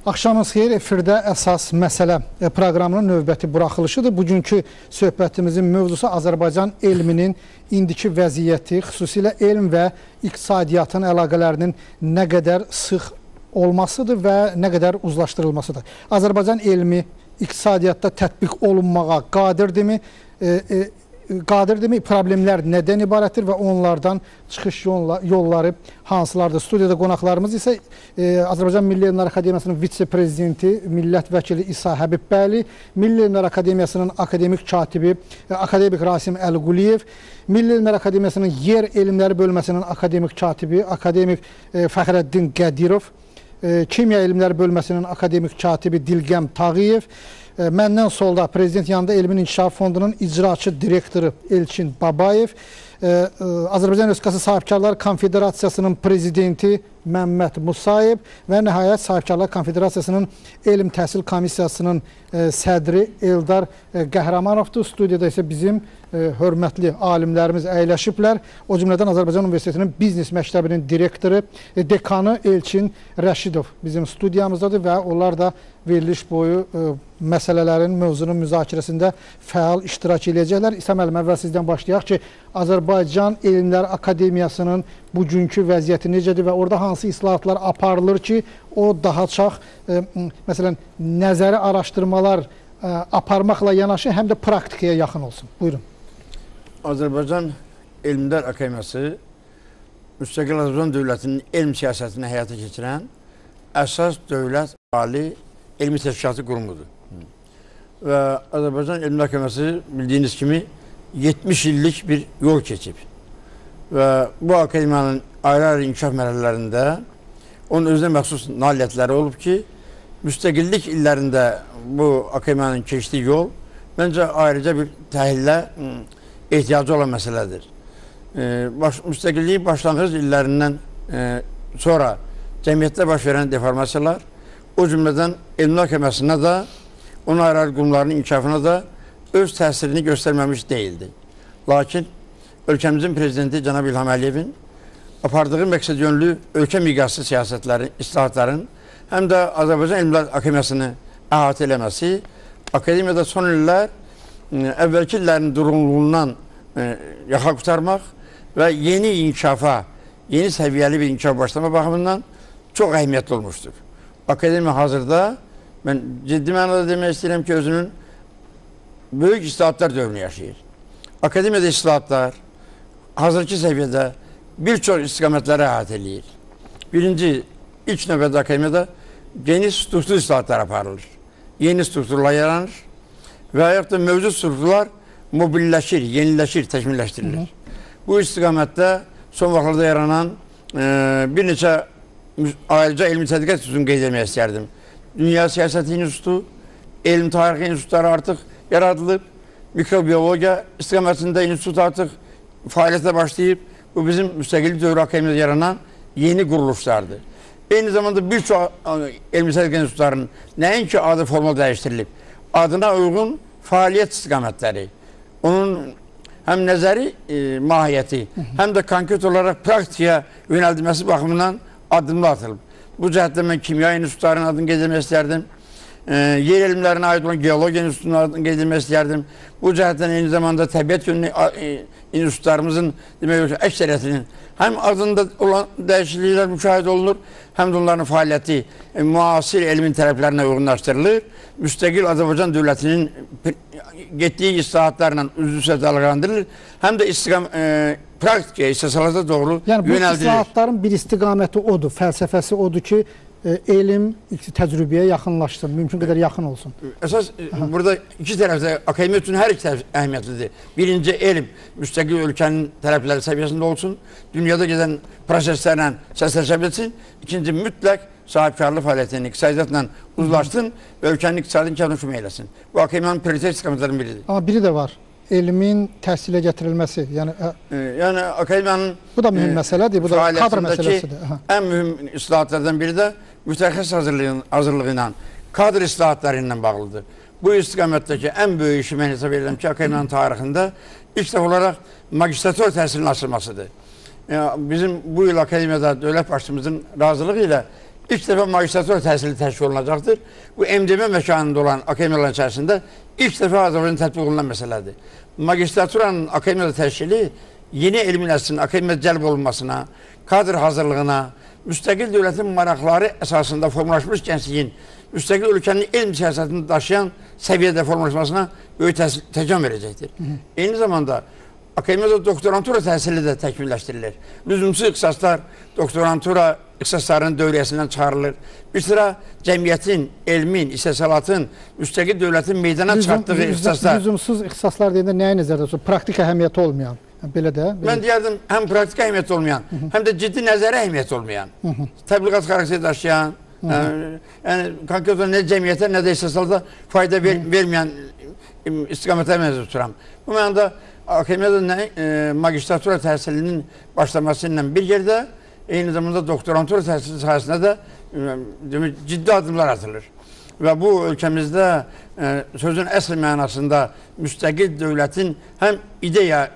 Axşamınız xeyir, efirdə əsas məsələ proqramının növbəti buraxılışıdır. Bugünkü söhbətimizin mövzusu Azərbaycan elminin indiki vəziyyəti, xüsusilə elm və iqtisadiyyatın əlaqələrinin nə qədər sıx olmasıdır və nə qədər uzlaşdırılmasıdır. Azərbaycan elmi iqtisadiyyatda tətbiq olunmağa qadirdirmi? Qadirdirmi? Problemlər nədən ibarətdir və onlardan çıxış yolları hansılardır? Studiyada qonaqlarımız isə Azərbaycan Milli Elmlər Akademiyasının vitse-prezidenti, millət vəkili İsa Həbibbəyli, Milli Elmlər Akademiyasının akademik katibi, akademik Rasim Əliquliyev, Milli Elmlər Akademiyasının Yer Elmləri bölməsinin akademik katibi, akademik Fəxrəddin Qədirov, Kimya Elmləri bölməsinin akademik katibi Dilgəm Tağıyev, məndən solda Prezident yanında Elmin İnkişaf Fondunun icraçı direktoru Elçin Babayev, Azərbaycan Respublikası Sahibkarlar Konfederasiyasının prezidenti Məmməd Musayev və nəhayət Sahibkarlar Konfederasiyasının Elm Təhsil Komissiyasının sədri Eldar Qəhrəmanovdur. Studiyada isə bizim hörmətli alimlərimiz əyləşiblər. O cümlədən Azərbaycan Universitetinin Biznes Məktəbinin direktoru, dekanı Elçin Rəşidov bizim studiyamızdadır və onlar da veriliş boyu məsələlərin, mövzunun müzakirəsində fəal iştirak edəcəklər. İsa müəllim, əvvəl sizdən başlayaq ki, Azərbaycan Elmlər Akademiyasının bugünkü vəziyyəti necədir və orada hansı islahatlar aparılır ki, o daha çox, məsələn, nəzəri araşdırmalar aparmaqla yanaşı, həm də praktikaya yaxın olsun. Buyurun. Azərbaycan Elmlər Akademiyası müstəqil Azərbaycan dövlətinin elm siyasətini həyata keçirən əsas dövlət ali elmi təşkilatı qurumudur. Və Azərbaycan Elmlər Akademiyası bildiyiniz kimi 70 illik bir yol keçib. Və bu akademiyanın ayrı-ayrı inkişaf mərhələlərində onun özünə məxsus nailiyyətləri olub ki, müstəqillik illərində bu akademiyanın keçdiyi yol məncə ayrıca bir təhlilə ehtiyacı olan məsələdir. Müstəqilliyin başlanğıc illərindən sonra cəmiyyətdə baş verən deformasiyalar, o cümlədən Elmlər Akademiyasına da, onun ayrı-ayrı qurumlarının inkişafına da öz təsirini göstərməmiş deyildi. Lakin ölkəmizin prezidenti Cənab İlham Əliyevin apardığı məqsədyönlü ölkə miqyaslı siyasətlərin, islahatların həm də Azərbaycan Elmlər Akademiyasını əhatə eləməsi, akademiyada son illər əvvəlki illərin durğunluğundan yaxa qutarmaq və yeni inkişafa, yeni səviyyəli bir inkişaf başlama baxımından çox əhəmiyyətli olmuşdur. Akademiya hazırda, mən ciddi mənada demək istəyirəm ki, özünün böyük islahatlar dövrünü yaşayır. Akademiyada islahatlar hazırki səviyyədə bir çox istiqamətləri əhatə eləyir. Birinci, ilk növbədə akademiyada geniş struktur islahatlar aparılır. Yeni strukturlar yaranır və yaxud da mövcud strukturlar mobilləşir, yeniləşir, təkmilləşdirilir. Bu istiqamətdə son vaxtlarda yaranan bir neçə ayrıca elmi tədqiqat institutunu qeyd etmək istərdim. Dünya Siyasəti İnstitutu, Elm Tarixi İnstitutları artıq yaradılıb, mikrobiyologiya istiqamətində institut artıq fəaliyyətə başlayıb. Bu bizim müstəqillik dövrü akademiyada yaranan yeni quruluşlardır. Eyni zamanda bir çox elmi tədqiqat institutlarının nəinki adı formal dəyişdirilib, adına uyğun fəaliyyət istiqamətləri, onun həm nəzəri mahiyyəti, həm də konkret olaraq praktikaya yönəldilməsi baxımından addımlar atılıb. Bu cəhətdə mən kimya institutlarının adını qeyd etmək istərdim. Yer elmlərinə aid olan geologiya institutunun adını qeyd etmək istərdim. Bu cəhətdən eyni zamanda təbiət yönlü institutlarımızın əksəriyyətinin həm adında olan dəyişikliklər müşahidə olunur, həm də onların fəaliyyəti müasir elmin tərəflərinə uyğunlaşdırılır. Müstəqil Azərbaycan dövlətinin getdiyi islahatlarla üzrə dalğalandırılır. Həm də praktikaya, istəsalata doğru yönəldilir. Yəni, bu islahatların bir istiqaməti odur, fəlsəfəsi odur ki, elm təcrübəyə yaxınlaşsın, mümkün qədər yaxın olsun. Əsas, burada iki tərəfdə, akademiya üçün hər iki tərəf əhəmiyyətlidir. Birinci, elm müstəqil ölkənin tərəfləri səviyyəsində olsun, dünyada gedən proseslərlə səsləşə bilsin. İkinci, mütləq sahibkarlı fəaliyyətini iqtisadiyyatla uzlaşsın və ölkənin iqtisadi inkişafına kömək eləsin. Bu akademiyanın prioritet istiqamətlərindən biridir. Amma biri də var. Elmin təhsilə gətirilməsi, yəni akademiyanın bu da mühüm məsələdir, bu da kadr məsələsidir. Ən mühüm islahatlardan biri də mütəxəssis hazırlığı ilə, kadr islahatları ilə bağlıdır. Bu istiqamətdəki ən böyük işi mən hesab edirəm ki, akademiyanın tarixində ilk dəfə olaraq magistratura təhsilinin açılmasıdır. Bizim bu il akademiyada dövlət başçımızın razılığı ilə İlk dəfə magistratura təhsili təşkil olunacaqdır. Bu MDM məkanında olan akademiyaların içərisində ilk dəfə Azərbaycan tətbiq olunan məsələdir. Magistraturanın akademiyada təşkili yeni elmi nəslin akademiyada cəlb olunmasına, kadr hazırlığına, müstəqil dövlətin maraqları əsasında formalaşmış gəncliyin, müstəqil ölkənin elm siyasətini daşıyan səviyyədə formalaşmasına böyük təkan verəcəkdir. Eyni zamanda akademiyada doktorantura təhsili də təkmilləşdirilir. Lüzumsuz ixtisaslar doktorantura ixtisaslarının dövriyyəsindən çıxarılır. Bir sıra cəmiyyətin, elmin, istehsalatın, müstəqil dövlətin meydana çıxartdığı ixtisaslar. Lüzumsuz ixtisaslar deyəndə nəyə nəzərdə tutur? Praktik əhəmiyyəti olmayan. Belə də. Mən deyərdim, həm praktik əhəmiyyəti olmayan, həm də ciddi nəzəri əhəmiyyəti olmayan, təbliğat xarakteri daşıyan, yəni konkret nə cəmiyyətə, nə də istehsalata fayda verməyən istiqamətə məzun tuturam. Bu mənada akademiyada magistratura təhsilinin başlaması ilə bir yerdə, eyni zamanda doktorantura təhsili sahəsində də ciddi addımlar atılır. Və bu ölkəmizdə sözün əsl mənasında müstəqil dövlətin həm ideya,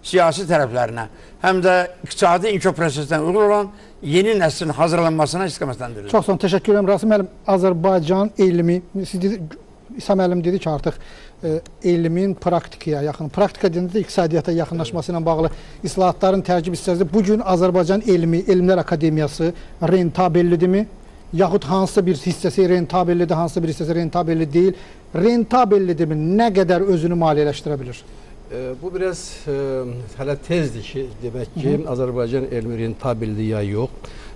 siyasi tərəflərinə, həm də iqtisadi inkişaf prosesindən uyğun olan yeni nəslin hazırlanmasına istiqamətləndirir. Çox sağ olun, təşəkkür edirəm. Rasim müəllim, Azərbaycan elmi, İsa müəllim dedi ki, artıq elmin praktikaya yaxın, praktika deyəndə də iqtisadiyyata yaxınlaşması ilə bağlı islahatların tərkib hissəsidir. Bugün Azərbaycan Elmlər Akademiyası rentabellidirmi? Yaxud hansısa bir hissəsi rentabellidir, hansısa bir hissəsi rentabelli deyil. Rentabellidirmi? Nə qədər özünü maliyyələşdirə bilir? Bu biraz hələ tezdir ki, demək ki, Azərbaycan elmi rentabellidir ya yox.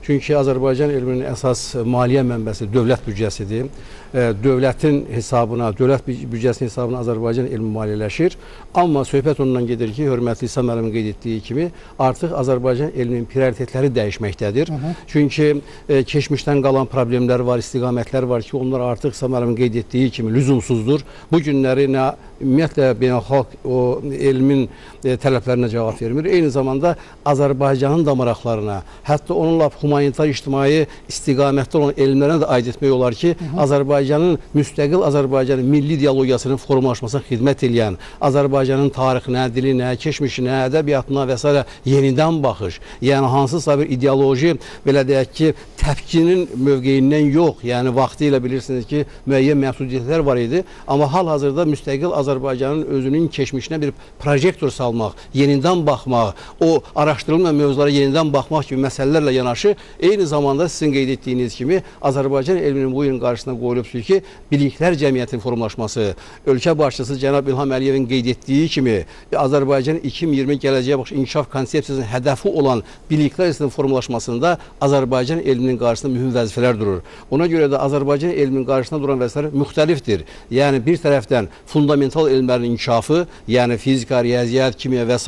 Çünki Azərbaycan elminin əsas maliyyə mənbəsi dövlət büdcəsidir. Dövlətin hesabına, dövlət büdcəsinin hesabına Azərbaycan elmi maliyyələşir. Amma söhbət ondan gedir ki, hörmətli İsa müəllimin qeyd etdiyi kimi, artıq Azərbaycan elminin prioritetləri dəyişməkdədir. Çünki keçmişdən qalan problemlər var, istiqamətlər var ki, onlar artıq İsa müəllimin qeyd etdiyi kimi lüzumsuzdur. Bu günləri nə ümumiyyətlə beynəlxalq o elmin tələblərinə cavab vermir. Eyni zamanda Azərbaycanın da maraqlarına, hətta onunla humanitar ictimai istiqamətdə olan elmlərə də aid etmək olar ki, Azərbaycanın müstəqil Azərbaycanın milli ideologiyasının formalaşmasına xidmət edən, Azərbaycanın tarixinə, dilinə, keçmişinə, ədəbiyyatına və s. yenidən baxış, yəni hansısa bir ideoloji, belə deyək ki, təpkinin mövqeyindən yox, yəni vaxtı ilə bilirsiniz ki, müəyyən məhdudiyyətlər var idi, amma hal-hazırda müstəqil Azərbaycanın özünün keçmişinə bir projektor salmaq, yenidən baxmaq, o araşdırılmayan mövzulara yenidən baxmaq kimi məsələlərlə yanaşı, eyni zamanda sizin qeyd etdiyiniz kimi Azərbaycan elminin bu ilin qarşısına qoyulubdur ki, biliklər cəmiyyətinin formalaşması, ölkə başçısı cənab İlham Əliyevin qeyd etdiyi kimi Azərbaycan 2020 gələcəyə baxış inkişaf konsepsiyasının hədəfi olan biliklər sisteminin formalaşmasında Azərbaycan elminin qarşısında mühüm vəzifələr durur. Ona görə də Azərbaycan elminin qarşısında duran vəzifələr müxtəlifdir. Yəni bir tərəfdən fundamental elmlərin inkişafı, yəni fizika, riyaziyyat, kimya və s.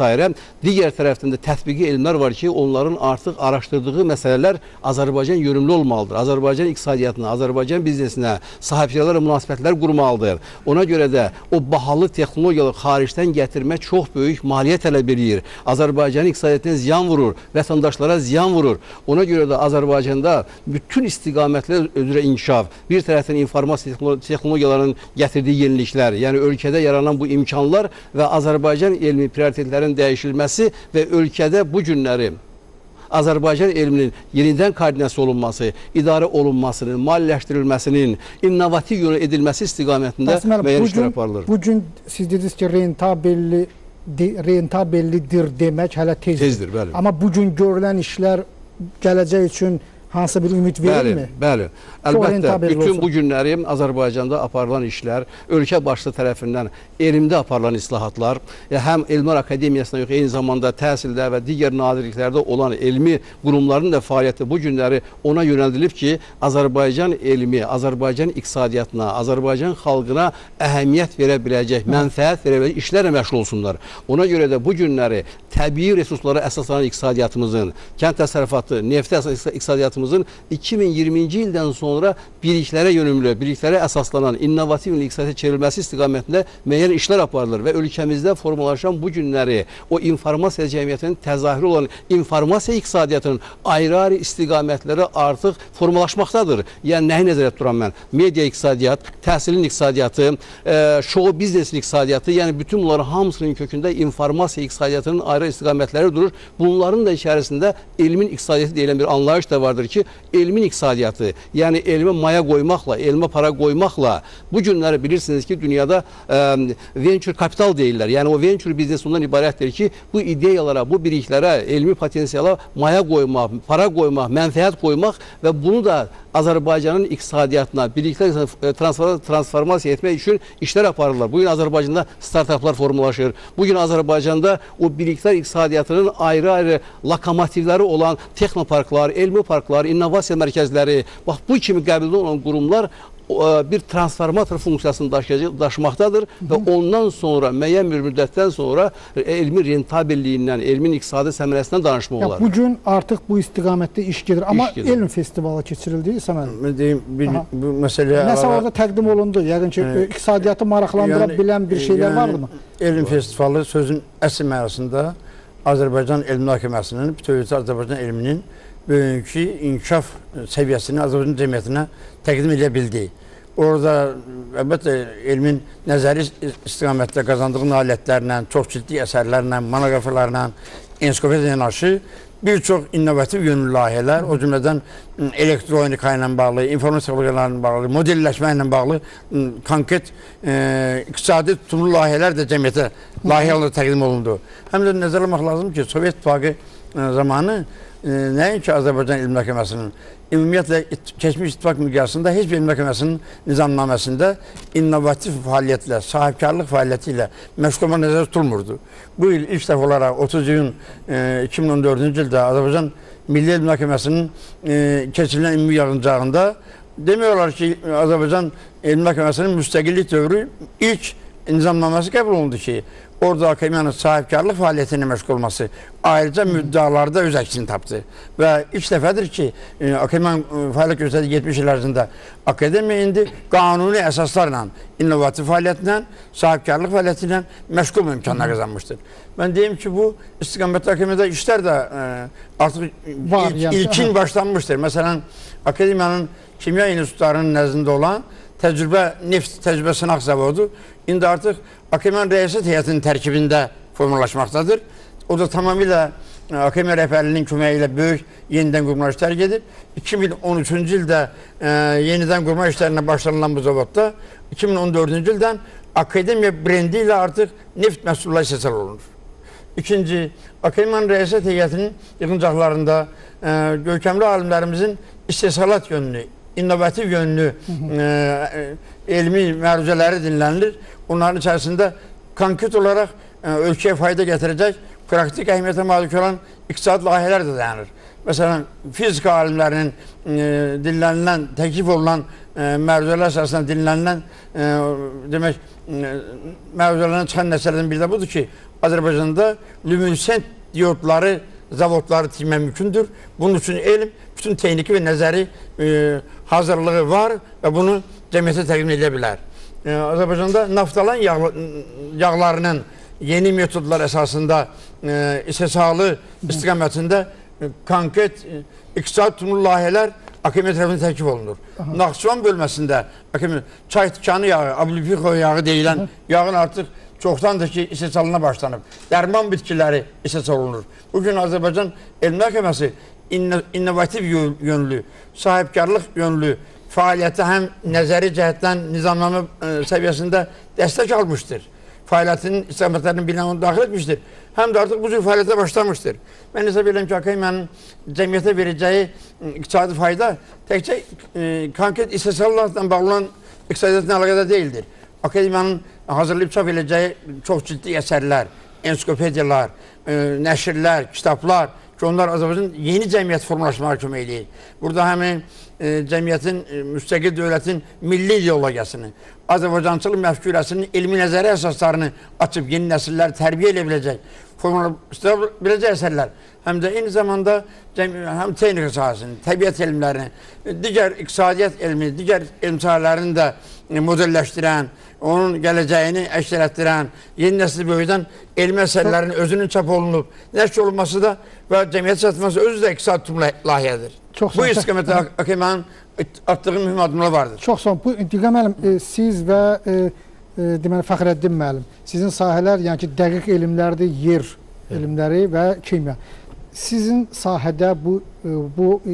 digər tərəfdən də tətbiqi elmlər var ki, onların artıq araşdırdığı məsələlər Azərbaycan yönümlü olmalıdır. Azərbaycan iqtisadiyyatına, Azərbaycan biznesinə, sahibkarlarla münasibətlər qurmalıdır. Ona görə də o bahalı texnologiyaları xaricdən gətirmək çox böyük maliyyə tələb edir. Azərbaycanın iqtisadiyyatına ziyan vurur, vətəndaşlara ziyan vurur. Ona görə də Azərbaycanda bütün istiqamətlər üzrə inkişaf, bir tərəfdən informasiya texnologiyalarının gətirdiyi yeniliklər, yəni ölkədə yaranan bu imkanlar və Azərbaycan elmi prioritetlərinin dəyişilməsi və ölkədə bu günləri Azərbaycan elminin yenidən koordinasiya olunması, idarə olunmasının, maliyyələşdirilməsinin, innovativ yolu edilməsi istiqamətində müəyyən işlər aparılır. Bugün siz dediniz ki, rentabellidir demək hələ tezdir. Bəli. Amma bugün görülən işlər gələcək üçün hansısa bir ümid verirmi? Bəli. Əlbəttə, bütün bu günləri Azərbaycanda aparılan işlər, ölkə başçısı tərəfindən elmdə aparılan islahatlar, həm Elmlər Akademiyasına yox, eyni zamanda təhsildə və digər nazirliklərdə olan elmi qurumların da fəaliyyəti bu günləri ona yönəldilib ki, Azərbaycan elmi, Azərbaycan iqtisadiyyatına, Azərbaycan xalqına əhəmiyyət verə biləcək, mənfəət verə biləcək işlərlə məşğul olsunlar. Ona görə də bu günləri təbii resurslara əsaslanan iqtisadiyyatımızın, kənd təsərrüfatı, neftə əsas iqtisadiyyatımızın 2020-ci ildən sonra biliklərə yönümlü, biliklərə əsaslanan innovativ iqtisadiyyata çevrilməsi istiqamətində müəyyən işlər aparılır və ölkəmizdə formalaşan bu günləri o informasiya cəmiyyətinin təzahürü olan informasiya iqtisadiyyatının ayrı-ayrı istiqamətləri artıq formalaşmaqdadır. Yəni nəyi nəzərdə tuturam mən? Media iqtisadiyyat, təhsilin iqtisadiyyatı, show biznesin iqtisadiyyatı, yəni bütün bunların hamısının kökündə informasiya iqtisadiyyatının ayrı istiqamətləri durur. Bunların da içərisində elmin iqtisadiyyatı deyilən bir anlayış da vardır ki, elmin iqtisadiyyatı, yəni elmə maya qoymaqla, elmə para qoymaqla bu günləri bilirsiniz ki, dünyada venture kapital deyirlər. Yəni o venture biznes ondan ibarətdir ki, bu ideyalara, bu biliklərə, elmi potensiala maya qoymaq, para qoymaq, mənfəət qoymaq və bunu da Azərbaycanın iqtisadiyyatına, biliklər transformasiya etmək üçün işlər aparırlar. Bugün Azərbaycanda startuplar formalaşır. Bugün Azərbaycanda o biliklər iqtisadiyyatının ayrı-ayrı lokomotivləri olan texnoparklar, elmi parklar, innovasiya mərkəzləri, bax bu kimi qəbulda olan qurumlar bir transformator funksiyasını daşımaqdadır və ondan sonra müəyyən bir müddətdən sonra elmi rentabilliyindən, elmin iqtisadi səmərəsindən danışmaq olar. Bugün artıq bu istiqamətdə iş gedir. Amma elm festivalı keçirildi, Səməd. Mən deyim, bu məsələyə... Nəsə orada təqdim olundu? Yəqin ki, iqtisadiyyatı maraqlandıra bilən bir şeylər vardı mı? Elm festivalı sözün əsl mənasında Azərbaycan Elm Məhkəməsinin, bütövlükdə Azərbaycan elminin bugünkü inkişaf səviyyəsini Azərbaycan cəmiyyətinə təqdim edə bildi. Orada əlbəttə elmin nəzəri istiqamətdə qazandığı nailiyyətlərlə, çox ciddi əsərlərlə, monoqrafiyalarla, ensiklopediya yanaşı bir çox innovativ yönlü layihələr, o cümlədən elektronika ilə bağlı, informasiya texnologiyalarla bağlı, modelləşmə ilə bağlı konkret iqtisadi tutumlu layihələr də cəmiyyətə layihə olaraq təqdim olundu. Həm də nəzərə almaq lazım ki, Sovet İttifaqı zamanı nəinki Azərbaycan Elm Məhkəməsinin, ümumiyyətlə keçmiş ittifaq miqyasında heç bir elm məhkəməsinin nizamnaməsində innovativ fəaliyyətlə, sahibkarlıq fəaliyyəti ilə məşğul olmaq nəzərdə tutulmurdu. Bu il ilk dəfə olaraq 30 iyun 2014-cü ildə Azərbaycan Milli Elm Məhkəməsinin keçirilən ümumi yığıncağında demək olar ki, Azərbaycan Elm Məhkəməsinin müstəqillik dövrü ilk nizamnaməsi qəbul olundu ki, orada akademiyanın sahibkarlıq fəaliyyətinə məşğul olması ayrıca müddalarda öz əksini tapdı. Və ilk dəfədir ki, akademiyanın fəaliyyət göstərdiyi 70 il ərzində akademiya indi qanuni əsaslarla, innovativ fəaliyyətlə, sahibkarlıq fəaliyyəti ilə məşğul olma imkanına qazanmışdır. Mən deyim ki, bu istiqamətdə akademiyada işlər də artıq ilkin başlanmışdır. Məsələn, akademiyanın kimya institutlarının nəzdində olan neft təcrübə sınaq zavodu indi artıq akademiyanın rəisət heyətinin tərkibində formalaşmaqdadır. O da tamamilə akademiya rəhbərliyinin köməyi ilə böyük yenidən qurma işləri gedib. 2013-cü ildə yenidən qurma işlərinə başlanılan bu zavodda 2014-cü ildən akademiya brendi ilə artıq neft məhsulları istehsal olunur. İkinci, akademiyanın rəisət heyətinin yığıncaqlarında görkəmli alimlərimizin istehsalat yönlü, innovativ yönlü elmi məruzələri dinlənilir. Onların içərisində konkret olaraq ölkəyə fayda gətirəcək, praktik əhəmiyyətə malik olan iqtisadi layihələr də dayanır. Məsələn, fizika alimlərinin dinlənilən, təklif olunan məruzələr əsasında dinlənilən demək, məruzələrdən çıxan nəsələrdən biri də budur ki, Azərbaycanda lüminescent diodları, zavodları tikmək mümkündür. Bunun üçün elm, bütün texniki və nəzəri hazırlığı var və bunu cəmiyyətə təqdim edə bilər. Azərbaycanda naftalan yağlarının yeni metodlar əsasında istehsalı istiqamətində konkret iqtisadi tutumlu layihələr akademiya tərəfindən təklif olunur. Naxçıvan bölməsində çay tikanı yağı, ablipixo yağı deyilən yağın artıq çoxdandır ki, istehsalına başlanıb. Dərman bitkiləri istehsal olunur. Bugün Azərbaycan Elm Məhkəməsi innovativ yönlü, sahibkarlıq yönlü fəaliyyəti həm nəzəri cəhətdən nizamnamə səviyyəsində dəstək almışdır. Fəaliyyətinin istiqamətlərinin bilinə onu daxil etmişdir. Həm də artıq bu cür fəaliyyətə başlamışdır. Mən hesab edirəm ki, akademiyanın cəmiyyətə verəcəyi iqtisadi fayda təkcə konkret istehsallarla bağlı olan iqtisadiyyatla əlaqədar deyildir. Akademiyanın hazırlayıb çap edəcəyi çox ciddi əsərlər, ensiklopediyalar, nəşrlər, kitablar ki, onlar Azərbaycan yeni cəmiyyət formalaşmağa kömək edir. Burada həmin cəmiyyətin, müstəqil dövlətin milli ideologiyasını, Azərbaycançılıq məfkurəsinin elmi nəzəri əsaslarını açıb yeni nəsilləri tərbiyə edə biləcək, formalaşdıra biləcək əsərlər. Həm də eyni zamanda həm texnika sahəsini, təbiət elmlərini, digər iqtisadiyyat elmi, digər elm sahələrini də modelləşdirən, onun gələcəyini əks etdirən, yeni nəsli böyüdən elmi əsərlərin özünün çap olunub, nəşr olunması da və cəmiyyət çatması özü də iqtisadi tutumlu layihədir. Bu istiqamətdə akademiyanın atdığı mühüm addımlar vardır. Çox son. Bu İntiqam müəllim, siz və deməli Fəxrəddin müəllim, sizin sahələr yəni ki, dəqiq elmlərdir, yer elmləri və kimya. Sizin sahədə bu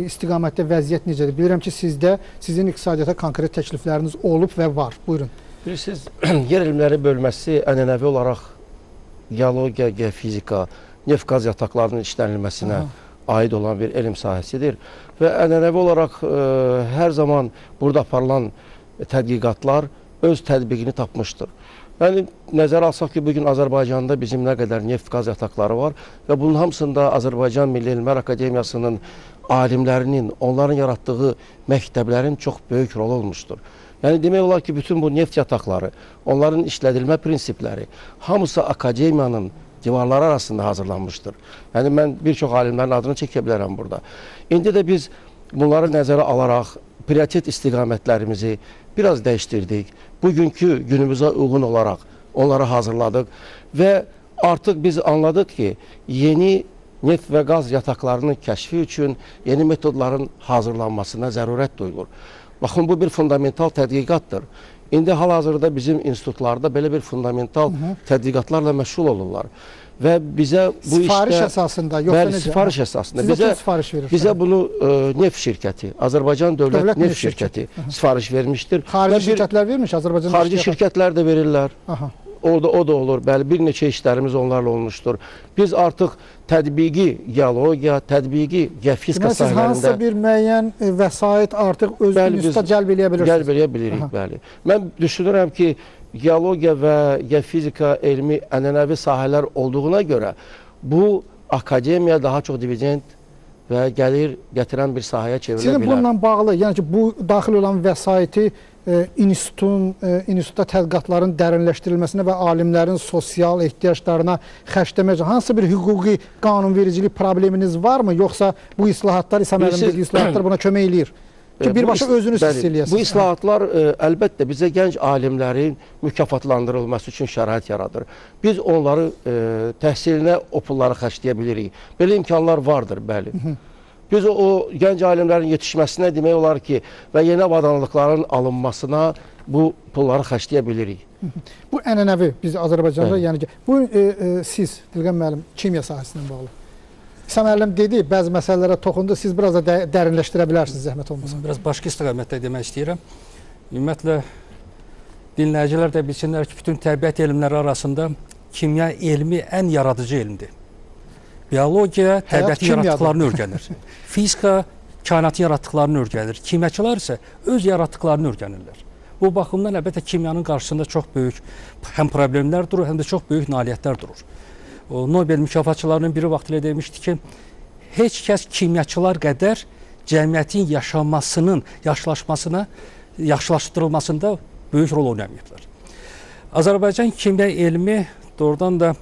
istiqamətdə vəziyyət necədir? Bilirəm ki, sizin iqtisadiyyata konkret təklifləriniz olub və var. Buyurun. Bilirsiniz, yer elmləri bölməsi ənənəvi olaraq geologiya, geofizika, neft-qaz yataqlarının işlənilməsinə aid olan bir elm sahəsidir. Və ənənəvi olaraq hər zaman burada aparılan tədqiqatlar öz tətbiqini tapmışdır. Yəni, nəzərə alsaq ki, bugün Azərbaycanda bizim nə qədər neft-qaz yataqları var və bunun hamısında Azərbaycan Milli Elmlər Akademiyasının alimlərinin, onların yaratdığı məktəblərin çox böyük rolu olmuşdur. Yəni, demək olar ki, bütün bu neft yataqları, onların işlədilmə prinsipləri, hamısı akademiyanın divarları arasında hazırlanmışdır. Yəni, mən bir çox alimlərin adını çəkə bilərəm burada. İndi də biz bunları nəzərə alaraq, prioritet istiqamətlərimizi biraz dəyişdirdik. Bugünkü günümüzə uyğun olaraq onları hazırladıq və artıq biz anladıq ki, yeni neft və qaz yataqlarının kəşfi üçün yeni metodların hazırlanmasına zərurət duyulur. Baxın, bu bir fundamental tədqiqatdır. İndi hal-hazırda bizim institutlarda belə bir fundamental tədqiqatlarla məşğul olurlar. Və bizə bu sifariş işdə... əsasında, yoxsa bəli, necə? Sifariş əsasında. Sizə kim sifariş verir? Bizə bunu neft şirkəti, Azərbaycan Dövlət Neft Şirkəti sifariş vermişdir. Xarici şirkətlər vermiş, Azərbaycan Xarici şirkətlər də verirlər. Orada o da olur. Bəli, bir neçə işlərimiz onlarla olmuşdur. Biz artıq tətbiqi geologiya, tətbiqi geofizika sahələrində... Siz hansısa bir müəyyən vəsait artıq öz institutda cəlb eləyə bilirsiniz? Cəlb eləyə bilirik, bəli. Mən düşünürəm ki, geologiya və geofizika elmi ənənəvi sahələr olduğuna görə bu akademiya daha çox dividend və gəlir gətirən bir sahəyə çevrilə bilər. Sizin bununla bağlı, yəni ki, bu daxil olan vəsaiti institutda tədqiqatların dərinləşdirilməsinə və alimlərin sosial ehtiyaclarına xərcləmək üçün hansı bir hüquqi qanunvericilik probleminiz varmı? Yoxsa bu islahatlar, İsam müəllim dediyi islahatlar buna kömək eləyir? Ki, birbaşa özünüz hiss eləyəsiniz. Bu islahatlar əlbəttə bizə gənc alimlərin mükafatlandırılması üçün şərait yaradır. Biz onları təhsilinə o pulları xərcləyə bilirik. Belə imkanlar vardır, bəli. Biz o gənc alimlərin yetişməsinə demək olar ki, və yeni avadanlıqların alınmasına bu pulları xərcləyə bilirik. Bu ənənəvi biz Azərbaycanda, yəni ki, bu siz, Dilqəm müəllim, kimya sahəsindən bağlı. İsam müəllim dedi, bəzi məsələlərə toxundu, siz biraz da dərinləşdirə bilərsiniz, zəhmət olmasa. Biraz başqa istiqamətdə demək istəyirəm. Ümumiyyətlə, dinləyicilər də bilsinlər ki, bütün təbiət elmləri arasında kimya elmi ən yaradıcı elmdir. Biologiya təbiətin yaratdıqlarını öyrənir. Fizika kainatın yaratdıqlarını öyrənir. Kimyaçılar isə öz yaratdıqlarını öyrənirlər. Bu baxımdan əlbəttə kimyanın qarşısında çox böyük həm problemlər durur, həm də çox böyük nailiyyətlər durur. O Nobel mükafatçılarının biri vaxtilə demişdi ki, heç kəs kimyaçılar qədər cəmiyyətin yaşamasının, yaxşılaşdırılmasında böyük rol oynamayıblar. Azərbaycan kimya elmi doğrudan da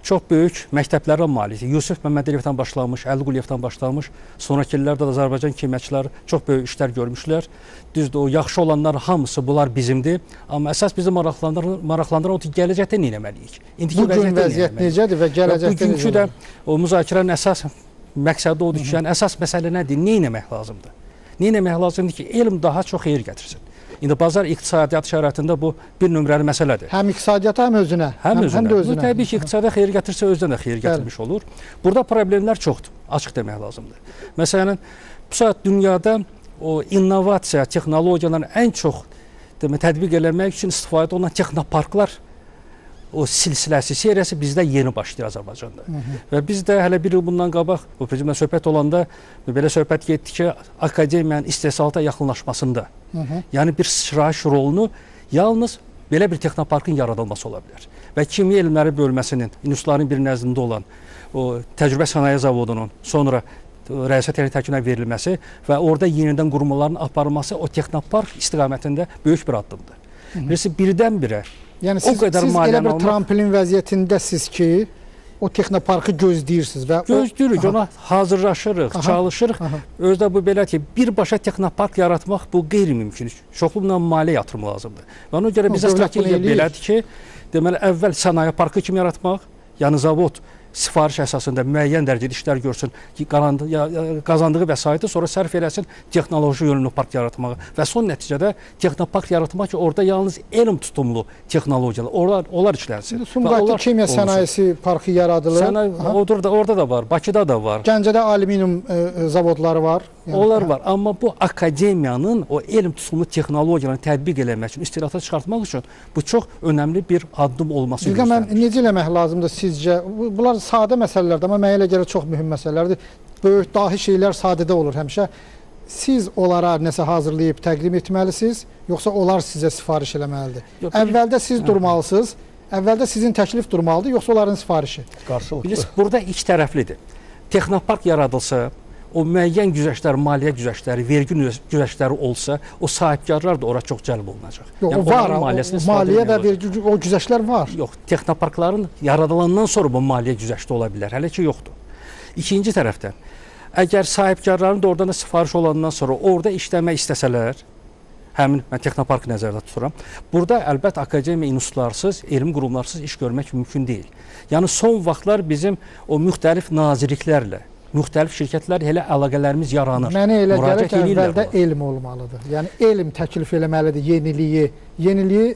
çox böyük məktəblərə malikdir. Yusuf Məmmədəliyevdən başlamış, Əli Quliyevdən başlamış, sonraki illərdə də Azərbaycan kimyaçıları çox böyük işlər görmüşlər. Düzdür, o yaxşı olanlar hamısı bunlar bizimdir. Amma əsas bizi maraqlandıran o ki, gələcəkdə nə etməliyik? Bu gün vəziyyət necədir və gələcəkdə necədir? Bugünkü də o müzakirənin əsas məqsədi odur ki, yəni əsas məsələ nədir? Nə etmək lazımdır? Nə etmək lazımdır ki, elm daha çox xeyir gətirsin? İndi bazar iqtisadiyyat şəraitində bu bir nömrəli məsələdir. Həm iqtisadiyyata, həm özünə. Həm də özünə. Bu, təbii ki, iqtisadiyyata xeyir gətirsə, özdən də xeyir gətirmiş olur. Burada problemlər çoxdur, açıq demək lazımdır. Məsələn, bu saat dünyada o innovasiya, texnologiyaların ən çox tətbiq eləmək üçün istifadə olunan texnoparklar o silsiləsi, seriyası bizdə yeni başlayır Azərbaycanda. Və biz də hələ bir il bundan qabaq, bu prezidentlə söhbət olanda belə söhbət getdi ki, akademiyanın istehsalata yaxınlaşmasında, yəni bir sıçrayış rolunu yalnız belə bir texnoparkın yaradılması ola bilər. Və kimya elmləri bölməsinin, institutların bir nəzdində olan o təcrübə sənaye zavodunun, sonra rəisə təklifə verilməsi və orada yenidən qurumların aparılması o texnopark istiqamətində böyük bir addımdır. Birisi birdən-birə yəni siz elə bir tramplin vəziyyətindəsiz ki, o texnoparkı gözləyirsiniz və gözləyirik, ona hazırlaşırıq, çalışırıq. Özdə bu belə ki, birbaşa texnopark yaratmaq bu qeyri-mümkün. Çoxluqla maliyyə yatırım lazımdır. Və ona görə bizə strategiya belədir ki, deməli əvvəl sənaye parkı kimi yaratmaq, yəni zavod sifariş əsasında müəyyən dərəcədə işlər görsün, qazandığı vəsaiti sonra sərf eləsin texnoloji yönlü park yaratmağa və son nəticədə texnopark yaratmaq ki, orada yalnız elm tutumlu texnologiyalar, onlar işlənsin. Sumqayıtda kimya sənayesi parkı yaradılır. Orada da var, Bakıda da var. Gəncədə alüminium zavodları var. Yəni, onlar var, amma bu akademiyanın o elm tutumlu texnologiyalarını tətbiq eləmək üçün, istirahata çıxartmaq üçün bu çox önəmli bir addım olması göstərir. Necə eləmək lazımdır sizcə? Bunlar sadə məsələlərdir, amma mənə elə gəlir çox mühüm məsələlərdir. Böyük, dahi şeylər sadədə olur həmişə. Siz onlara nəsə hazırlayıb təqdim etməlisiniz, yoxsa onlar sizə sifariş eləməlidir? Əvvəldə siz durmalısınız, əvvəldə sizin təklif durmalıdır, yoxsa onların sifarişi? Bilirsiniz, burada iki tərəflidir. Texnopark yaradılsa, o müəyyən güzəştlər, maliyyə güzəşləri, vergi güzəşləri olsa, o sahibkarlar da ora çox cəlb olunacaq. Yox, var, maliyyə və vergi o güzəşlər var. Yox, texnoparkların yaradılandan sonra bu maliyyə güzəşti ola bilər, hələ ki yoxdur. İkinci tərəfdən, əgər sahibkarların da oradan da sifariş olandan sonra orada işləmək istəsələr, həmin mən texnoparkı nəzərdə tuturam, burada əlbət akademiya institutlarsız, elmi qurumlarsız iş görmək mümkün deyil. Yəni son vaxtlar bizim o müxtəlif nazirliklərlə, müxtəlif şirkətlərlə elə əlaqələrimiz yaranır. Mənə elə gəlir ki, əvvəldə elm olmalıdır. Yəni elm təklif eləməlidir, yeniliyi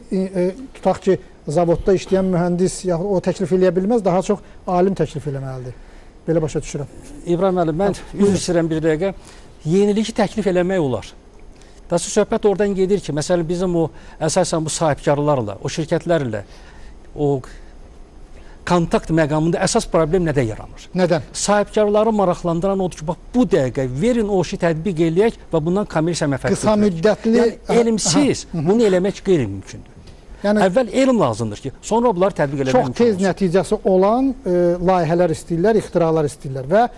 tutaq ki, zavodda işləyən mühəndis yaxud o təklif eləyə bilməz, daha çox alim təklif eləməlidir. Belə başa düşürəm. İbrahim müəllim, mən üzr istəyirəm bir dəqiqə. Yeniliyi təklif eləmək olar. Daha sonra söhbət oradan gedir ki, məsələn bizim o əsasən bu sahibkarlarla, o şirkətlərlə, o kontakt məqamında əsas problem nədə yaranır? Nədən? Sahibkarları maraqlandıran odur ki, bax bu dəqiqə verin o işi tətbiq eləyək və bundan kommersiya mənfəət qısa müddətli elmsiz bunu eləmək qeyri-mümkündür. Yəni əvvəl elm lazımdır ki, sonra bunları tətbiq eləmək çox tez nəticəsi olan layihələr istəyirlər, ixtiralar istəyirlər və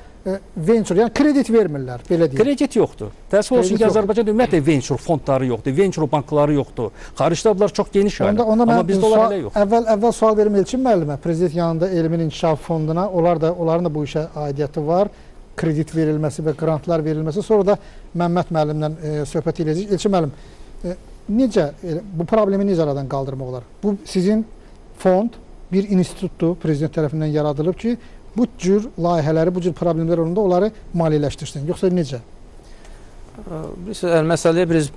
venture, yəni kredit vermirlər, belə deyək. Kredit yoxdur. Təəssüf olsun ki, Azərbaycanda ümumiyyətlə venture fondları yoxdur, venture bankları yoxdur. Xaricdə bunlar çox geniş yayılır. Amma bizdə onlar elə yox. Əvvəl sual verim Elçin müəllimə. Prezident yanında Elmin İnkişaf Fonduna, onların da bu işə aidiyyəti var. Kredit verilməsi və grantlar verilməsi. Sonra da Məmməd müəllimlə söhbət edəcəyik. Elçin müəllim, necə bu problemi necə aradan qaldırmaq olar? Bu sizin fond bir institutdur, prezident tərəfindən yaradılıb ki, bu cür layihələri, bu cür problemlər olanda onları maliyyələşdirsin. Yoxsa necə? Bilirsiniz, məsələyə biz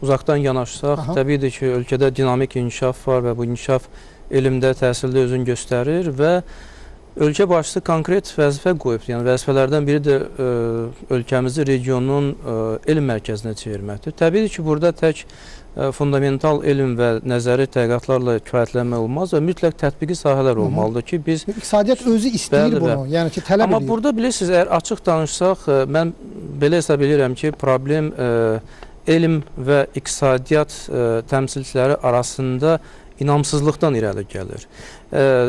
uzaqdan yanaşsaq, təbiidir ki, ölkədə dinamik inkişaf var və bu inkişaf elmdə, təhsildə özünü göstərir və ölkə başçısı konkret vəzifə qoyub. Yəni vəzifələrdən biri də ölkəmizi regionun elm mərkəzinə çevirməkdir. Təbiidir ki, burada tək fundamental elm və nəzəri tədqiqatlarla kifayətlənmək olmaz və mütləq tətbiqi sahələr olmalıdır ki, biz... İqtisadiyyat özü istəyir bunu, yəni ki, tələb edir. Amma burada bilirsiniz, əgər açıq danışsaq, mən belə hesab edirəm ki, problem elm və iqtisadiyyat təmsilçiləri arasında inamsızlıqdan irəli gəlir.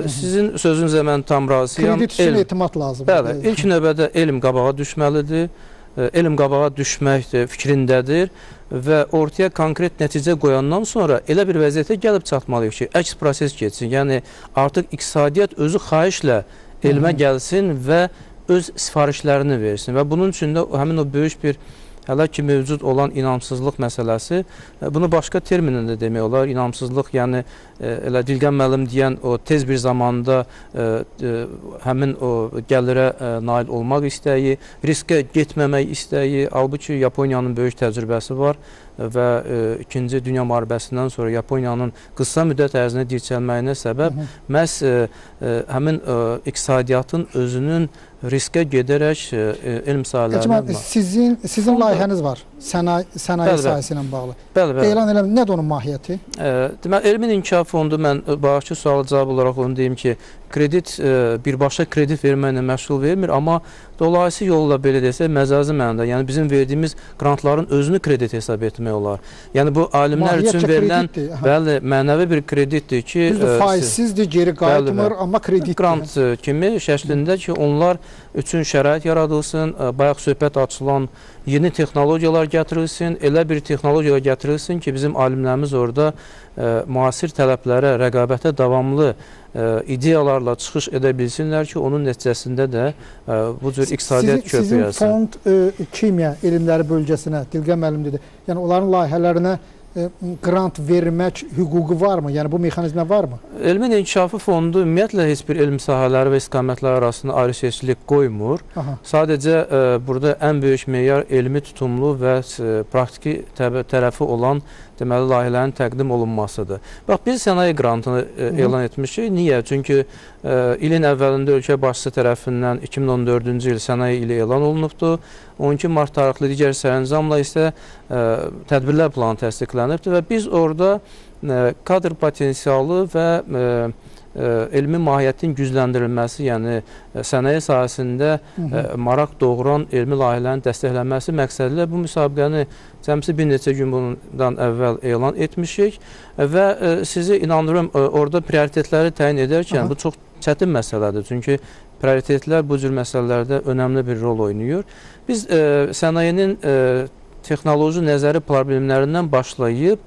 Sizin sözünüzə mən tam razıyam. Kredit üçün etimad lazımdır. Bəli, ilk növbədə elm qabağa düşməlidir. Elm qabağa düşmək fikrindədir və ortaya konkret nəticə qoyandan sonra elə bir vəziyyətə gəlib çatmalıyıq ki, əks proses geçsin. Yəni, artıq iqtisadiyyat özü xahişlə elmə gəlsin və öz sifarişlərini versin və bunun üçün də həmin o böyük bir hələ ki mövcud olan inamsızlıq məsələsi, bunu başqa terminlə də demək olar. İnamsızlıq, yəni elə Dilqəm müəllim deyən o tez bir zamanda həmin o gəlirə nail olmaq istəyi, riskə getməmək istəyi, halbuki Yaponiyanın böyük təcrübəsi var və 2-ci Dünya müharibəsindən sonra Yaponiyanın qısa müddət ərzində dirçəlməyinə səbəb məhz həmin iqtisadiyyatın özünün riskə gedərək elm sahələrinə... Sizin layihəniz var, sənaye sahəsi ilə bağlı. Elan eləmək, nədir onun mahiyyəti? Deməli, Elmin İnkişaf Fondu, mən bağışçı sualı cavab olaraq onu deyim ki, kredit, birbaşa kredit verməklə məşğul vermir, amma dolayısı yolla belə desək, məcazi mənada, yəni bizim verdiyimiz grantların özünü kredit hesab etmək olar. Yəni bu alimlər üçün verilən mənəvi bir kreditdir ki... Faizsizdir, geri qayıtmır, amma kreditdir. Grant kimi şəklində ki, onlar üçün şərait yaradılsın, bayaq söhbət açılan yeni texnologiyalar gətirilsin, elə bir texnologiyalar gətirilsin ki, bizim alimlərimiz orada müasir tələblərə, rəqabətə davamlı ideyalarla çıxış edə bilsinlər ki, onun nəticəsində də bu cür iqtisadiyyat köprü yazsın. Sizin fond kimya elmləri bölgəsinə, Dilqəm müəllim dedi, yəni onların layihələrinə qrant vermək hüququ varmı? Yəni bu mexanizmə varmı? Elmin İnkişafı Fondu ümumiyyətlə heç bir elm sahələri və istiqamətlər arasında ayrı-seçkilik qoymur. Sadəcə burada ən böyük meyar elmi tutumlu və praktiki tərəfi olan deməli layihələrin təqdim olunmasıdır. Bax, biz sənaye qrantını elan etmişik. Niyə? Çünki ilin əvvəlində ölkə başçısı tərəfindən 2014-cü il sənaye ili elan olunubdur. 12 mart tarixli digər sərəncamla isə tədbirlər planı təsdiqlənibdir və biz orada kadr potensialı və elmi mahiyyətin gücləndirilməsi, yəni sənaye sahəsində maraq doğuran elmi layihələrin dəstəklənməsi məqsədilə bu müsabiqəni cəmsi bir neçə gün bundan əvvəl elan etmişik və sizi inandırıyorum, orada prioritetləri təyin edərkən bu çox çətin məsələdir. Çünki prioritetlər bu cür məsələlərdə önəmli bir rol oynayır. Biz sənayenin texnoloji nəzəri problemlərindən başlayıb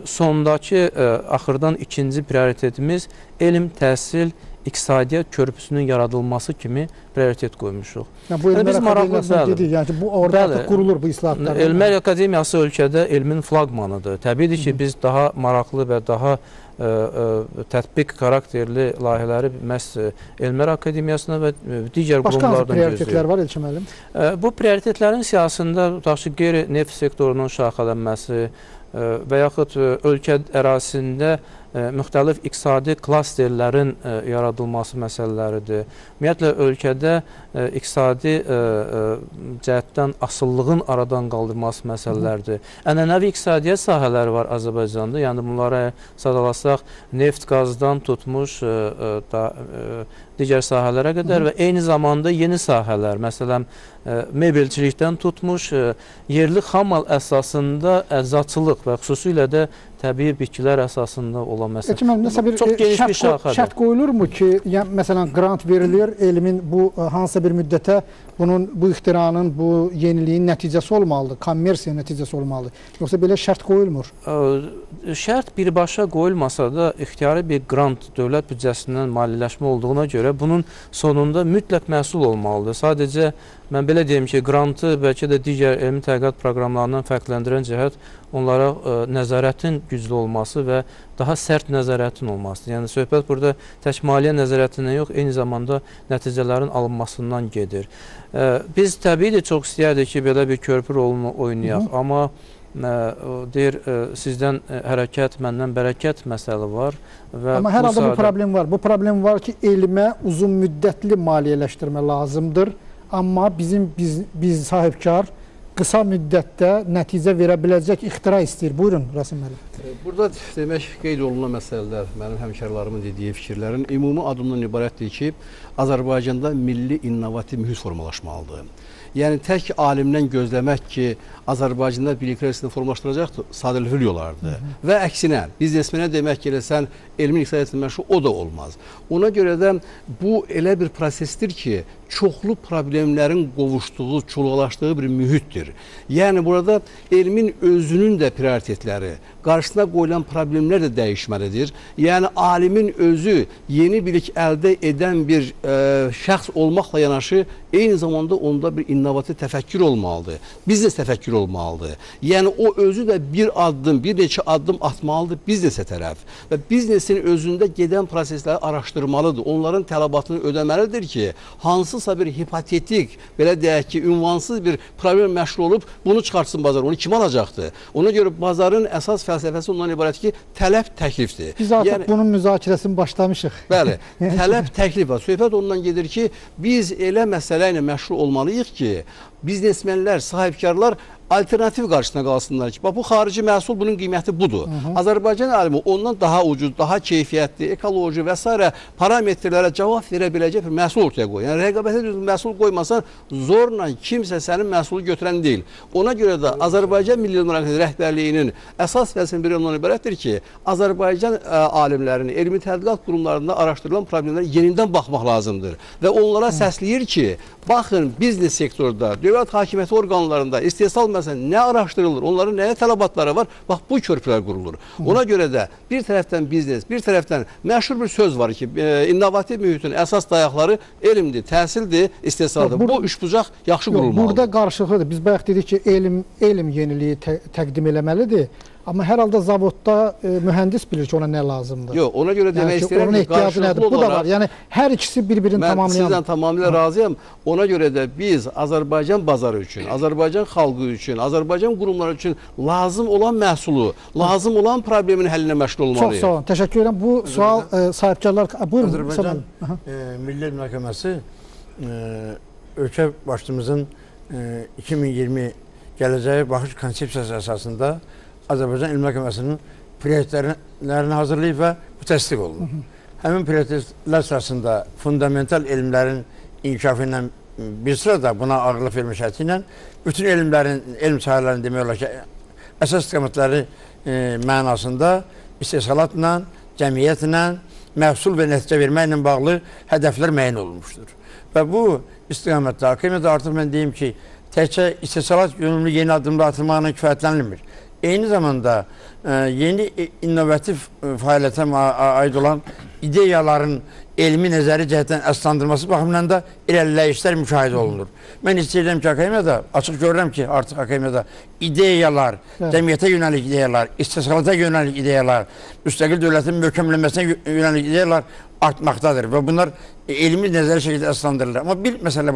sondakı axırdan ikinci prioritetimiz elm, təhsil, iqtisadiyyat körpüsünün yaradılması kimi prioritet qoymuşuq. Bu Elmlər Akademiyasının dedik, yəni bu orada artıq qurulur bu islahatlar. Elmlər Akademiyası ölkədə elmin flaqmanıdır. Təbiidir ki, biz daha maraqlı və daha tətbiq xarakterli layihələri məhz Elmlər Akademiyasına və digər qurumlardan gözləyir. Başqa prioritetlər var Elçin müəllim? Bu prioritetlərin siyasında tutaq ki, qeyri-neft sektorunun şaxələnməsi və yaxud ölkə ərazisində müxtəlif iqtisadi klasterlərin yaradılması məsələləridir. Ümumiyyətlə, ölkədə iqtisadi cəhətdən asıllığın aradan qaldırılması məsələləridir. Ənənəvi iqtisadiyyat sahələri var Azərbaycanda, yəni bunlara sadalasaq neft, qazdan tutmuş digər sahələrə qədər və eyni zamanda yeni sahələr, məsələn, mebelçilikdən tutmuş, yerli xamal əsasında əczaçılıq və xüsusilə də təbii bitkilər əsasında olan məsələ. Nəsə bir şərt qoyulurmu ki, yəni, məsələn, qrant verilir, elmin bu hansısa bir müddətə bu ixtiranın, bu yeniliyin nəticəsi olmalıdır, kommersiya nəticəsi olmalıdır. Yoxsa belə şərt qoyulmur? Şərt birbaşa qoyulmasa da ixtiyari bir qrant dövlət büdcəsindən maliyyələşmə olduğuna görə bunun sonunda mütləq məhsul olmalıdır. Sadəcə, mən belə deyim ki, qrantı bəlkə də digər elmi tədqiqat proqramlarından fərqləndirən cəhət onlara nəzarətin güclü olması və daha sərt nəzarətin olmasıdır. Yəni, söhbət burada tək maliyyə nəzarətindən yox, eyni zamanda nəticələrin alınmasından gedir. Biz təbii çox istəyərdik ki, belə bir körpü rolunu oynayaq, amma deyir, sizdən hərəkət, məndən bərəkət məsələ var. Amma hər halda bu problem var. Bu problem var ki, elmə uzun müddətli maliyyələşdirmə lazımdır. Amma biz sahibkar qısa müddətdə nəticə verə biləcək ixtira istəyir. Buyurun, Rasim müəllim. Burada demək, qeyd olunan məsələlər, mənim həmkarlarımın dediyi fikirlərin ümumi adımdan ibarətdir ki, Azərbaycanda milli innovativ mühit formalaşmalıdır. Yəni, tək alimdən gözləmək ki, Azərbaycanda biliklər sistemi formalaşdıracaqdır, sadəlövül olardı. Və əksinə, biznesmenə demək ki, sən elmin iqtisadiyyatla məşğul, o da olmaz. Ona görə də bu elə bir prosesdir ki, çoxlu problemlərin qovuşduğu, çulğalaşdığı bir mühitdir. Yəni, burada elmin özünün də prioritetləri, qarşısına qoyulan problemlər də dəyişməlidir. Yəni, alimin özü yeni bilik əldə edən bir şəxs olmaqla yanaşı, eyni zamanda onda bir innovativ təfəkkür olmalıdır. Biznes təfəkkür olmalıdır. Yəni, o özü də bir neçə addım atmalıdır biznesə tərəf. Və biznesin özündə gedən prosesləri araşdırmalıdır. Onların tələbatını ödəməlidir ki, hansısa bir hipotetik, belə deyək ki, ünvansız bir problem məşğul olub, bunu çıxartsın bazar. Onu kim alacaqdır? Ona görə bazarın əsas fəlsəfəsi ondan ibarət ki, tələb təklifdir. Biz artıq bunun müzakirəsini başlamışıq. Bəli, tələb təklif var. Söhbət ondan gedir ki, biz elə məsələ ilə məşğul olmalıyıq ki, biznesmenlər, sahibkarlar alternativ qarşısına qalsınlar ki, bu xarici məhsul, bunun qiyməti budur. Azərbaycan alimi ondan daha ucuz, daha keyfiyyətli, ekoloji və s. parametrlərə cavab verə biləcək bir məhsul ortaya qoyur. Yəni, rəqabətə düzgün məhsul qoymasan, zorla kimsə sənin məhsulu götürən deyil. Ona görə də Azərbaycan Milli Elmlər rəhbərliyinin əsas vəzifəsindən biri ondan ibarətdir ki, Azərbaycan alimlərinin, elmi tədqiqat qurumlarında araşdırılan problemlərə yenidən baxmaq lazımdır. Və onlara səsləyir ki, baxın, biznes sektorda, dövlət hakimiyyəti orqanlarında, istehsal məsələn, nə araşdırılır, onların nəyə tələbatları var, bax, bu körpülər qurulur. Ona görə də bir tərəfdən biznes, bir tərəfdən məşhur bir söz var ki, innovativ mühitin əsas dayaqları elmdir, təhsildir, istehsaldır. Bu üçbucaq yaxşı qurulmalıdır. Burada qarşılıqlıdır. Biz bayaq dedik ki, elm yeniliyi təqdim eləməlidir. Amma hər halda zavodda mühəndis bilir ki, ona nə lazımdır. Yox, ona görə demək istəyirəm onun ki, ehtiyacı nədir? Bu da var. Yəni hər ikisi bir-birini mən tamamlayan. sizdən tamamilə razıyam. Ona görə də biz Azərbaycan bazarı üçün, Azərbaycan xalqı üçün, Azərbaycan qurumları üçün lazım olan məhsulu, lazım olan problemin həllinə məşğul olmalıyıq. Çox sağ olun. Təşəkkür edirəm. Bu sual sahibkarlar... Buyurun. Azərbaycan Milli Məhkəməsi ölkə başçımızın 2020 gələcəyə baxış konsepsiyası əsasında Azərbaycan Elm Məhkəməsinin prioritetlərini hazırlayıb və bu təsdiq olunur. Həmin prioritetlər sırasında fundamental elmlərin inkişafı ilə bir sırada buna ağırlıq vermə şərti ilə bütün elm sahələrinin demək olar ki, əsas istiqamətləri mənasında istehsalatla, cəmiyyətlə, məhsul və nəticə verməklə bağlı hədəflər müəyyən olunmuşdur. Və bu istiqamətdə akademiyada artıq mən deyim ki, təkcə istehsalat yönümlü yeni addımlar atılmaqla kifayətlənilmir. Eyni zamanda yeni innovativ fəaliyyətə aid olan ideyaların elmi nəzəri cəhətdən əsaslandırılması baxımından da irəliləyişlər müşahidə olunur. Mən istəyirəm ki, akademiyada, açıq görürəm ki, artıq akademiyada ideyalar, cəmiyyətə yönəlik ideyalar, istehsalata yönəlik ideyalar, müstəqil dövlətin möhkəmlənməsinə yönəlik ideyalar artmaqdadır və bunlar elmi nəzəri şəkildə əsaslandırılır. Amma bir məsələ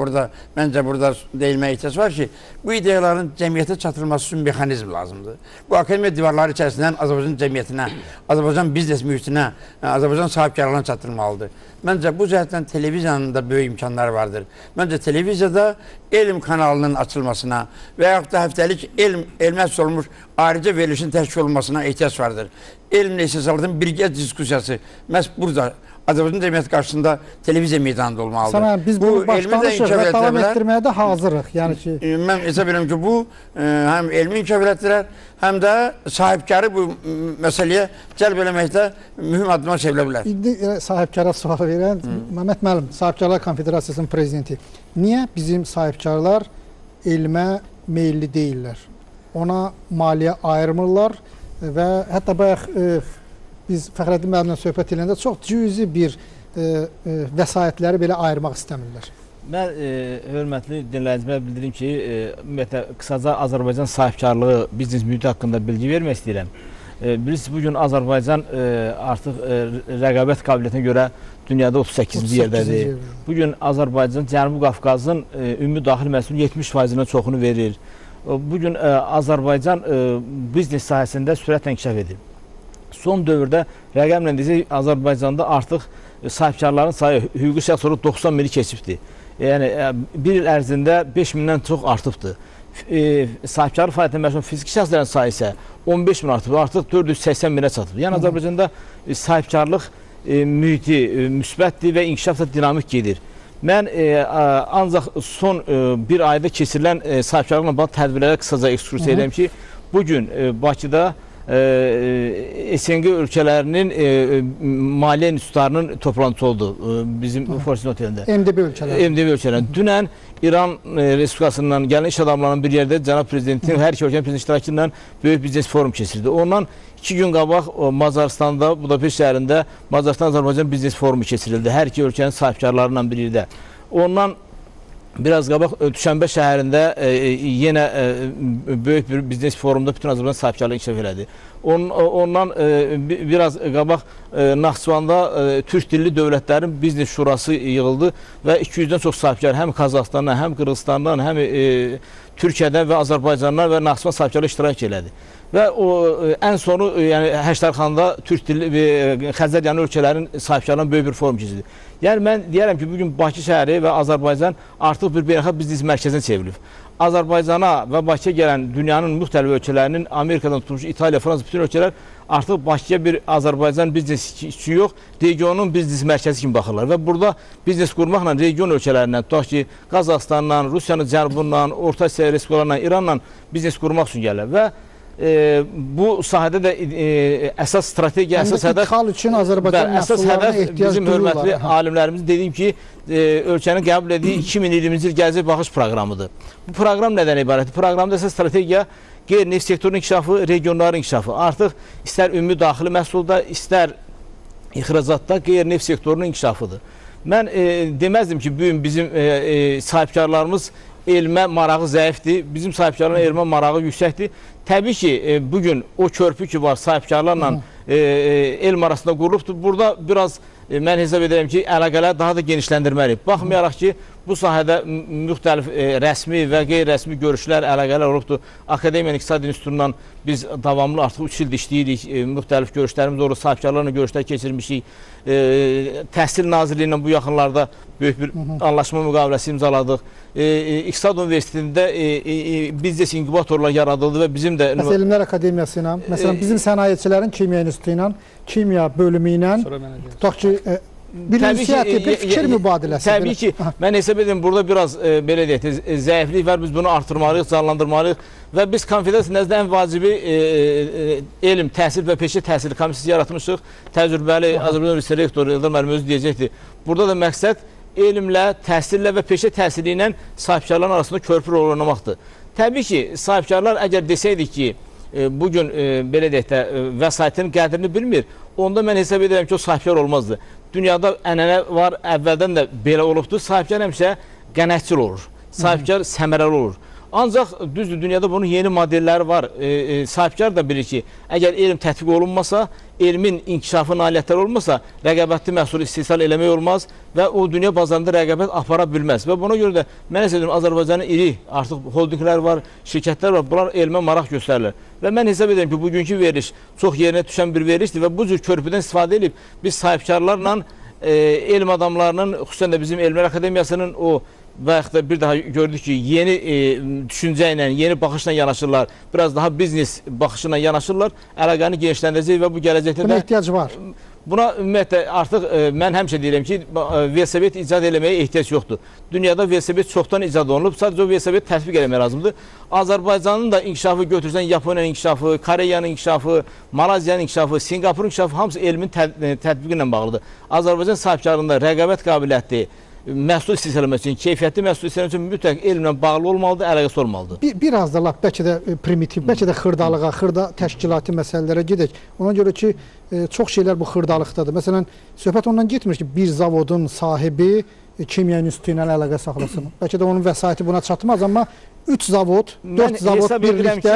məncə burada deyilməyə ehtiyac var ki, bu ideyaların cəmiyyətə çatdırılması üçün mexanizm lazımdır. Bu akademiya divarları içərisindən Azərbaycan cəmiyyətinə, Azərbaycan biznes mühitinə, Azərbaycan sahibkarlarına çatdırılmalıdır. Məncə bu cəhətdən televiziyanın da böyük imkanları vardır. Məncə televiziyada elm kanalının açılmasına və yaxud da həftəlik elmə həsr olunmuş ayrıca verilişin təşkil olunmasına ehtiyac vardır. Elmlə istehsalatın birgə diskusiyası məhz burada Azərbaycan cəmiyyəti qarşısında televiziya meydanında olmalıdır. Sana biz bunu başlanışıq və davam etdirməyə də hazırıq. Yəni ki, mən hesab edirəm ki, bu həm elmi inkişaf elətdirər, həm də sahibkarı bu məsələyə cəlb eləməkdə mühüm addımlar çevilə bilər. İndi sahibkara sual verən Məhəmməd müəllim, Sahibkarlar Konfederasiyasının prezidenti. Niyə bizim sahibkarlar elmə meyilli deyirlər? Ona maliyyə ayırmırlar və hətta bayaq biz Fəxrəddin müəllimlə söhbət edəndə çox cüzi bir vəsaitləri belə ayırmaq istəmirlər. Mən hörmətli dinləyicimə bildirim ki, ümumiyyətlə qısaca Azərbaycan sahibkarlığı biznes mühiti haqqında bilgi vermək istəyirəm. Bilirsiniz, bugün Azərbaycan artıq rəqabət qabiliyyətinə görə dünyada 38-ci yerdədir. Bugün Azərbaycan Cənubi Qafqazın ümumi daxili məhsulun 70%-dən çoxunu verir. Bugün Azərbaycan biznes sahəsində sürətlə inkişaf edir. Son dövrdə rəqəmlə desək, Azərbaycanda artıq sahibkarların sayı hüquqi şəxs olaraq 90 mini keçibdir. Yəni, bir il ərzində 5 mindən çox artıbdır. Sahibkarlıq fəaliyyətində məşğul fiziki şəxslərin sayı isə 15 min artıb, artıq 480 minə çatıb. Yəni, Azərbaycanda sahibkarlıq mühiti müsbətdir və inkişaf da dinamik gedir. Mən ancaq son bir ayda keçirilən sahibkarlıqla bağlı tədbirlərə qısaca ekskursiya edirəm ki, bugün Bakıda SNG ölkələrinin maliyyə institutlarının toplantısı oldu bizim Forsin otelində. MDB ölkələri. Dünən İran Respublikasından gələn iş adamlarının bir yerdə cənab prezidentin, hər iki ölkənin prezident iştirakı ilə böyük biznes forum keçirdi. Ondan 2 gün qabaq Macaristanda, Budapeşt şəhərində Macaristan-Azərbaycan biznes forumu keçirildi. Hər iki ölkənin sahibkarlarından bir yerdə. Ondan biraz qabaq Düşənbə şəhərində yenə böyük bir biznes forumda bütün Azərbaycan sahibkarlığı inkişaf elədi. Ondan biraz qabaq Naxçıvanda Türk dilli dövlətlərin biznes şurası yığıldı və 200-dən çox sahibkar həm Qazaxıstandan, həm Qırğızstandan, həm Türkiyədən və Azərbaycandan və Naxçıvan sahibkarlığı iştirak elədi. Və o ən sonu yəni Həştərxanda Türk dilli və Xəzər yanı ölkələrin sahibkarlarının böyük bir forum keçirdi. Yəni mən deyərəm ki, bugün Bakı şəhəri və Azərbaycan artıq bir beynəlxalq biznes mərkəzinə çevrilib. Azərbaycana və Bakıya gələn dünyanın müxtəlif ölkələrinin, Amerikadan tutmuş, İtaliya, Fransa, bütün ölkələr artıq Bakıya bir Azərbaycan biznesi üçün yox, regionun biznes mərkəzi kimi baxırlar. Və burada biznes qurmaqla region ölkələrindən, tutaq ki, Qazaxıstandan, Rusiyanın cənubundan, Orta Asiya respublikalarından, İranla biznes qurmaq üçün gəlirlər. Və bu sahədə də əsas strategiya, əsas hədəf üçün Azərbaycan məhsullarına ehtiyac bizim hörmətli alimlərimizin dediyim ki, ölkənin qəbul etdiyi 2020-ci il gələcək baxış proqramıdır. Bu proqram nədən ibarətdir? Proqramda əsas strategiya qeyri-neft sektorunun inkişafı, regionların inkişafı. Artıq istər ümumi daxili məhsulda, istər ixracatda qeyri-neft sektorunun inkişafıdır. Mən deməzdim ki, bugün bizim sahibkarlarımız elmə marağı zəifdir, bizim sahibkarların elmə marağı yüksəkdir. Təbii ki, bugün o körpü ki var sahibkarlarla elm arasında qurulubdur. Burada biraz mən hesab edirəm ki, əlaqələr daha da genişləndirməliyik. Baxmayaraq ki, bu sahədə müxtəlif rəsmi və qeyri-rəsmi görüşlər, əlaqələr olubdur. Akademiya İqtisadi İnstitutundan biz davamlı artıq 3 ildir işləyirik, müxtəlif görüşlərimiz olur, sahibkarlarla görüşlər keçirmişik. Təhsil Nazirliyi ilə bu yaxınlarda böyük bir anlaşma müqaviləsi imzaladıq. İqtisad Universitetində biznes inkubatorlar yaradıldı və bizim də... Məsələn, Elmlər Akademiyası ilə, məsələn, bizim sənayeçilərin Kimya İnstitutu ilə, Kimya bölümü ilə, tutaq ki, bir ünsiyyəti, bir fikir mübadiləsi. Təbii ki, mən hesab edirəm, burada biraz, belə deyək, zəiflik var, biz bunu artırmalıyıq, canlandırmalıyıq və biz konfederasiya nəzdə ən vacibi elm, təhsil və peşə təhsili komissiyası yaratmışıq. Təcrübəli Azərbaycan Universiteti rektoru İldar müəllim özü deyəcəkdir. Burada da məqsəd elmlə, təhsillə və peşə təhsili ilə sahibkarların arasında körpü rol oynamaqdır. Təbii ki, sahibkarlar əgər desəydik ki, bugün belə deyək də vəsaitin qədrini bilmir, onda mən hesab edirəm ki, o sahibkar olmazdı. Dünyada ənənə var, əvvəldən də belə olubdur. Sahibkar həmişə qənaətçil olur, sahibkar səmərəli olur. Ancaq düzdür, dünyada bunun yeni modelləri var. Sahibkar da bilir ki, əgər elm tətbiq olunmasa, elmin inkişafı nailiyyətləri olmasa, rəqabətli məhsul istehsal eləmək olmaz və o dünya bazarında rəqabət apara bilməz. Və buna görə də mən hesab edirəm, Azərbaycanın iri artıq holdinglər var, şirkətlər var, bunlar elmə maraq göstərirlər. Və mən hesab edirəm ki, bugünkü veriliş çox yerinə düşən bir verilişdir və bu cür körpüdən istifadə edib biz sahibkarlarla elm adamlarının, xüsusən də bizim Elmlər Akademiyasının o və yaxud da bir daha gördük ki, yeni düşüncə ilə, yeni baxışla yanaşırlar, biraz daha biznes baxışına yanaşırlar, əlaqəni genişləndirəcək və bu gələcəkdə buna ehtiyac var. Buna ümumiyyətlə artıq mən həmişə deyirəm ki, velosiped icad eləməyə ehtiyac yoxdur. Dünyada velosiped çoxdan icad olunub, sadəcə o velosiped tətbiq eləmək lazımdır. Azərbaycanın da inkişafı götürsən, Yaponiyanın inkişafı, Koreyanın inkişafı, Malaziyanın inkişafı, Singapurun inkişafı hamısı elmin tətbiqi ilə bağlıdır. Azərbaycan sahibkarlığında rəqabət qabiliyyəti, məhsul istehsal etmək üçün, keyfiyyətli məhsul istehsal etmək üçün mütləq elmlə bağlı olmalıdır, əlaqəsi olmalıdır. Biraz da lap bəlkə də primitiv, bəlkə də xırdalığa, xırda təşkilati məsələlərə gedək. Ona görə ki, çox şeylər bu xırdalıqdadır. Məsələn, söhbət ondan getmir ki, bir zavodun sahibi Kimya İnstitutu ilə əlaqə saxlasın. Bəlkə də onun vəsaiti buna çatmaz, amma 3 zavod, 4 zavod birlikdə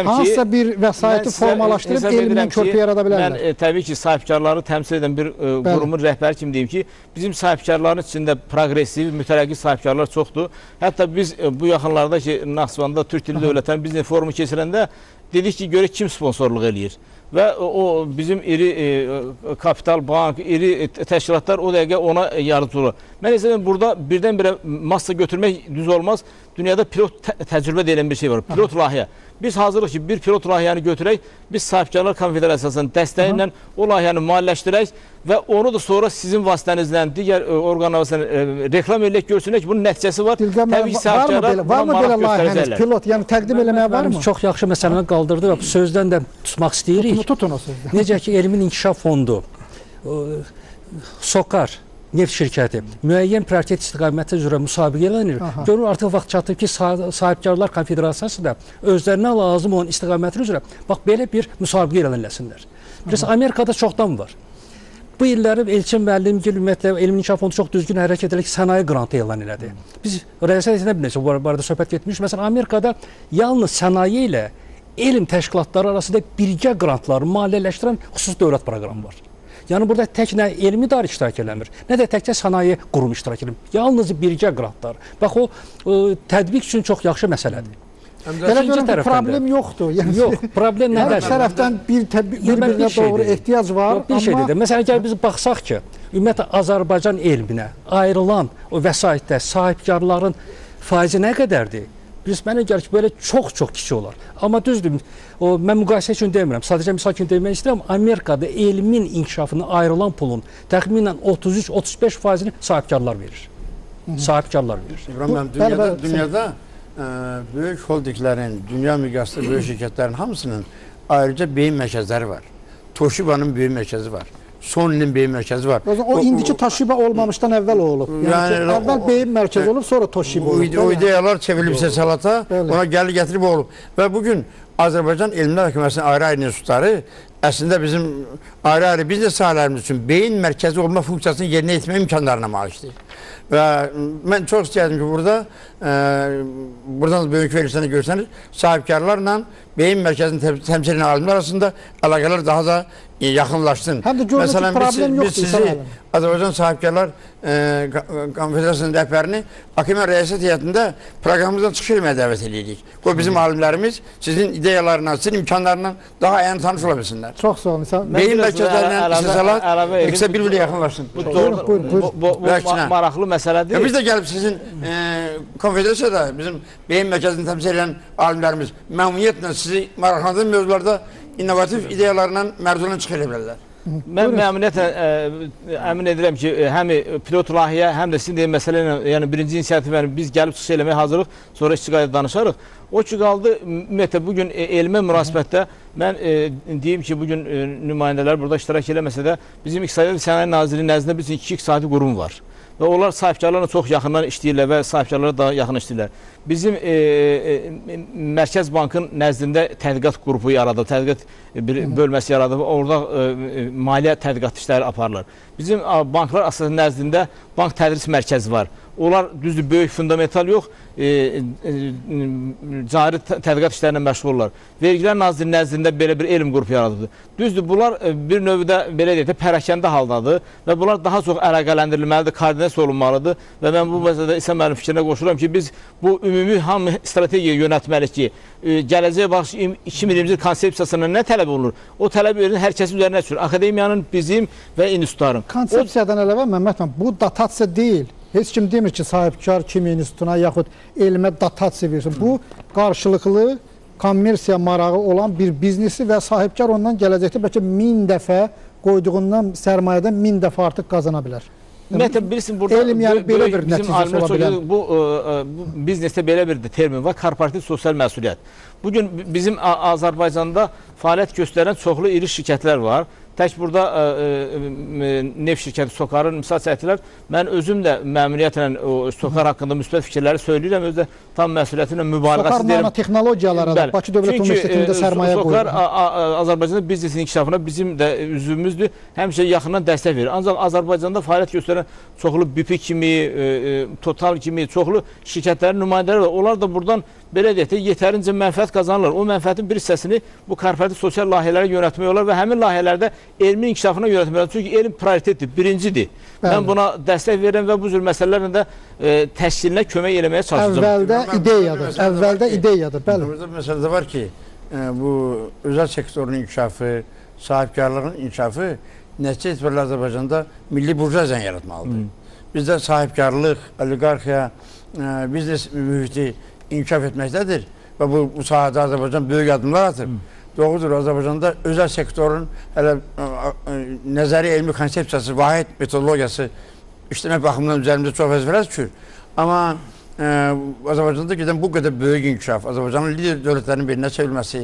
hansısa bir vəsaiti formalaşdırıb elmlə körpü yarada bilərlər. Mən təbii ki, sahibkarları təmsil edən bir qurumun rəhbəri kimi deyim ki, bizim sahibkarların içində progressiv, mütərəqqi sahibkarlar çoxdur. Hətta biz bu yaxınlarda ki, Naxçıvanda Türk Dili Dövlətlərinin biznes forumu keçirəndə dedik ki, görək kim sponsorluq eləyir. Və o bizim iri kapital bank, iri təşkilatlar o dəqiqə ona yardımcı olur. Mən hesab burada birdən-birə massa götürmək düz olmaz. Dünyada pilot təcrübə deyilən bir şey var, pilot layihə. Biz hazırlıq ki, bir pilot layihəni götürək, biz Sahibkarlar Konfederasiyasının dəstəyi ilə o layihəni maliyyələşdirək və onu da sonra sizin vasitənizlə, digər orqanlar vasitəsilə reklam eləyək, görsünək ki, bunun nəticəsi var. Təbii ki, sahibkarlar buna maraq göstərəcəklər. Pilot, yəni təqdim eləməyə varmı? Çox yaxşı məsələni qaldırdı və bu sözdən də tutmaq istəyirik. Tutun o sözdən. Necə ki, Elmin İnkişaf Fondu, SOKAR, neft şirkəti müəyyən prioritet istiqaməti üzrə müsabiqə edir. Görür, artıq vaxt çatıb ki, Sahibkarlar Konfederasiyası da özlərinə lazım olan istiqaməti üzrə bax, belə bir müsabiqə eləsinlər. Bilirsiniz, Amerikada çoxdan var. Bu illəri Elçin müəllim, ümumiyyətlə, Elmin İnkişaf Fondu çox düzgün hərəkət edərək sənaye grantı elan elədi. Biz rəsət edə biləcək, bu arada söhbət getmiş. Məsələn, Amerikada yalnız sənaye ilə elm təşkilatları arasında birgə grantları maliyyələşdirən xüsusi dövlət proqramı var. Yəni, burada tək nə elmi idarə iştirak eləmir, nə də təkcə sənaye qurumu iştirak eləmir. Yalnız birgə qrantlar. Bax, o tədbiq üçün çox yaxşı məsələdir. Belə görün ki, problem yoxdur. Yox, problem nədir? Hər tərəfdən bir-birinə doğru ehtiyac var. Bir şey dedim. Məsələn, gəl biz baxsaq ki, ümumiyyətlə Azərbaycan elminə ayrılan o vəsaitdə sahibkarların faizi nə qədərdir? Biz mənə gəlir ki, belə çox-çox kiçik olar. Amma düzdür, mən müqayisə üçün demirəm, sadəcə misal kimi demək istəyirəm, Amerikada elmin inkişafına ayrılan pulun təxminən 33-35%-ni sahibkarlar verir. Sahibkarlar verir. Dünyada böyük holdinglərin, dünya miqyaslı böyük şirkətlərin hamısının ayrıca beyin mərkəzləri var. Toshibanın beyin mərkəzi var. Sony'nin beyin mərkəzi var. O indiki Toshiba olmamışdan əvvəl o olub. Yəni əvvəl beyin mərkəzi olub, sonra Toshiba olub. O ideyalar çevrilib salata, ona gəlir gətirib olub. Və bugün Azərbaycan Elmlər Akademiyasının ayrı-ayrı institutları əslində bizim ayrı-ayrı biznes sahələrimiz üçün beyin mərkəzi olma funksiyasını yerinə yetirmə imkanlarına malikdir. Və mən çox istəyərdim ki, buradan böyük verilişlərini görsəniz, sahibkarlarla beyin mərkəzini təmsil edən alimlər arasında əlaqələr daha da yaxınlaşsın. Həm də görürük ki, problem yoxdur. Biz sizi Azərbaycan Sahibkarlar Konfederasiyasının rəhbərini Akimə Rəyasət heyətində proqramımızdan çıxış etməyə dəvət edirik. Bu bizim alimlərimiz sizin ideyalarla, sizin imkanlarla daha əyən tanış ola bilsinlər. Çox sağ olun. Beyin mərkəzlərindən istəsələr, ikisi bir-biri yaxınlaşsın. Bu maraqlı məsələdir. Biz də gəlib sizin konfederasiyada bizim beyin mərkəzini təmsil edən alimlərimiz məmnuniyyətlə sizi maraqlandıran mövzularda innovativ ideyalarla mərcuna çıxış edə bilərlər. Mən məmnuniyyətlə əmin edirəm ki, həm pilot layihə, həm də sizin deyən məsələ ilə, yəni birinci inisiativəni biz gəlib çıxış eləməyə hazırıq, sonra istiqayət danışarıq. O ki, qaldı, ümumiyyətlə, bugün elmə münasibətdə mən deyim ki, bugün nümayəndələr burada iştirak eləməsə də bizim İqtisadiyyat Sənaye Nazirliyi nəzdində bizim 2 iqtisadi qurum var. Və onlar sahibkarlarla çox yaxından işləyirlər və sahibkarlara daha yaxın işləyirlər. Bizim Mərkəz Bankın nəzdində tədqiqat qrupu yaradılıb, tədqiqat bölməsi yaradılıb, orada maliyyə tədqiqat işləri aparılır. Bizim banklar əsasında nəzdində bank tədris mərkəzi var. Onlar düzdür, böyük fundamental yox, cari tədqiqat işlərinə məşğul olurlar. Vergilər Nazirinin nəzdində belə bir elm qrupu yaradıldı. Düzdür, bunlar bir növdə belə deyək də pərəkəndə haldadır və bunlar daha çox əlaqələndirilməlidir, koordinasiya olunmalıdır və mən bu məsələdə İsa müəllim fikrinə qoşuram ki, biz bu ümumi hamı strategiya yönətməliyik ki, gələcəyə baxış 2020 konsepsiyasına nə tələb olunur? O tələb hər kəsin üzərinə düşür. Akademiyanın, bizim və institutların. Konsepsiyadan əlavə Məmməd bəy, bu datasiya deyil. Heç kim demir ki, sahibkar kimi institutuna yaxud elmə datasiya versin. Bu, qarşılıqlı kommersiya marağı olan bir biznesi və sahibkar ondan gələcəkdə bəlkə 1000 dəfə qoyduğundan sərmayədən 1000 dəfə artıq qazana bilər. Ümumiyyətlə, bilirsin, burada elm yəni belə bir nəticəsi ola bilər. Bu biznesdə belə bir termin var, korporativ sosial məsuliyyət. Bugün bizim Azərbaycanda fəaliyyət göstərən çoxlu iri şirkətlər var. Tək burada neft şirkəti SOCAR-ın misal çəkdilər. Mən özüm də məmnuniyyətlə SOCAR haqqında müsbət fikirləri söyləyirəm. Özdə tam məsuliyyətinlə mübaliğəsi deyirəm. SOCAR texnologiyalara da Bakı Dövlət Universitetində sərmayə qoyur. SOCAR Azərbaycanda biznesin inkişafına bizim də üzvümüzdür. Həmişə yaxından dəstək verir. Ancaq Azərbaycanda fəaliyyət göstərən çoxlu BP kimi, Total kimi çoxlu şirkətlərin nümayəndələri var. Onlar da buradan belə deyək də yetərincə mənfəət qazanırlar. O mənfəətin bir hissəsini bu korporativ sosial layihələrə yönətmək olar və həmin layihələrdə elmin inkişafına yönətmək olar. Çünki elm prioritetdir, birincidir. Bəli. Mən buna dəstək verirəm və bu cür məsələlərlə də təşkilinə kömək eləməyə çalışacağım. Əvvəldə ideyadır. Bəli. Burada məsələ də var ki, bu özəl sektorun inkişafı, sahibkarlığın inkişafı nəticə etibarilə Azərbaycanda milli burjuaziyanı yaratmalıdır. Bizdə sahibkarlıq, oliqarxiya, biznes mühiti inkişaf etməkdədir və bu sahədə Azərbaycan böyük adımlar atır. Doğrudur, Azərbaycanda özəl sektorun hələ nəzəri elmi konsepsiyası, vahid metodologiyası işləmək baxımından üzərimizdə çox vəzifələr düşür. Amma Azərbaycanda gedən bu qədər böyük inkişaf, Azərbaycanın lider dövlətlərinin birinə çevrilməsi,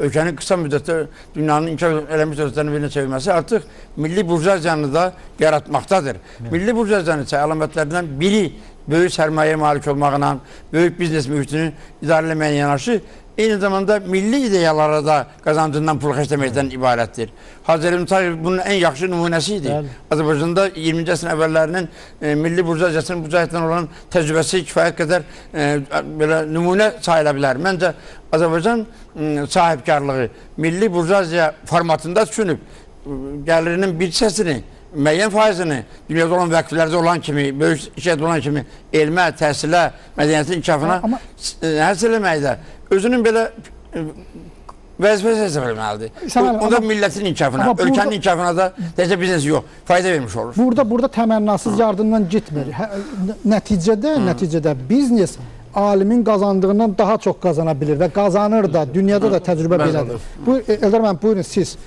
ölkənin qısa müddətdə dünyanın inkişaf eləmiş dövlətlərinin birinə çevrilməsi artıq milli burjuaziyanı da yaratmaqdadır. Milli burjuaziyanın isə əlamətlərindən biri böyük sərmayə malik olmağına, böyük biznes mühitini idarə eləməyə yanaşı, eyni zamanda milli ideyalara da qazancından pul xərcləməkdən ibarətdir. Hacı Əli Mütahhir bunun ən yaxşı nümunəsi idi. Azərbaycanda 20-ci əsrin əvvəllərinin milli burjuaziyasının bu cəhətdən olan təcrübəsi kifayət qədər belə nümunə sayıla bilər. Məncə Azərbaycan sahibkarlığı milli burjuaziya formatında düşünüb, gəlirinin bir hissəsini, müəyyən faizini dünyada olan vəqflərdə olan kimi, böyük şirkət olan kimi elmə, təhsilə, mədəniyyətin inkişafına həsr eləməkdə özünün belə vəzifəsi hesab etməlidir. O da millətin inkişafına, ölkənin inkişafına da təkcə biznes yox, fayda vermiş olur. Burada təmənnasız yardımdan getmir. Nəticədə biznes alimin qazandığından daha çox qazana bilir və qazanır da, dünyada da təcrübə belədir. Eldar müəllim, buyurun siz.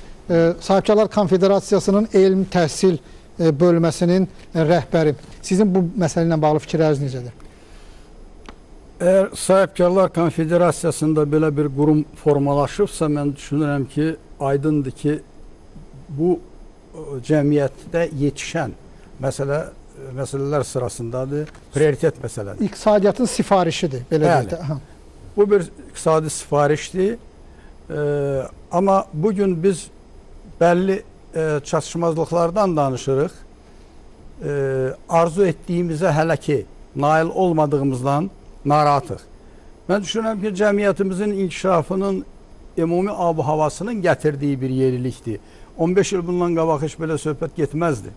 Sahibkarlar Konfederasiyasının elm təhsil bölməsinin rəhbəri. Sizin bu məsələ ilə bağlı fikirləriniz necədir? Əgər Sahibkarlar Konfederasiyasında belə bir qurum formalaşıbsa, mən düşünürəm ki, aydındır ki, bu cəmiyyətdə yetişən məsələlər sırasındadır, prioritet məsələdir. İqtisadiyyatın sifarişidir, belə deyək. Bu bir iqtisadi sifarişdir. Amma bugün biz bəlli çatışmazlıqlardan danışırıq. Arzu etdiyimizə hələ ki nail olmadığımızdan narahatıq. Mən düşünürəm ki, cəmiyyətimizin inkişafının ümumi ab-havasının gətirdiyi bir yenilikdir. 15 il bundan qabaq heç belə söhbət getməzdi.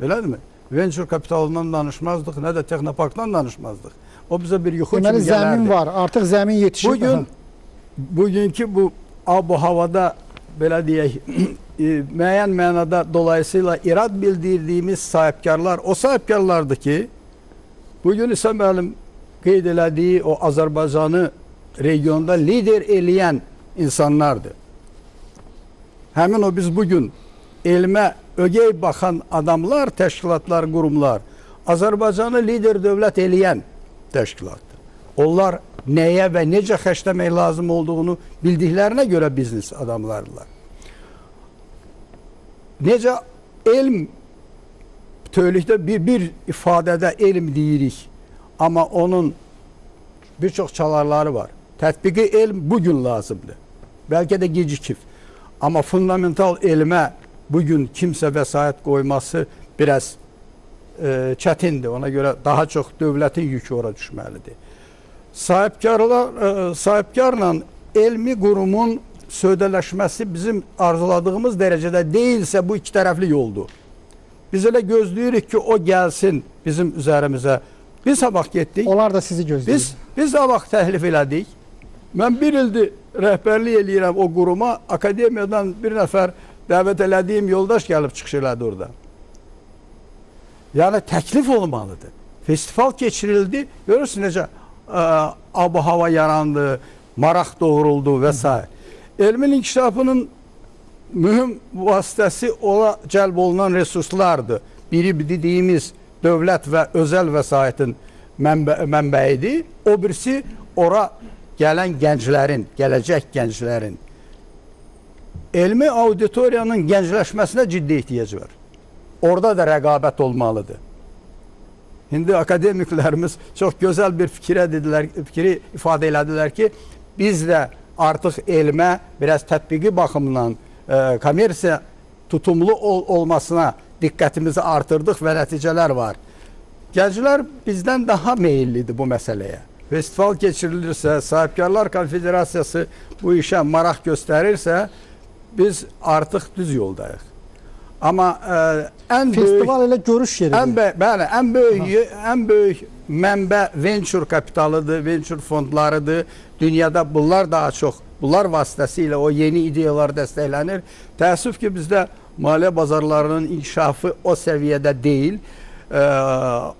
Belədirmi? Venture kapitalından danışmazdıq, nə də Texnoparkdan danışmazdıq. O bizə bir yuxu kimi gələrdi. Zəmin var, artıq zəmin yetişir. Bugünkü bu ab-havada belə deyək, müəyyən mənada dolayısıyla irad bildirdiyimiz sahibkarlar o sahibkarlardır ki, bugün isə mənim qeyd elədiyi o Azərbaycanı regionda lider eləyən insanlardır. Həmin o biz bugün elmə ögey baxan adamlar, təşkilatlar, qurumlar Azərbaycanı lider dövlət eləyən təşkilatdır. Onlar nəyə və necə xərcləmək lazım olduğunu bildiklərinə görə biznes adamlardılar. Necə elm bütövlükdə bir ifadədə elm deyirik, amma onun bir çox çalarları var. Tətbiqi elm bugün lazımdır. Bəlkə də gecikib. Amma fundamental elmə bugün kimsə vəsait qoyması biraz çətindir. Ona görə daha çox dövlətin yükü ora düşməlidir. Sahibkarla elmi qurumun sövdələşməsi bizim arzuladığımız dərəcədə deyilsə bu iki tərəfli yoldur. Biz elə gözləyirik ki, o gəlsin bizim üzərimizə. Biz sabah getdik. Onlar da sizi gözləyir. Biz sabah təklif elədik. Mən bir ildir rəhbərlik eləyirəm o quruma. Akademiyadan bir nəfər dəvət elədiyim yoldaş gəlib çıxış elədi orada. Yəni təklif olmalıdır. Festival keçirildi. Görürsün necə ab-hava yarandı, maraq doğruldu və s. Elmin inkişafının mühüm vasitəsi ona cəlb olunan resurslardır. Biri dediyimiz dövlət və özəl vəsaitin mənbəyidir. O birisi ora gələn gənclərin, gələcək gənclərin elmi auditoriyanın gəncləşməsinə ciddi ehtiyac var. Orada da rəqabət olmalıdır. İndi akademiklərimiz çox gözəl bir fikri ifadə elədilər ki, biz də artıq elmə biraz tətbiqi baxımından kommersiya tutumlu olmasına diqqətimizi artırdıq və nəticələr var. Gənclər bizdən daha meyillidir bu məsələyə. Festival keçirilirsə, Sahibkarlar Konfederasiyası bu işə maraq göstərirsə, biz artıq düz yoldayıq. Amma festival elə görüş yeridir. Bəli, ən böyük mənbə venture kapitalıdır, venture fondlarıdır. Dünyada bunlar daha çox, bunlar vasitəsilə o yeni ideyalar dəstəklənir. Təəssüf ki, bizdə maliyyə bazarlarının inkişafı o səviyyədə deyil.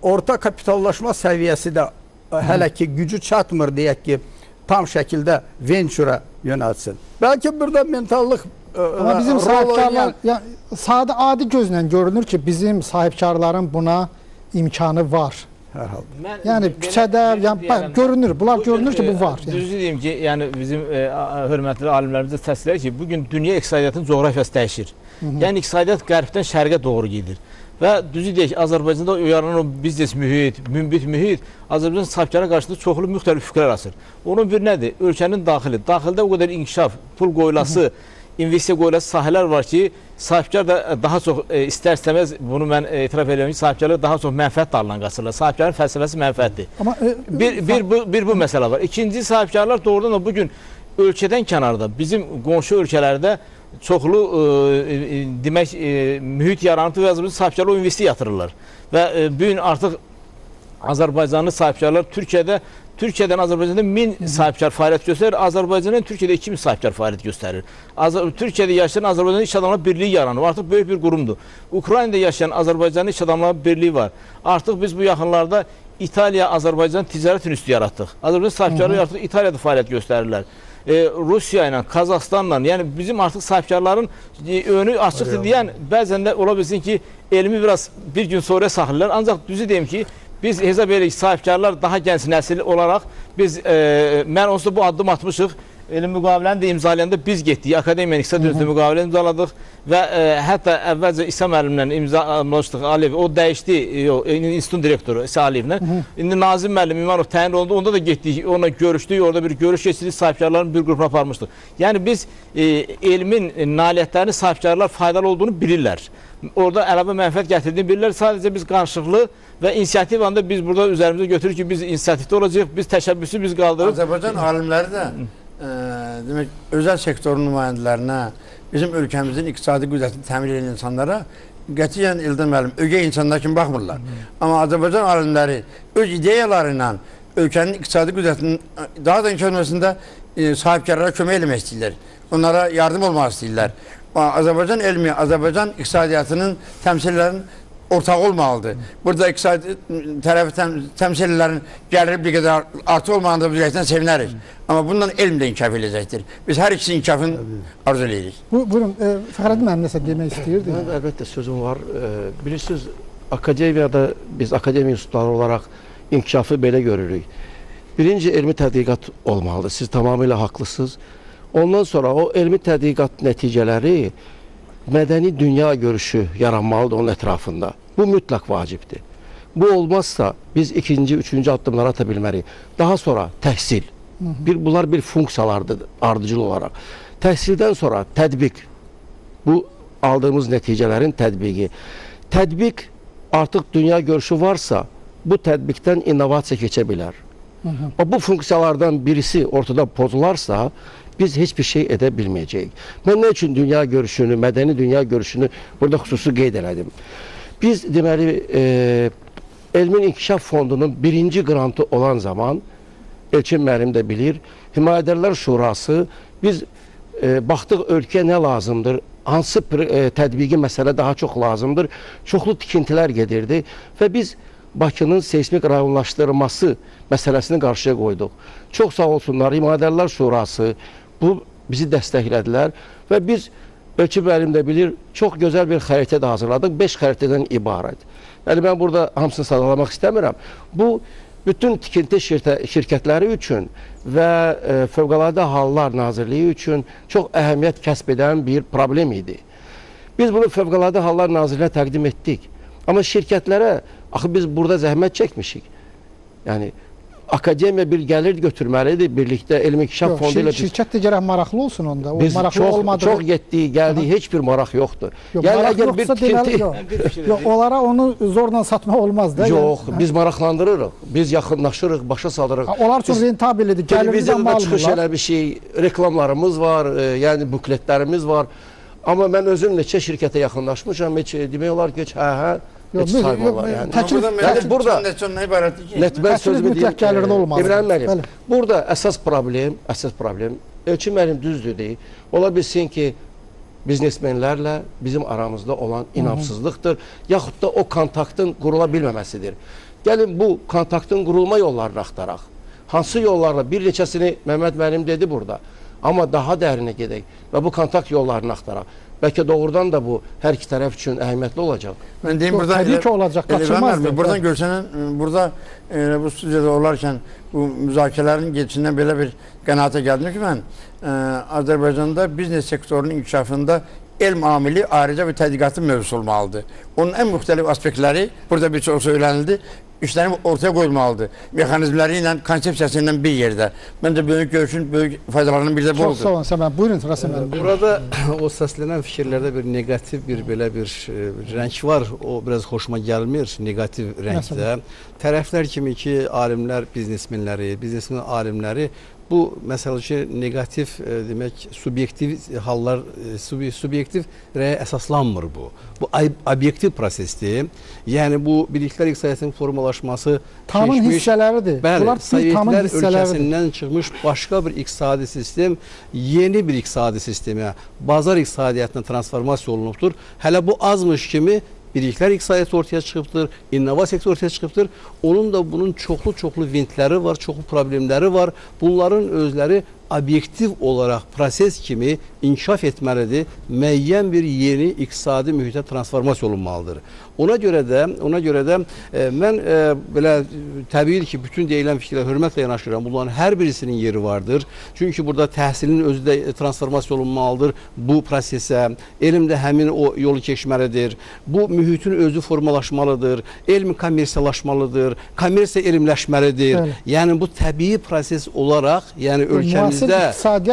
Orta kapitallaşma səviyyəsi də hələ ki gücü çatmır deyək ki, tam şəkildə venture-a yönəlsin. Bəlkə burada mentallıq amma bizim sahibkarlar, sadə adi gözlə görünür ki, bizim sahibkarların buna imkanı var. Hər halda. Yəni küçədə görünür, bunlar görünür ki, bu var. Düzdür deyim ki, yəni bizim hörmətli alimlərimiz də təsdiqləyir ki, bugün dünya iqtisadiyyatının coğrafiyası dəyişir. Yəni iqtisadiyyat qərbdən şərqə doğru gedir. Və düzü deyək, Azərbaycanda yaranan o biznes mühit, münbit mühit Azərbaycan sahibkarına qarşısında çoxlu müxtəlif fikrlər asır. Onun bir nədir? Ölkənin daxili. Daxildə o qədər inkişaf, pul qoyulası, investisiya qoyulası sahələr var ki, sahibkar da daha çox istər-istəməz, bunu mən etiraf edirəm ki, sahibkarlar daha çox mənfəət dalından qaçırlar. Sahibkarın fəlsəfəsi mənfəətdir. Bir bu məsələ var. İkinci, sahibkarlar doğrudan da bugün ölkədən kənarda, bizim qonşu ölkələrdə çoxlu demək mühit yaranıtı və Azərbaycan sahibkarlar o investisiya yatırırlar. Və bu gün artıq Azərbaycanlı sahibkarlar Türkiyədən Azərbaycanda 1000 sahibkar fəaliyyət göstərir, Azərbaycandan Türkiyədə 2000 sahibkar fəaliyyət göstərir. Türkiyədə yaşayan Azərbaycanlı iş adamları birliyi yaranır, artıq böyük bir qurumdur. Ukraynada yaşayan Azərbaycanlı iş adamları birliyi var. Artıq biz bu yaxınlarda İtaliya-Azərbaycan ticarət üstü yaratdıq. Azərbaycan sahibkarları artıq İtaliyada fəaliyyət göstərirlər. Rusiya ilə, Qazaxstanla, yəni bizim artıq sahibkarların önü açıqdır deyən bəzən də ola bilsin ki, elmi biraz bir gün sonra saxlayırlar. Ancaq düzü deyim ki, biz hesab edirik sahibkarlar daha gənc nəsil olaraq biz mən onsuz da bu addım atmışıq. elm müqaviləni də imzalayanda biz getdik, Akademiyanın İqtisad Üzrə müqavilə imzaladıq və hətta əvvəlcə İsa müəllimlə imzalamışdıq, Aliyev, o dəyişdi, institutun direktoru İsa Aliyevlə. İndi Nazim müəllim İmanov təyin olundu, onda da getdik, onunla görüşdük, orada bir görüş keçirdik, sahibkarların bir qrupuna aparmışdıq. Yəni biz elmin nailiyyətlərini sahibkarlar faydalı olduğunu bilirlər. Orada əlavə mənfəət gətirdiğini bilirlər. Sadəcə biz qarşılıqlı və inisiativanı da biz burada üzərimizə götürürük ki, biz inisiativdə olacağıq, biz təşəbbüsü biz qaldırırıq. Azərbaycan alimləri də demək, özəl sektorun nümayəndələrinə, bizim ölkəmizin iqtisadi qüdrətini təmin edən insanlara qətiyyən Eldar müəllim, ögey insanlar kimi baxmırlar. Amma Azərbaycan alimləri öz ideyaları ilə ölkənin iqtisadi qüdrətinin daha da inkişaf etməsində sahibkarlara kömək eləmək istəyirlər. Onlara yardım olmaq istəyirlər. Azərbaycan elmi, Azərbaycan iqtisadiyyatının təmsillərinin ortağı olmalıdır. Burada iqtisadi tərəfi təmsillərin gəliri bir qədər artı olmağında bu cəhətdən sevinərik. Amma bundan elm də inkişaf edəcəkdir. Biz hər ikisi inkişafını arzu edirik. Buyurun, Fəxrəddin müəllim nəsə demək istəyirdi? Əlbəttə sözüm var. Bilirsiniz, akademiyada biz akademiya institutları olaraq inkişafı belə görürük. Birinci elmi tədqiqat olmalıdır. Siz tamamilə haqlısınız. Ondan sonra o elmi tədqiqat nəticələri mədəni dünya görüşü yaranmalıdır onun ətrafında. Bu mütləq vacibdir. Bu olmazsa biz ikinci, üçüncü addımlara ata bilmərik. Daha sonra təhsil. Bunlar bir funksiyalardır ardıcıl olaraq. Təhsildən sonra tətbiq. Bu aldığımız nəticələrin tətbiqi. Tətbiq artıq dünya görüşü varsa bu tətbiqdən innovasiya keçə bilər. Bu funksiyalardan birisi ortada pozularsa biz heç bir şey edə bilməyəcəyik. Mən nə üçün dünya görüşünü, mədəni dünya görüşünü burada xüsusi qeyd elədim? Biz deməli Elmin İnkişaf Fondunun birinci qrantı olan zaman Elçin müəllim də bilir, Himayədərlər Şurası biz baxdıq ölkəyə nə lazımdır, hansı tətbiqi məsələ daha çox lazımdır, çoxlu tikintilər gedirdi və biz Bakının seysmik rayonlaşdırılması məsələsini qarşıya qoyduq. Çox sağ olsunlar, Himayədərlər Şurası bu bizi dəstəklədilər və biz, Elçin müəllim də bilir, çox gözəl bir xəritə də hazırladıq, 5 xəritədən ibarət. Yəni, mən burada hamısını sadalamaq istəmirəm. Bu, bütün tikinti şirkətləri üçün və Fövqəladə Hallar Nazirliyi üçün çox əhəmiyyət kəsb edən bir problem idi. Biz bunu Fövqəladə Hallar Nazirliyinə təqdim etdik. Amma şirkətlərə, axı biz burada zəhmət çəkmişik. Yəni, akademiya bir gəlir götürməlidir birlikdə Elm İnkişaf Fondu ilə. Şirkət də gərək maraqlı olsun onda. Biz çox getdik, gəldik, heç bir maraq yoxdur. Maraq yoxsa deməli, yox. Onlara onu zorla satmaq olmaz da. Yox, biz maraqlandırırıq, biz yaxınlaşırıq, başa salırıq. Onlar üçün rentabillidir, gəlirimizdən malımlar. Çıxış eləmişik, reklamlarımız var, yəni bukletlərimiz var. Amma mən özüm neçə şirkətə yaxınlaşmışam, heç demək olar ki, hə, heç sayma olar. Yəni, burada mütləq gəlirli olmaz. İbrahim müəllim, burada əsas problem, Elçin müəllim düzdür deyil. Ola bilsin ki, biznesmenlərlə bizim aramızda olan inamsızlıqdır, yaxud da o kontaktın qurula bilməməsidir. Gəlin, bu kontaktın qurulma yollarını axtaraq. Hansı yollarla, bir neçəsini Məhəmməd müəllim dedi burada. Amma daha dərinə gedək və bu kontakt yollarını axtaraq. Bəlkə doğrudan da bu hər iki tərəf üçün əhəmiyyətli olacaq. Mən deyim, təbii ki olacaq, qaçılmazdır. Buradan görsənən, burada bu studiyada olarkən bu müzakirələrin geçindən belə bir qənaətə gəldim ki, mən Azərbaycanda biznes sektorunun inkişafında elm amili ayrıca bir tədqiqatın mövzusu olmalıdır. Onun ən müxtəlif aspektləri burada bir çox söylənildi. İşlərin ortaya qoyulmalıdır. Mexanizmləri ilə, konsepsiyası ilə bir yerdə. Məncə böyük görüşün böyük faydalarının bir də bu oldu. Çox sağ olun, Səmən. Buyurun, Rasim müəllim. Burada o səslənən fikirlərdə bir negativ belə bir rəng var. O biraz xoşuma gəlmir, negativ rəngdə. Tərəflər kimi ki, alimlər, biznesmen alimləri bu məsələ ki, negativ, demək, subyektiv hallar, subyektiv rəyə əsaslanmır bu. Bu obyektiv prosesdir. Yəni, bu birliklər iqtisadiyyatının formalaşması tamın hissələridir. Bəli, Sovetlər ölkəsindən çıxmış başqa bir iqtisadi sistem, yeni bir iqtisadi sistemə, bazar iqtisadiyyatına transformasiya olunubdur. Hələ bu azmış kimi birliklər iqtisadiyyatı ortaya çıxıbdır, innovasiya ortaya çıxıbdır. Onun da bunun çoxlu vintləri var, çoxlu problemləri var. Bunların özləri obyektiv olaraq proses kimi inkişaf etməlidir, müəyyən bir yeni iqtisadi mühitə transformasiya olunmalıdır. Ona görə də mən belə təbii ki, bütün deyilən fikirlə hörmətlə yanaşıram. Bunların hər birisinin yeri vardır. Çünki burada təhsilin özü də transformasiya olunmalıdır bu prosesə. Elm də həmin o yolu keçməlidir. Bu mühitin özü formalaşmalıdır. Elm kommersiyalaşmalıdır. Kommersiya elmləşməlidir. Bəli. Yəni bu təbii proses olaraq, yəni ölkəmizdə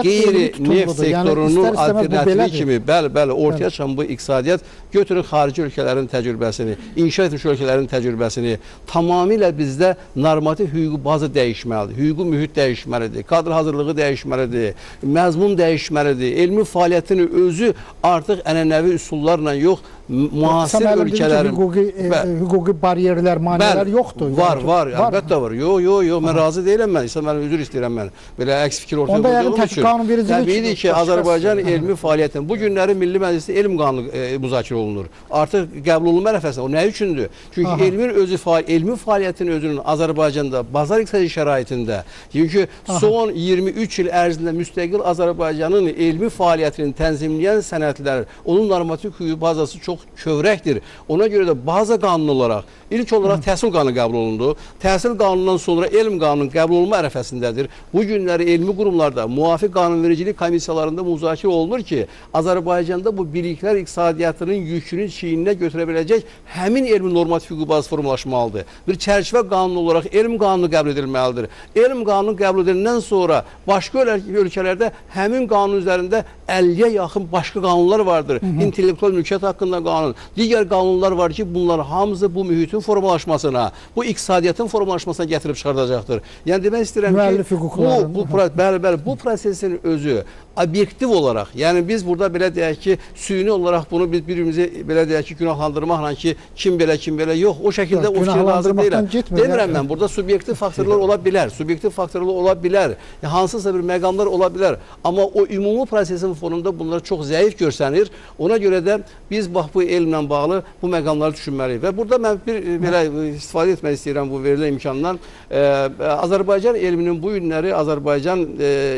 qeyri-neft sektorunun alternativi kimi, bəli, ortaya çıxan bu iqtisadiyyat götürün xarici ölkələrin təcrübəsini, inkişaf etmiş ölkələrin təcrübəsini, tamamilə bizdə normativ hüquqi bazı dəyişməlidir, hüquqi mühit dəyişməlidir, kadr hazırlığı dəyişməlidir, məzmun dəyişməlidir, elmi fəaliyyətin özü artıq ənənəvi üsullarla yox, müasir ölkələrin hüquqi bariyerlər, maneələr yoxdur. Var, əlbəttə var. Yox, mən razı deyiləm mən. İnsan mən üzr istəyirəm mən. Belə əks fikir ortaya qoyduğum üçün. Təbiidir ki, Azərbaycan elmi fəaliyyətinin bu günləri Milli Məclisdə elm qanunu müzakirə olunur. Artıq qəbul olunma ərəfəsində. O nə üçündür? Çünki elmi fəaliyyətin özünün Azərbaycanda bazar iqtisadi şəraitində, çünki son 23 il ərzində müstəqil Azərbaycanın elmi fəaliyyətini tənzimləyən sənədlər, onun normativ hüquqi bazası çox kövrəkdir. Ona görə də baza qanunu olaraq, ilk olaraq təhsil qanunu qəbul olundu. Təhsil qanunundan sonra elm qanunun qəbul olunma ərəfəsindədir. Bu günləri elmi qurumlarda, müvafiq qanunvericilik komissiyalarında müzakirə olunur ki, Azərbaycanda bu biliklər iqtisadiyyatının yükünü çiyninə götürə biləcək həmin elmi normativ hüquqi bazası formalaşmalıdır. Bir çərçivə qanunu olaraq elm qanunu qəbul edilməlidir. Elm qanunu qəbul ediləndən sonra başqa ölkələrdə həmin qanun üzərində 50-yə yaxın başqa qanunlar vardır. İntellektual mülkiyyət haqqında qanun, digər qanunlar var ki, bunlar hamısı bu mühitin formalaşmasına, bu iqtisadiyyatın formalaşmasına gətirib çıxardacaqdır. Yəni demək istəyirəm ki, bu prosesin özü obyektiv olaraq, yəni biz burada belə deyək ki, süni olaraq bunu biz birimizi belə deyək ki, günahlandırmaqla ki, kim belə yox, o şəkildə o fikirə lazım deyiləm. Demirəm mən, burada subyektiv faktorlar ola bilər, hansısa bir məqamlar ola bilər, amma o ümumi prosesin fonunda bunlar çox zəif görsənir. Ona görə də biz bax bu elmlə bağlı bu məqamları düşünməliyik və burada mən bir belə istifadə etmək istəyirəm bu verilən imkandan. Azərbaycan elminin bu günləri Azərbaycan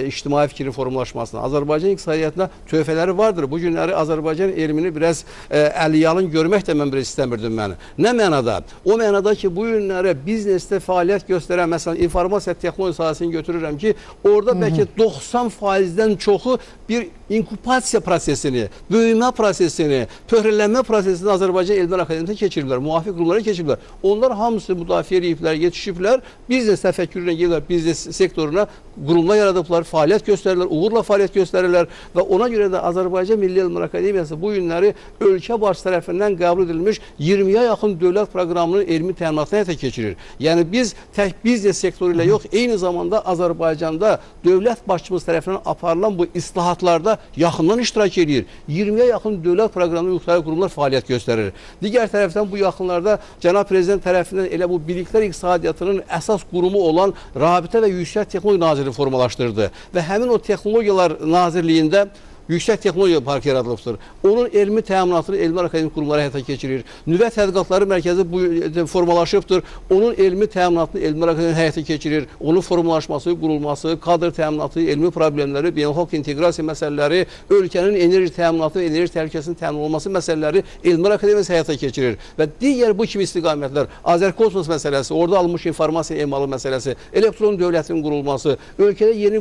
ictimai fikrin formalaşmasına, Azərbaycan iqtisadiyyatına töhfələri vardır. Bu günləri Azərbaycan elmini biraz əliyalın görmək də mən biraz istəmirdim məni. Nə mənada? O mənada ki, bu günləri biznesdə fəaliyyət göstərən, məsələn, informasiya texnologiya sahəsini götürürəm ki, orada bəlkə 90%-dən çoxu bir inkubasiya prosesini, böyümə prosesini, pöhrələnmə prosesini Azərbaycan Elmlər Akademiyasında keçiriblər, müvafiq qurumlara keçiriblər. Onlar hamısı müdafiə ediblər, yetişiblər, biznes təfəkkürünə gelirlər, biznes sektoruna qurumlar yaradıblar, fəaliyyət göstərirlər, uğurla fəaliyyət göstərirlər və ona görə də Azərbaycan Milli Elmlər Akademiyası bu günləri ölkə başçısı tərəfindən qəbul edilmiş 20-yə yaxın dövlət proqramının elmi təminatına həyata keçirir. Yəni biz tək biznes sektoru ilə yox, eyni zamanda Azərbaycanda dövlət başçımız tərəfindən aparılan bu islahatlarda yaxından iştirak edir. 20-yə yaxın dövlət proqramında müxtəlif qurumlar fəaliyyət göstərir. Digər tərəfdən bu yaxınlarda Cənab Prezident tərəfindən elə bu biliklər iqtisadiyyatının əsas qurumu olan Rabitə və Yüksək Texnologiya Nazirliyi formalaşdırdı və həmin o Texnologiyalar Nazirliyində Yüksək Texnologiya Parkı yaradılıbdır. Onun elmi təminatını Elmlər Akademik qurumları həyata keçirir. Nüvə Tədqiqatları Mərkəzi bu formalaşıbdır. Onun elmi təminatını Elmlər Akademik həyata keçirir. Onun formalaşması, qurulması, kadr təminatı, elmi problemləri, beynəlxalq inteqrasiya məsələləri, ölkənin enerji təminatı və enerji təhlükəsinin təmin olunması məsələləri Elmlər Akademiyası həyata keçirir. Və digər bu kimi istiqamətlər, Azərkosmos məsələsi, orada alınmış informasiya emalı məsələsi, elektron dövlətin qurulması, ölkədə yeni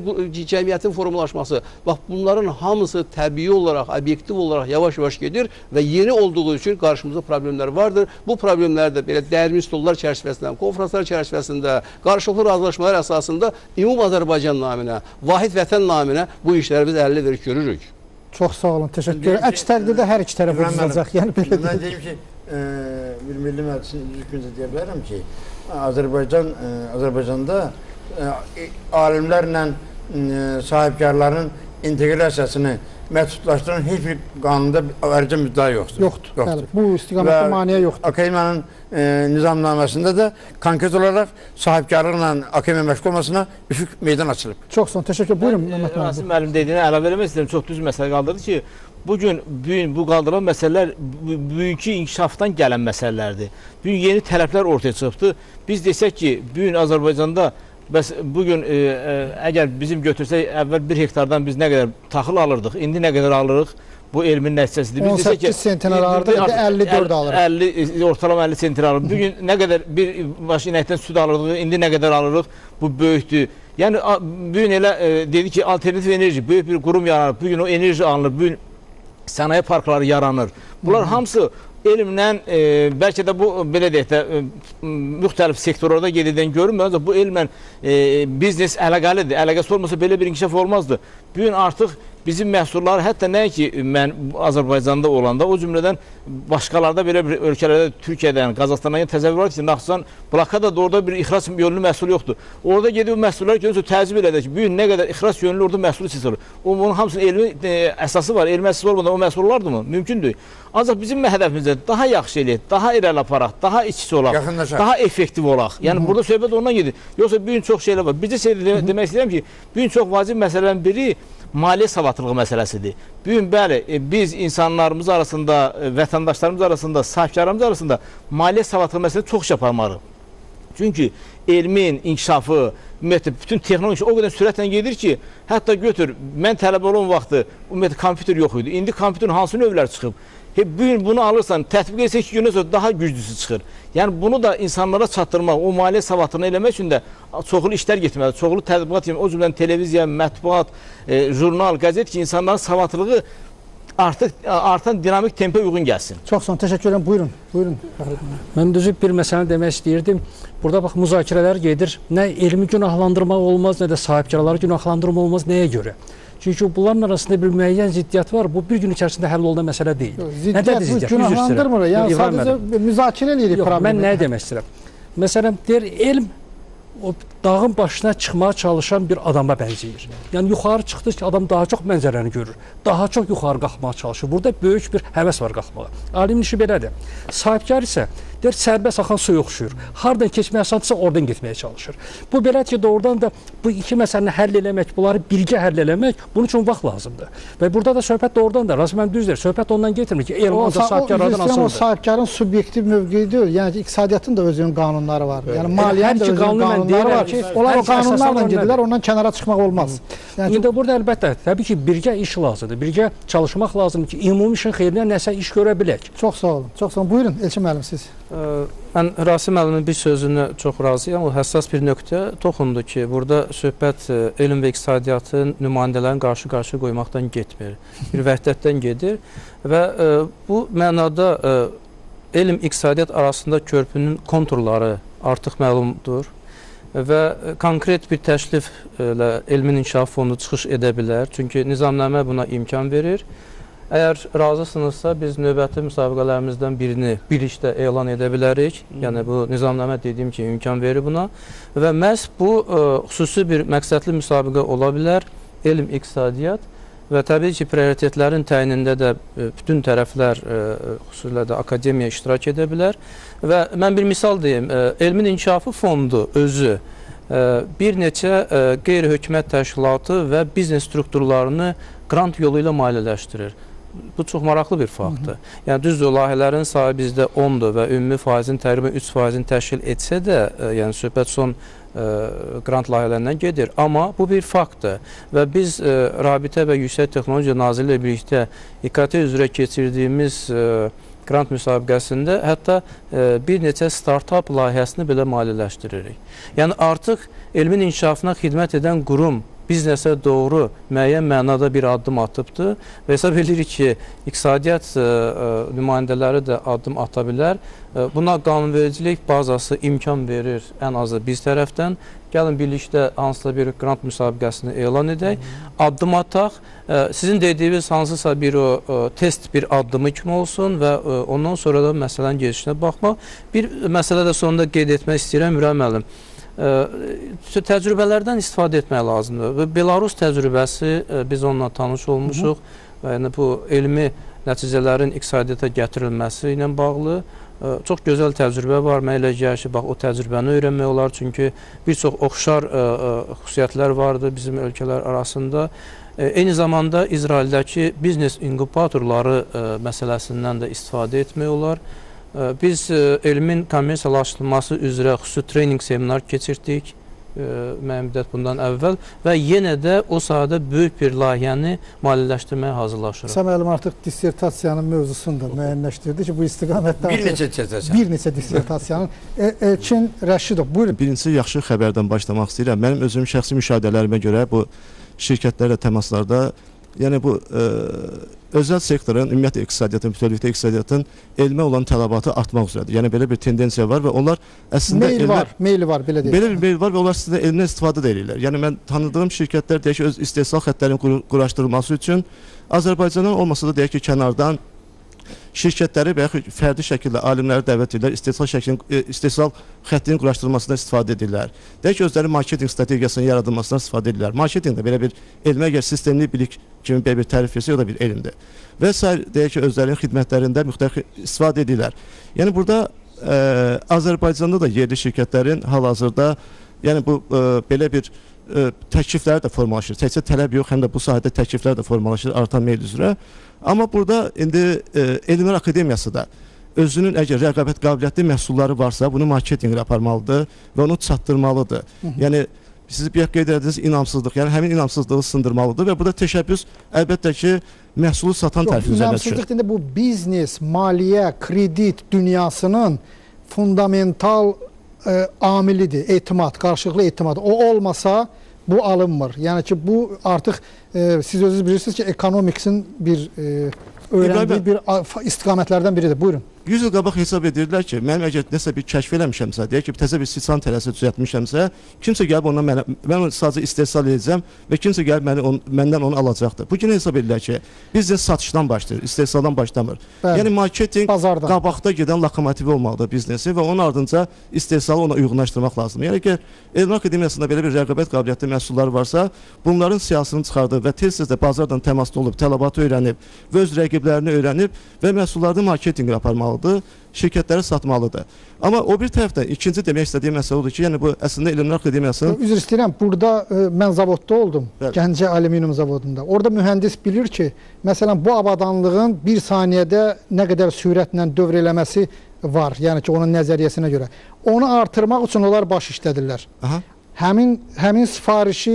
cəmiyyətin formalaşması, bax bunların hamısı təbii olaraq, obyektiv olaraq yavaş-yavaş gedir və yeni olduğu üçün qarşımızda problemlər vardır. Bu problemlər də belə dəyərli stollar çərçivəsində, konferanslar çərçivəsində, qarşılıqlı razılaşmalar əsasında ümum Azərbaycan naminə, vahid vətən naminə bu işləri biz əllə verib görürük. Çox sağ olun, təşəkkür ederim. Əks təqdirdə hər iki tərəf uzanacaq. Mən deyim ki, bir Milli Məclisin üzvlüyündə deyə bilərəm ki, Azərbaycanda alimlərlə sahibkarların inteqrasiyasını məhdudlaşdıran heç bir qanunda ayrıca müddəa yoxdur. Yoxdur. Bu istiqamətdə maneə yoxdur. Akademiyanın nizamnaməsində də konkret olaraq sahibkarlıqla akademiya məşğul olmasına üfüq meydan açılıb. Çox sağ olun, təşəkkür ederim. Rasim müəllim dediyinə əlavə eləmək istəyirəm, çox düz məsələ qaldırdı ki, bugün bu qaldırılan məsələlər bugünkü inkişafdan gələn məsələlərdir. Bugün yeni tələblər ortaya çıxıbdır. Biz desək ki, bugün Azərbaycanda Bəs bugün əgər bizim götürsək, əvvəl 1 hektardan biz nə qədər taxıl alırdıq, indi nə qədər alırıq? Bu elmin nəticəsidir. 18 sentin alırdı, indi 54 alırıq. 50, ortalama 50 sentin alırıq. Bugün nə qədər bir baş inəkdən süd alırdıq, indi nə qədər alırıq? Bu böyükdür. Yəni, bugün elə dedi ki, alternativ enerji, böyük bir qurum yaranır. Bugün o enerji alınır, bugün sənaye parkları yaranır. Bunlar hamısı elmlə, bəlkə də bu, belə deyək də, müxtəlif sektorlarda gedirdən görünmür. Bu elmlə biznes əlaqəlidir. Əlaqəsi olmasa belə bir inkişaf olmazdı. Bugün artıq bizim məhsullar, hətta nə ki, mən Azərbaycanda olanda, o cümlədən başqalarda belə bir ölkələrdə, Türkiyədən, Qazaxstandan təzəvvür var ki, Naxçıvan blokada da orada bir ixrac yönlü məhsul yoxdur. Orada gedib məhsullar görürsə təzib elədir ki, bugün nə qədər ixrac yönlü orada məhsul istəyir. Onun hamısının elmi əsası var. Elmi əsası olmadan o məhsul olardı mı? Mümkündür. Ancaq bizim hədəfimizdə daha yaxşı eləyək, daha irəli aparaq, daha içki olaq, daha effektiv olaq. Yəni, burada söhbət ondan gedir. Yoxsa bugün çox şeylər var. Bircə şey demək istəyirəm ki, bugün çox vacib məsələlərin biri maliyyə savadlılığı məsələsidir. Bugün, bəli, biz insanlarımız arasında, vətəndaşlarımız arasında, sahibkarlarımız arasında maliyyə savadlılığı məsələsini çox iş yaparmarıq. Çünki elmin inkişafı, ümumiyyətlə, bütün texnoloji o qədər sürətlə gedir ki, hətta götür, mən tələbə olan vaxtı, ümumiyyətlə, kompüter yox idi. İndi kompüterin hansı növləri çıxıb? Bugün bunu alırsan, tətbiq etsək 2 gündən sonra daha güclüsü çıxır. Yəni, bunu da insanlara çatdırmaq, o maliyyə savadlığını eləmək üçün də çoxlu işlər getməlidir, çoxlu tədqiqat etməlidir. O cümlədən televiziya, mətbuat, jurnal, qəzet ki, insanların savadlılığı artıq artan dinamik tempə uyğun gəlsin. Çox sağ olun, təşəkkür edirəm. Buyurun, buyurun. Mən düzü bir məsələni demək istəyirdim. Burada bax, müzakirələr gedir. Nə elmi günahlandırmaq olmaz, nə də sahibkarları günahlandırmaq olmaz. Nəyə görə? Çünki bunların arasında bir müəyyən ziddiyyət var. Bu bir gün içərisində həll olunan məsələ deyil. Ziddiyyət bu günahlandırmır. Yəni, sadəcə müzakirə edirik problemi. Mən nəyə demək istəyirəm? Məsələn, deyir, elm o dağın başına çıxmağa çalışan bir adama bənzəyir. Yəni, yuxarı çıxdı ki, adam daha çox mənzərəni görür. Daha çox yuxarı qalxmağa çalışır. Burada böyük bir həvəs var qalxmağa. Alimin işi belədir. Sahibkar isə deyir, sərbəst axan suya oxşuyur. Hardan keçməyə asandısa, oradan getməyə çalışır. Bu belə ki, doğrudan da bu iki məsələni həll eləmək, bunları birgə həll eləmək, bunun üçün vaxt lazımdır. Və burada da söhbət doğrudan da, Razımən düzdür, söhbət ondan getirmir ki, elm ancaq sahibkarlardan asılıdır. O sahibkarın subyektiv mövqeyidir. Yəni, iqtisadiyyatın da özünün qanunları var. Yəni, maliyyənin də özünün qanunları var ki, onlar o qanunlarla gedirlər, ondan kənara çıxmaq olmaz. İndi burada əlbəttə, təbii ki, birgə iş lazımdır, birgə çalışmaq lazımdır ki, ümumi işin xeyrinə nəsə iş görə bilək. Çox sağ olun, çox sağ olun. Buyurun, Elçin müəllim, siz. Mən Rasim müəllimin bir sözünə çox razıyam. O həssas bir nöqtə toxundu ki, burada söhbət elm və iqtisadiyyatın nümayəndələrini qarşı-qarşı qoymaqdan getmir. Bir vəhdətdən gedir və bu mənada elm, iqtisadiyyat arasında körpünün konturları artıq məlumdur və konkret bir təkliflə elmin inkişaf fondu çıxış edə bilər. Çünki nizamnamə buna imkan verir. Əgər razısınızsa, biz növbəti müsabiqələrimizdən birini birlikdə elan edə bilərik. Yəni, bu nizamnamə dediyim ki, imkan verir buna. Və məhz bu xüsusi bir məqsədli müsabiqə ola bilər, elm, iqtisadiyyat və təbii ki, prioritetlərin təyinində də bütün tərəflər, xüsusilə də akademiya iştirak edə bilər. Və mən bir misal deyim, elmin inkişafı fondu özü bir neçə qeyri-hökumət təşkilatı və biznes strukturlarını qrant yolu ilə maliyyələşdirir. Bu çox maraqlı bir faktdır. Yəni, düzdür, layihələrin sayı bizdə 10-dur və ümumi faizin təqribən 3%-ni təşkil etsə də, yəni söhbət son qrant layihələrindən gedir. Amma bu bir faktdır və biz Rabitə və Yüksək Texnologiya Nazirliyi ilə birlikdə İKT üzrə keçirdiyimiz qrant müsabiqəsində hətta bir neçə start-up layihəsini belə maliyyələşdiririk. Yəni, artıq elmin inkişafına xidmət edən qurum biznesə doğru müəyyən mənada bir addım atıbdır və hesab edirik ki, iqtisadiyyat nümayəndələri də addım ata bilər. Buna qanunvericilik bazası imkan verir ən azı biz tərəfdən. Gəlin birlikdə hansısa bir qrant müsabiqəsini elan edək, addım ataq. Sizin dediyiniz hansısa bir test bir addımı kimi olsun və ondan sonra da məsələnin gedişinə baxmaq. Bir məsələ də sonunda qeyd etmək istəyirəm, Ürəm müəllim. Təcrübələrdən istifadə etmək lazımdır. Belarus təcrübəsi, biz onunla tanış olmuşuq. Yəni, bu elmi nəticələrin iqtisadiyyata gətirilməsi ilə bağlı çox gözəl təcrübə var. Mən elə gəlir ki, o təcrübəni öyrənmək olar. Çünki bir çox oxşar xüsusiyyətlər vardır bizim ölkələr arasında. Eyni zamanda İsraildəki biznes inkubatorları məsələsindən də istifadə etmək olar. Biz elmin kommersiyalaşdırılması üzrə xüsusi trening seminar keçirdik müəyyən müddət bundan əvvəl və yenə də o sahədə böyük bir layihəni maliyyələşdirməyə hazırlaşırıq. Səməl müəllim artıq dissertasiyanın mövzusunu da müəyyənləşdirdi ki, bu istiqamətdə bir neçə dissertasiyanın. Elçin Rəşidov, buyurun. Birincisi, yaxşı xəbərdən başlamaq istəyirəm. Mənim özüm şəxsi müşahidələrimə görə bu şirkətlərlə təmaslarda, yəni bu özəl sektorun, ümumiyyətlə iqtisadiyyatın, bütövlükdə iqtisadiyyatın elmə olan tələbatı artmaq üzrədir. Yəni belə bir tendensiya var və onlar əslində meyli var, belə deyək. Belə bir meyl var və onlar əslində elmdən istifadə də edirlər. Yəni mən tanıdığım şirkətlər deyək ki, öz istehsal xəttlərinin quraşdırılması üçün Azərbaycandan olmasa da deyək ki, kənardan şirkətləri və yaxud fərdi şəkildə alimləri dəvət edirlər, istehsal xəttinin quraşdırılmasına istifadə edirlər. Deyək ki, özləri marketinq strategiyasının yaradılmasına istifadə edirlər. Marketinq də belə bir elmə əgər sistemli bilik kimi belə bir tərif versə, o da bir elmdir. Və s. deyək ki, özlərinin xidmətlərində müxtəlif istifadə edirlər. Yəni burada Azərbaycanda da yerli şirkətlərin hal-hazırda yəni bu belə bir təkliflər də formalaşır. Təkcə tələb yox, həm də bu sahədə təkliflər də formalaşır artan meyl üzrə. Amma burada indi Elmlər Akademiyası da özünün əgər rəqabət qabiliyyətli məhsulları varsa, bunu marketinqlə aparmalıdır və onu çatdırmalıdır. Yəni siz bir qeyd edədiniz inamsızlıq, yəni həmin inamsızlığı sındırmalıdır və burada təşəbbüs əlbəttə ki, məhsulu satan tərəfin üzərinə düşür. İnamsızlıq deyəndə bu biznes, maliyyə, kredit dünyasının fundamental amilidir, etimad, qarşılıqlı etimad. O olmasa bu alınmır. Yəni ki, bu artıq siz özünüz bilirsiniz ki, ekonomiksin bir öyrəndiyi bir istiqamətlərdən biridir. Buyurun. 100 il qabaq hesab edirlər ki, mənim əgər nəsə bir kəşf eləmişəmsə, deyək ki, təzə bir siçan tələsi düzəltmişəmsə, kimsə gəlib ondan mən onu sadəcə istehsal edəcəm və kimsə gəlib məndən onu alacaqdır. Bu gün hesab edirlər ki, biznes satışdan başlayır, istehsaldan başlamır. Yəni marketinq qabaqda gedən lokomotivi olmalıdır biznesi və onun ardınca istehsalı ona uyğunlaşdırmaq lazımdır. Yəni ki, Elmlər Akademiyasında belə bir rəqabət qabiliyyətli məhsulları varsa, bunların siyasını çıxardıb və tez-tez də bazardan təmasda olub, tələbatı öyrənib və öz rəqiblərini öyrənib və məhsullarını marketinqlə aparmalıdır, şirkətləri satmalıdır. Amma o bir tərəfdən ikinci demək istədiyim məsələ odur ki, yəni bu əslində Elmlər Akademiyasının... Üzr istəyirəm, burada mən zavodda oldum, Gəncə Alüminium zavodunda. Orada mühəndis bilir ki, məsələn, bu avadanlığın bir saniyədə nə qədər sürətlə dövr eləməsi var, yəni ki, onun nəzəriyyəsinə görə. Onu artırmaq üçün onlar baş işlədirlər. Həmin sifarişi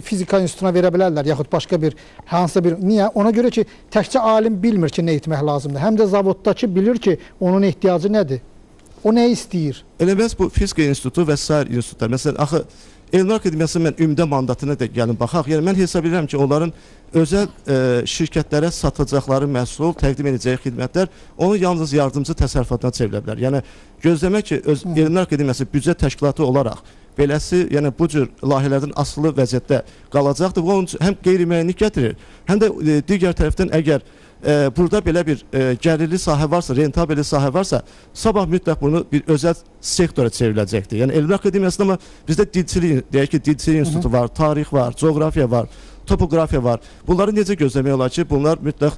fizika institutuna verə bilərlər, yaxud başqa bir, hansısa bir. Niyə? Ona görə ki, təkcə alim bilmir ki, nə etmək lazımdır. Həm də zavoddakı bilir ki, onun ehtiyacı nədir? O nə istəyir? Elə məhz bu fizika institutu və s. institutlar. Məsələn, axı, Elmlər Akademiyasının mən ümdə mandatına da gəlin baxaq. Yəni, mən hesab edirəm ki, onların özəl şirkətlərə satacaqları məhsul, təqdim edəcəyi xidmətlər onu yalnız yardımcı təsərrüfatına çevrilə bilər. Yəni, gözləmək ki, Elmlər Akademiyası büdcə təşkilatı olaraq beləsi, yəni bu cür layihələrdən asılı vəziyyətdə qalacaqdır. Bu, onun üçün həm qeyri-müəyyənlik gətirir, həm də digər tərəfdən əgər burada belə bir gəlirli sahə varsa, rentabeli sahə varsa, sabah mütləq bunu bir özəl sektora çevriləcəkdir. Yəni, Elmlər Akademiyasında amma bizdə dilçilik, deyək ki, dilçilik institutu var, tarix var, coğrafiya var, topografiya var. Bunları necə gözləmək olar ki, bunlar mütləq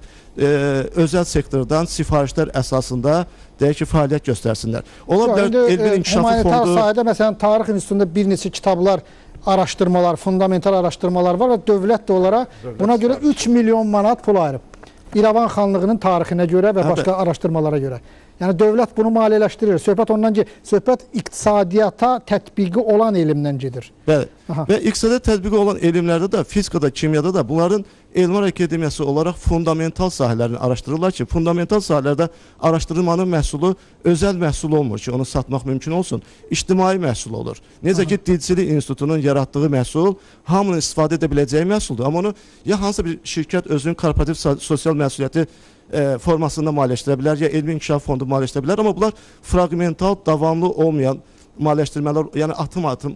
özəl sektordan sifarişlər əsasında deyək ki, fəaliyyət göstərsinlər. Ola bilər, elmin inkişafı fondu... Humanitar sahədə, məsələn, tarix institutunda bir neçə kitablar, araşdırmalar, fundamental araşdırmalar var və dövlət də olaraq buna görə 3 milyon manat pul ayırıb. İrəvan xanlığının tarixinə görə və başqa araşdırmalara görə. Yəni, dövlət bunu maliyyələşdirir. Söhbət ondan ki, söhbət iqtisadiyyata tətbiqi olan elmdən gedir. Bəli. Və iqtisadiyyat tətbiqi olan elmlərdə də, fizikada, kimyada da bunların Elmlər Akademiyası olaraq fundamental sahələrini araşdırırlar ki, fundamental sahələrdə araşdırılmanın məhsulu özəl məhsul olmur ki, onu satmaq mümkün olsun. İctimai məhsul olur. Necə ki, Dilçilik İnstitutunun yaratdığı məhsul hamının istifadə edə biləcəyi məhsuldur. Amma onu ya hansısa bir şirkət özünün korporativ sosial məsuliyyəti formasında maliyyələşdirə bilər, ya elmi inkişaf fondu maliyyələşdirə bilər. Amma bunlar fraqmental, davamlı olmayan maliyyələşdirmələr, yəni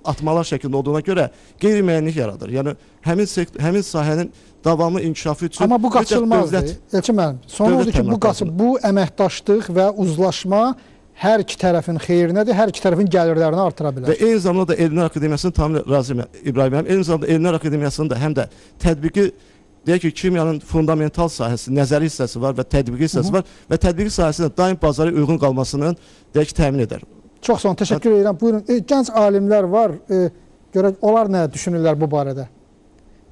atmalar şəklində olduğuna görə qeyri-müəyyənlik yaradır. Yəni, həmin sahənin davamlı inkişafı üçün... Amma bu qaçılmazdır. Elçin müəllim, son oldu ki, bu əməkdaşlıq və uzlaşma hər iki tərəfin xeyrinədir, hər iki tərəfin gəlirlərini artıra bilər. Və eyni zamanda da Elmlər Akademiyasının tamamilə razıyım İbrahim müəllim, eyni zamanda Elmlər Akademiyasının da həm də tətbiqi, deyək ki, kimyanın fundamental sahəsi, nəzəri hissəsi var və tətbiqi hissəsi var və tətbiqi sahəsində daim bazara uyğun qalmasının, deyək ki, təmin edər. Çox sağ olun, təşəkkür edirəm. Buyurun, gənc alimlər var, görək, onlar nə düşünürlər bu barədə?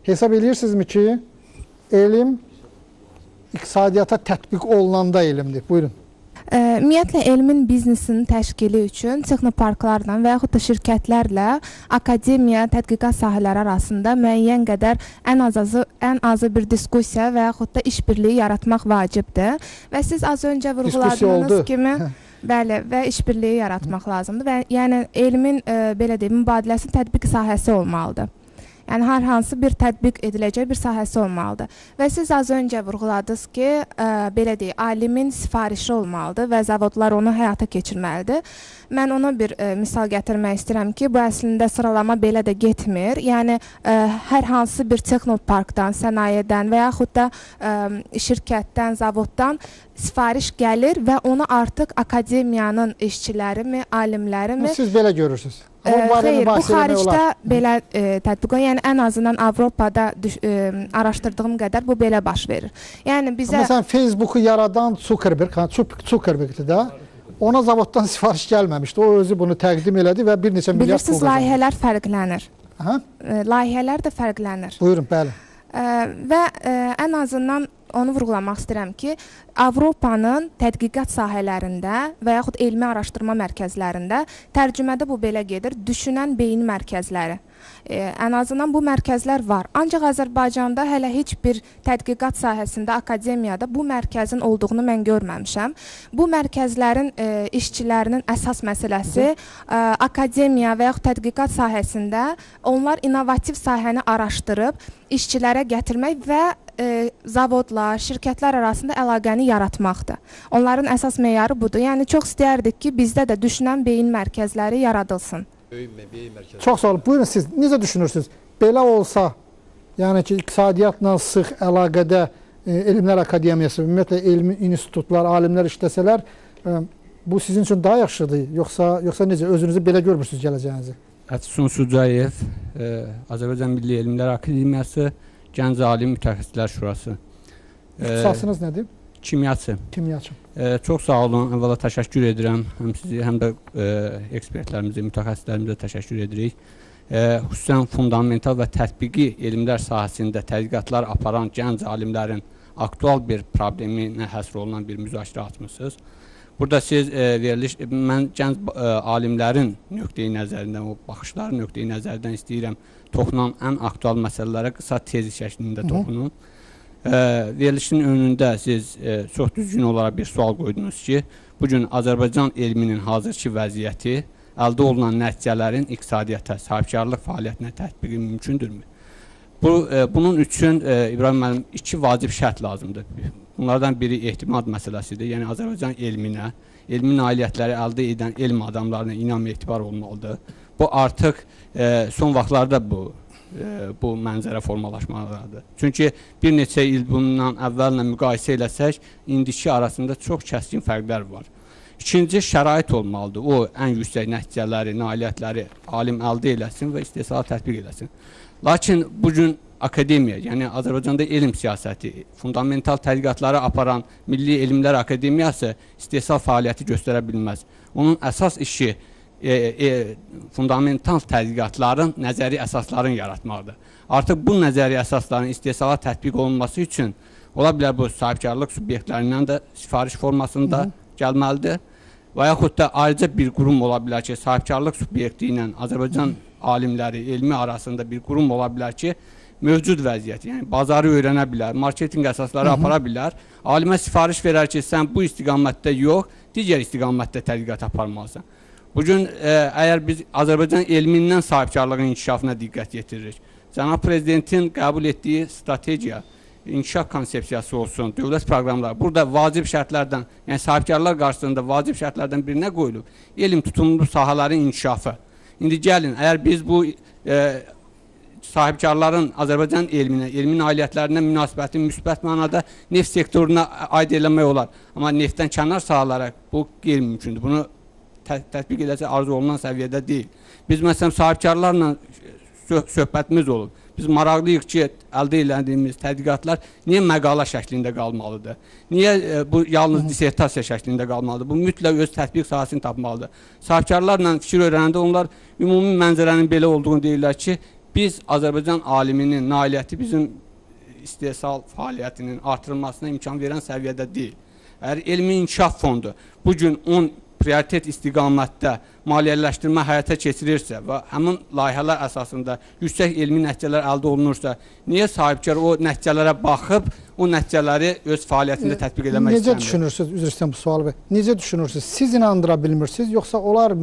Hesab edirsinizmi ki, elm iqtisadiyyata tətbiq olunanda elmdir? Buyurun. Ümumiyyətlə, elmin biznesinin təşkili üçün texnoparklarla və yaxud da şirkətlərlə akademiya, tədqiqat sahələri arasında müəyyən qədər ən azı bir diskussiya və yaxud da işbirliyi yaratmaq vacibdir. Və siz az öncə vurğuladığınız kimi bəli, və işbirliyi yaratmaq lazımdır. Və yəni elmin belə deyim, mübadiləsinin tətbiq sahəsi olmalıdır. Yəni hər hansı bir tətbiq ediləcək bir sahəsi olmalıdır. Və siz az öncə vurğuladınız ki, belə deyək, alimin sifarişi olmalıdır və zavodlar onu həyata keçirməlidir. Mən ona bir misal gətirmək istəyirəm ki, bu əslində sıralama belə də getmir. Yəni hər hansı bir texnoparkdan, sənayedən və yaxud da şirkətdən, zavoddan sifariş gəlir və onu artıq akademiyanın işçilərimi, alimlərimi... Siz belə görürsünüz. Xeyr, bu xaricdə belə tətbiq olunur. Yəni ən azından Avropada araşdırdığım qədər bu belə baş verir. Yəni bizə... Məsələn, Facebook'u yaradan Zuckerberg'dir də. Ona zavoddan sifariş gəlməmişdi. O özü bunu təqdim elədi və bir neçə milyard pul qazandı. Bilirsiniz, layihələr fərqlənir. Layihələr də fərqlənir. Buyurun, bəli. Və ən azından onu vurğulamaq istəyirəm ki, Avropanın tədqiqat sahələrində və yaxud elmi araşdırma mərkəzlərində tərcümədə bu belə gedir, düşünən beyin mərkəzləri. Ən azından bu mərkəzlər var. Ancaq Azərbaycanda hələ heç bir tədqiqat sahəsində, akademiyada bu mərkəzin olduğunu mən görməmişəm. Bu mərkəzlərin işçilərinin əsas məsələsi akademiya və yaxud tədqiqat sahəsində onlar innovativ sahəni araşdırıb işçilərə gətirmək və zavodlar, şirkətlər arasında əlaqəni yaratmaqdır. Onların əsas meyarı budur. Yəni, çox istəyərdik ki, bizdə də düşünən beyin mərkəzləri yaradılsın. Çox sağ olun. Buyurun, siz necə düşünürsünüz? Belə olsa, yəni ki, iqtisadiyyatla sıx əlaqədə Elmlər Akademiyası, ümumiyyətlə elmi institutlar, alimlər işləsələr, bu sizin üçün daha yaxşıdır? Yoxsa necə? Özünüzü belə görmürsünüz gələcəyinizi? Əfsun Sucayev, Azərbaycan Milli Elmlər Akademiyası, Gənc Alim Mütəxəssislər Şurası. İxtisasınız nədir? Kimyaçı. Kimyaçı. Çox sağ olun. Əvvəla təşəkkür edirəm. Həm sizi, həm də ekspertlərimizə, mütəxəssislərimizə təşəkkür edirik. Xüsusən fundamental və tətbiqi elmlər sahəsində tədqiqatlar aparan gənc alimlərin aktual bir probleminə həsr olunan bir müzakirə açmışsınız. Burada siz mən gənc alimlərin nöqteyi nəzərindən, o baxışların nöqteyi nəzərindən istəyirəm toxunan ən aktual məsələlərə qısa tezi şəklində toxunun. Verilişin önündə siz çox düzgün olaraq bir sual qoydunuz ki, bugün Azərbaycan elminin hazırki vəziyyəti əldə olunan nəticələrin iqtisadiyyata, sahibkarlıq fəaliyyətinə tətbiqi mümkündürmü? Bunun üçün İbrahim müəllim 2 vacib şərt lazımdır. Bunlardan biri ehtimad məsələsidir. Yəni Azərbaycan elminə, elmi nailiyyətləri əldə edən elm adamlarına inam etibar olmalıdır. Bu artıq son vaxtlarda bu mənzərə formalaşmalıdır. Çünki bir neçə il bundan əvvəllə müqayisə eləsək, indiki arasında çox kəskin fərqlər var. İkinci şərait olmalıdır. O ən yüksək nəticələri, nailiyyətləri alim əldə eləsin və istehsala tətbiq eləsin. Lakin bugün akademiya, yəni Azərbaycanda elm siyasəti, fundamental tədqiqatları aparan Milli Elmlər Akademiyası istehsal fəaliyyəti göstərə bilməz. Onun əsas işi fundamental tədqiqatların nəzəri əsaslarını yaratmaqdır. Artıq bu nəzəri əsasların istehsala tətbiq olunması üçün ola bilər bu sahibkarlıq subyektlərindən də sifariş formasında gəlməlidir və yaxud da ayrıca bir qurum ola bilər ki, sahibkarlıq subyekti ilə Azərbaycan alimləri, elmi arasında bir qurum ola bilər ki, mövcud vəziyyət, yəni bazarı öyrənə bilər, marketinq əsasları apara bilər, alimə sifariş verər ki, sən bu istiqamətdə yox, digər istiqamətdə tədqiqat aparmalısan. Bugün əgər biz Azərbaycan elmindən sahibkarlığın inkişafına diqqət yetiririk, Cənab Prezidentin qəbul etdiyi strategiya, inkişaf konsepsiyası olsun, dövlət proqramları, burada vacib şərtlərdən, yəni sahibkarlar qarşısında vacib şərtlərdən birinə qoyulub, elm tutumlu sahələrin inkişafı. İndi gəlin, əgər biz bu sahibkarların Azərbaycan elminə, elmi nailiyyətlərinə münasibətini müsbət mənada neft sektoruna aid eləmək olar. Amma neftdən kənar sahalara bu qeyri-mümkündür. Bunu tətbiq edəcək arzu olunan səviyyədə deyil. Biz məsələn sahibkarlarla söhbətimiz olub. Biz maraqlıyıq ki, əldə edildiyimiz tədqiqatlar niyə məqalə şəklində qalmalıdır? Niyə bu yalnız dissertasiya şəklində qalmalıdır? Bu mütləq öz tətbiq sahəsini tapmalıdır. Sahibkarlarla fikir öyrənəndə onlar ümumi mənzərənin belə olduğunu deyirlər ki, biz Azərbaycan aliminin nailiyyəti bizim istehsal fəaliyyətinin artırılmasına imkan verən səviyyədə deyil. Əgər elmi inkişaf fondu bu gün 10 prioritet istiqamətdə maliyyələşdirmə həyata keçirirsə və həmin layihələr əsasında yüksək elmi nəticələr əldə olunursa, niyə sahibkar o nəticələrə baxıb o nəticələri öz fəaliyyətində tətbiq eləmək istəmir? Necə düşünürsünüz, üzr istəyirəm bu sualı? Necə düşünürsünüz? Siz inandıra bilmirsiniz, yoxsa onlar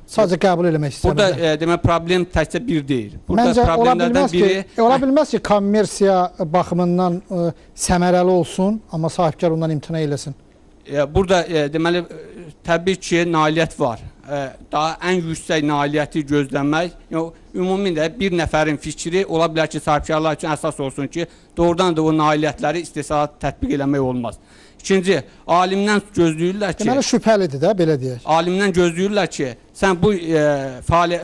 sadəcə qəbul eləmək istəmirlər? Burada demək problem təkcə bir deyil. Burada Məncə problemlərdən biri ola bilməz ki, kommersiya baxımından səmərəli olsun, amma sahibkar ondan imtina eləsin. Burada deməli təbii ki, nailiyyət var. Daha ən yüksək nailiyyəti gözləmək, ümumi də bir nəfərin fikri ola bilər ki, sahibkarlar üçün əsas olsun ki, doğrudan da o nailiyyətləri istehsalat tətbiq eləmək olmaz. İkinci, alimdən gözləyirlər ki... Deməli, şübhəlidir də, belə deyək. Alimdən gözləyirlər ki, sən bu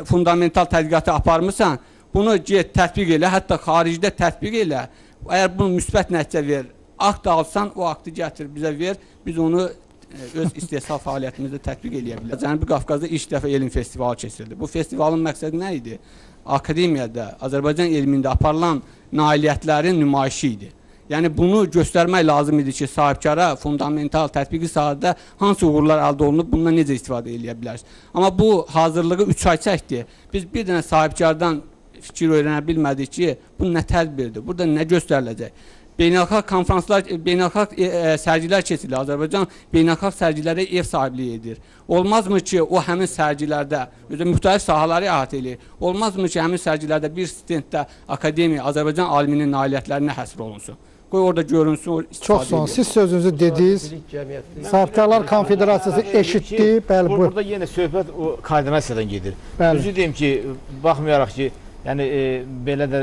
fundamental tədqiqatı aparmısan, bunu get, tətbiq elə, hətta xaricdə tətbiq elə. Əgər bunu müsbət nəticə verir, akt alsan, o aktı gətir, bizə ver, biz onu öz istehsal fəaliyyətimizdə tətbiq eləyə bilərik. Cənubi Qafqazda ilk dəfə elm festivalı keçirildi. Bu festivalın məqsədi nə idi? Akademiyada, Azərbaycan elmində aparılan nailiyyətlərin nümayişi idi. Yəni bunu göstərmək lazım idi ki, sahibkara fundamental tətbiqi sahədə hansı uğurlar əldə olunub, bundan necə istifadə eləyə bilərsiniz. Amma bu hazırlığı 3 ay çəkdi. Biz bir dənə sahibkardan fikir öyrənə bilmədik ki, bu nə tədbirdir, burada nə göstəriləcək. Beynəlxalq konferanslar, beynəlxalq sərgilər keçirilir. Azərbaycan beynəlxalq sərgilərə ev sahibliyi edir. Olmazmı ki, o həmin sərgilərdə müxtəlif sahaları əhatə edir? Olmazmı ki, həmin sərgilərdə bir stenddə akademiya, Azərbaycan aliminin nailiyyətlərinə həsr olunsun? Qoy orada görünsün, çox sağ olun. Siz sözünüzü dediniz. Sahibkarlar Konfederasiyası eşitdi. Bəli, burada yenə söhbət o koordinasiyadan gedir. Düzü deyim ki, baxmayaraq ki, yəni belə də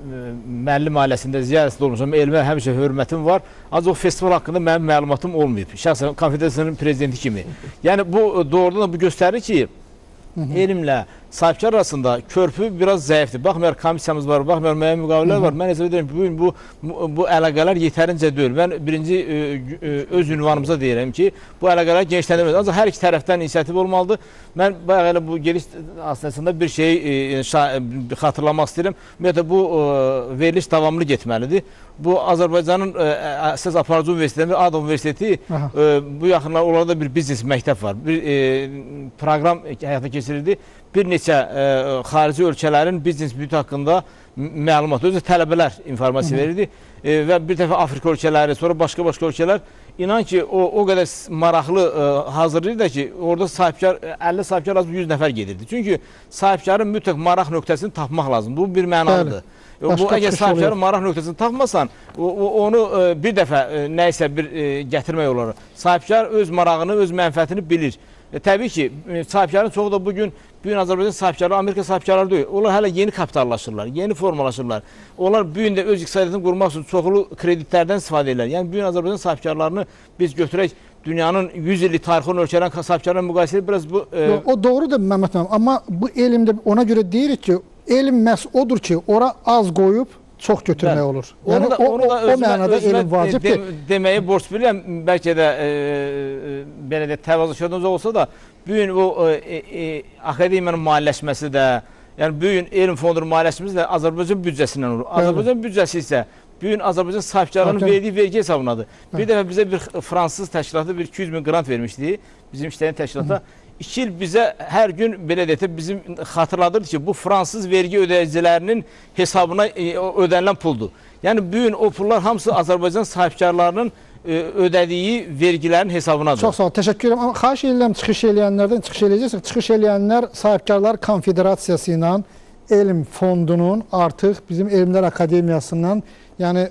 müəllim ailəsində ziyarətdə olmuşam, elmə həmişə hörmətim var. Az o festival haqqında mənim məlumatım olmayıb. Şəxsən konfederasiyanın prezidenti kimi. Yəni bu doğrudan da bu göstərir ki, elmlə sahibkar arasında körpü biraz zəifdir. Baxmayaraq komissiyamız var, baxmayaraq müəyyən müqavilələr var. Mən hesab edirəm ki, bu əlaqələr yetərincə deyil. Mən birinci öz ünvanımıza deyirəm ki, bu əlaqələr genişləndirməlidir. Ancaq hər iki tərəfdən inisiativ olmalıdır. Mən bayaq elə bu geniş aslında bir şeyi xatırlamaq istəyirəm. Ümumiyyətlə bu veriliş davamlı getməlidir. Bu Azərbaycanın əsas aparıcı universitetləri, ADA Universiteti, bu yaxınlar orada bir biznes məktəb var. Bir proqram həyata keçirildi. Bir neçə xarici ölkələrin biznes mühiti haqqında məlumat, özü tələbələr informasiya verirdi və bir dəfə Afrika ölkələri, sonra başqa ölkələr inan ki, o qədər maraqlı hazırlayırdı ki, orada sahibkar, 50 sahibkar az 100 nəfər gedirdi. Çünki sahibkarın mütləq maraq nöqtəsini tapmaq lazımdır. Bu bir mənalıdır. Bu əgər sahibkarın maraq nöqtəsini tapmasan, onu bir dəfə nəysə bir gətirmək olar. Sahibkar öz marağını, öz mənfəətini bilir. Təbii ki, sahibkarın çoxu da bugün Azərbaycan sahibkarları, Amerika sahibkarları deyil. Onlar hələ yeni kapitallaşırlar, yeni formalaşırlar. Onlar bugün də öz iqtisadiyyatını qurmaq üçün çoxlu kreditlərdən istifadə edirlər. Yəni, bugün Azərbaycan sahibkarlarını biz götürək dünyanın 100 illik tarixi olan ölkələrin sahibkarlarına müqayisə edir. Biraz bu... O doğrudur Məhəmməd müəllim, amma bu elmdə ona görə deyirik ki, elm məhz odur ki, ora az qoyub, çox götürmək olur. Yəni, o mənada elm vacibdir. Deməyi borc bilirəm, bəlkə də belə də təvazökar olsa da, bugün bu akademiyanın maliyyələşməsi də, yəni bugün elm fondunun maliyyələşməsi də Azərbaycan büdcəsindən olur. Azərbaycan büdcəsi isə bugün Azərbaycan sahibkarlarının verdiyi vergi hesabınadır. Bir dəfə bizə bir fransız təşkilatı 200 min qrant vermişdi bizim işləyən təşkilata. 2 il bizə hər gün belə deyək, bizim xatırladırdı ki, bu fransız vergi ödəyicilərinin hesabına ödənilən puldur. Yəni, bugün o pullar hamısı Azərbaycan sahibkarlarının ödədiyi vergilərin hesabınadır. Çox sağ olun, təşəkkür edirəm. Amma xahiş edirəm, çıxış eləyənlərdən çıxış eləyəcəksək, çıxış eləyənlər Sahibkarlar Konfederasiyası ilə elm fondunun artıq bizim Elmlər Akademiyasından, yəni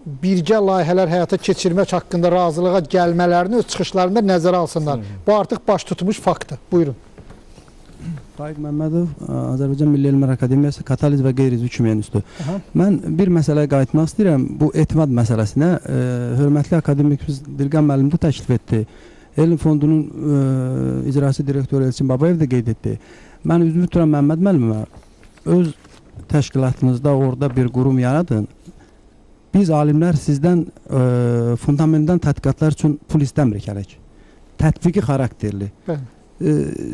birgə layihələr həyata keçirmək haqqında razılığa gəlmələrini öz çıxışlarında nəzərə alsınlar. Bu artıq baş tutmuş faktdır. Buyurun. Faiq Məmmədov, Azərbaycan Milli Elmlər Akademiyası, Kataliz və Qeyri-üzvü Kimya İnstitutu. Mən bir məsələyə qayıtmaq istəyirəm. Bu etimad məsələsinə hörmətli akademikimiz Dilqan müəllim də təklif etdi. Elm fondunun icraçı direktoru Elçin Babayev də qeyd etdi. Mən üzümü tuturam Məmməd müəllimə, öz təşkilatınızda orada bir qurum yaradın. Biz alimlər sizdən fundamental tədqiqatlar üçün pul istəmirik hələk. Tətbiqi xarakterli.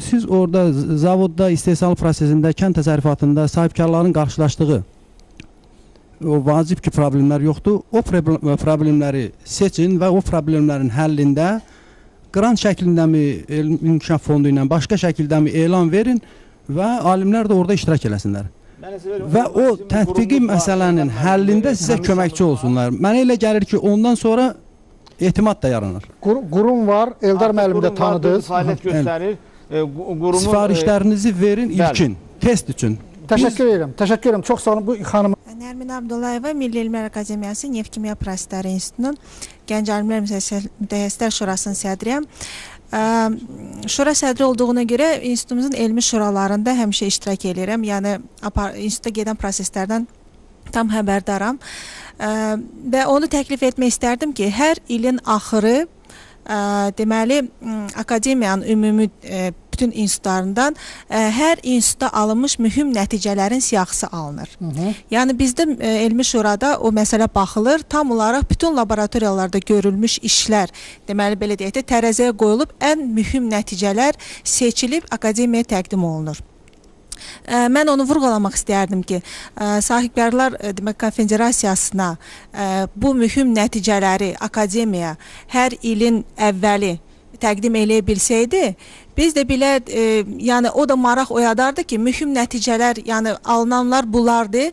Siz orada zavodda, istehsal prosesində, kənd təsərrüfatında sahibkarların qarşılaşdığı vacib ki problemlər yoxdur. O problemləri seçin və o problemlərin həllində qrant şəklindəmi, elm inkişaf fondu ilə başqa şəkildəmi elan verin və alimlər də orada iştirak eləsinlər. Və o tətbiqi məsələnin həllində sizə köməkçi olsunlar. Mənə elə gəlir ki, ondan sonra etimad da yaranır. Qurum var, Eldar müəllim də tanıdınız. Fəaliyyət göstərir. Sifarişlərinizi verin ilkin, test üçün. Təşəkkür edirəm. Təşəkkür edirəm. Çox sağ olun bu xanım. Nərmin Abdullayeva, Milli Elmlər Akademiyası Neft Kimya Prosesləri İnstitutunun Gənc Alimlər Mütəxəssislər Şurasının sədriyəm. Şura sədri olduğuna görə institutumuzun elmi şuralarında həmişə iştirak edirəm. Yəni institutda gedən proseslərdən tam xəbərdaram. Və onu təklif etmək istərdim ki, hər ilin axırı deməli akademiyanın ümumi bütün institutlarından hər institutda alınmış mühüm nəticələrin siyahısı alınır. Yəni bizdə elmi şurada o məsələ baxılır, tam olaraq bütün laboratoriyalarda görülmüş işlər, deməli belə deyək də tərəziyə qoyulub ən mühüm nəticələr seçilib akademiyaya təqdim olunur. Mən onu vurğulamaq istərdim ki, sahibkarlar demək konfederasiyasına bu mühüm nəticələri akademiya hər ilin əvvəli təqdim eləyə bilsəydi, biz də belə, yəni o da maraq oyadardı ki, mühüm nəticələr, yəni alınanlar bunlardır,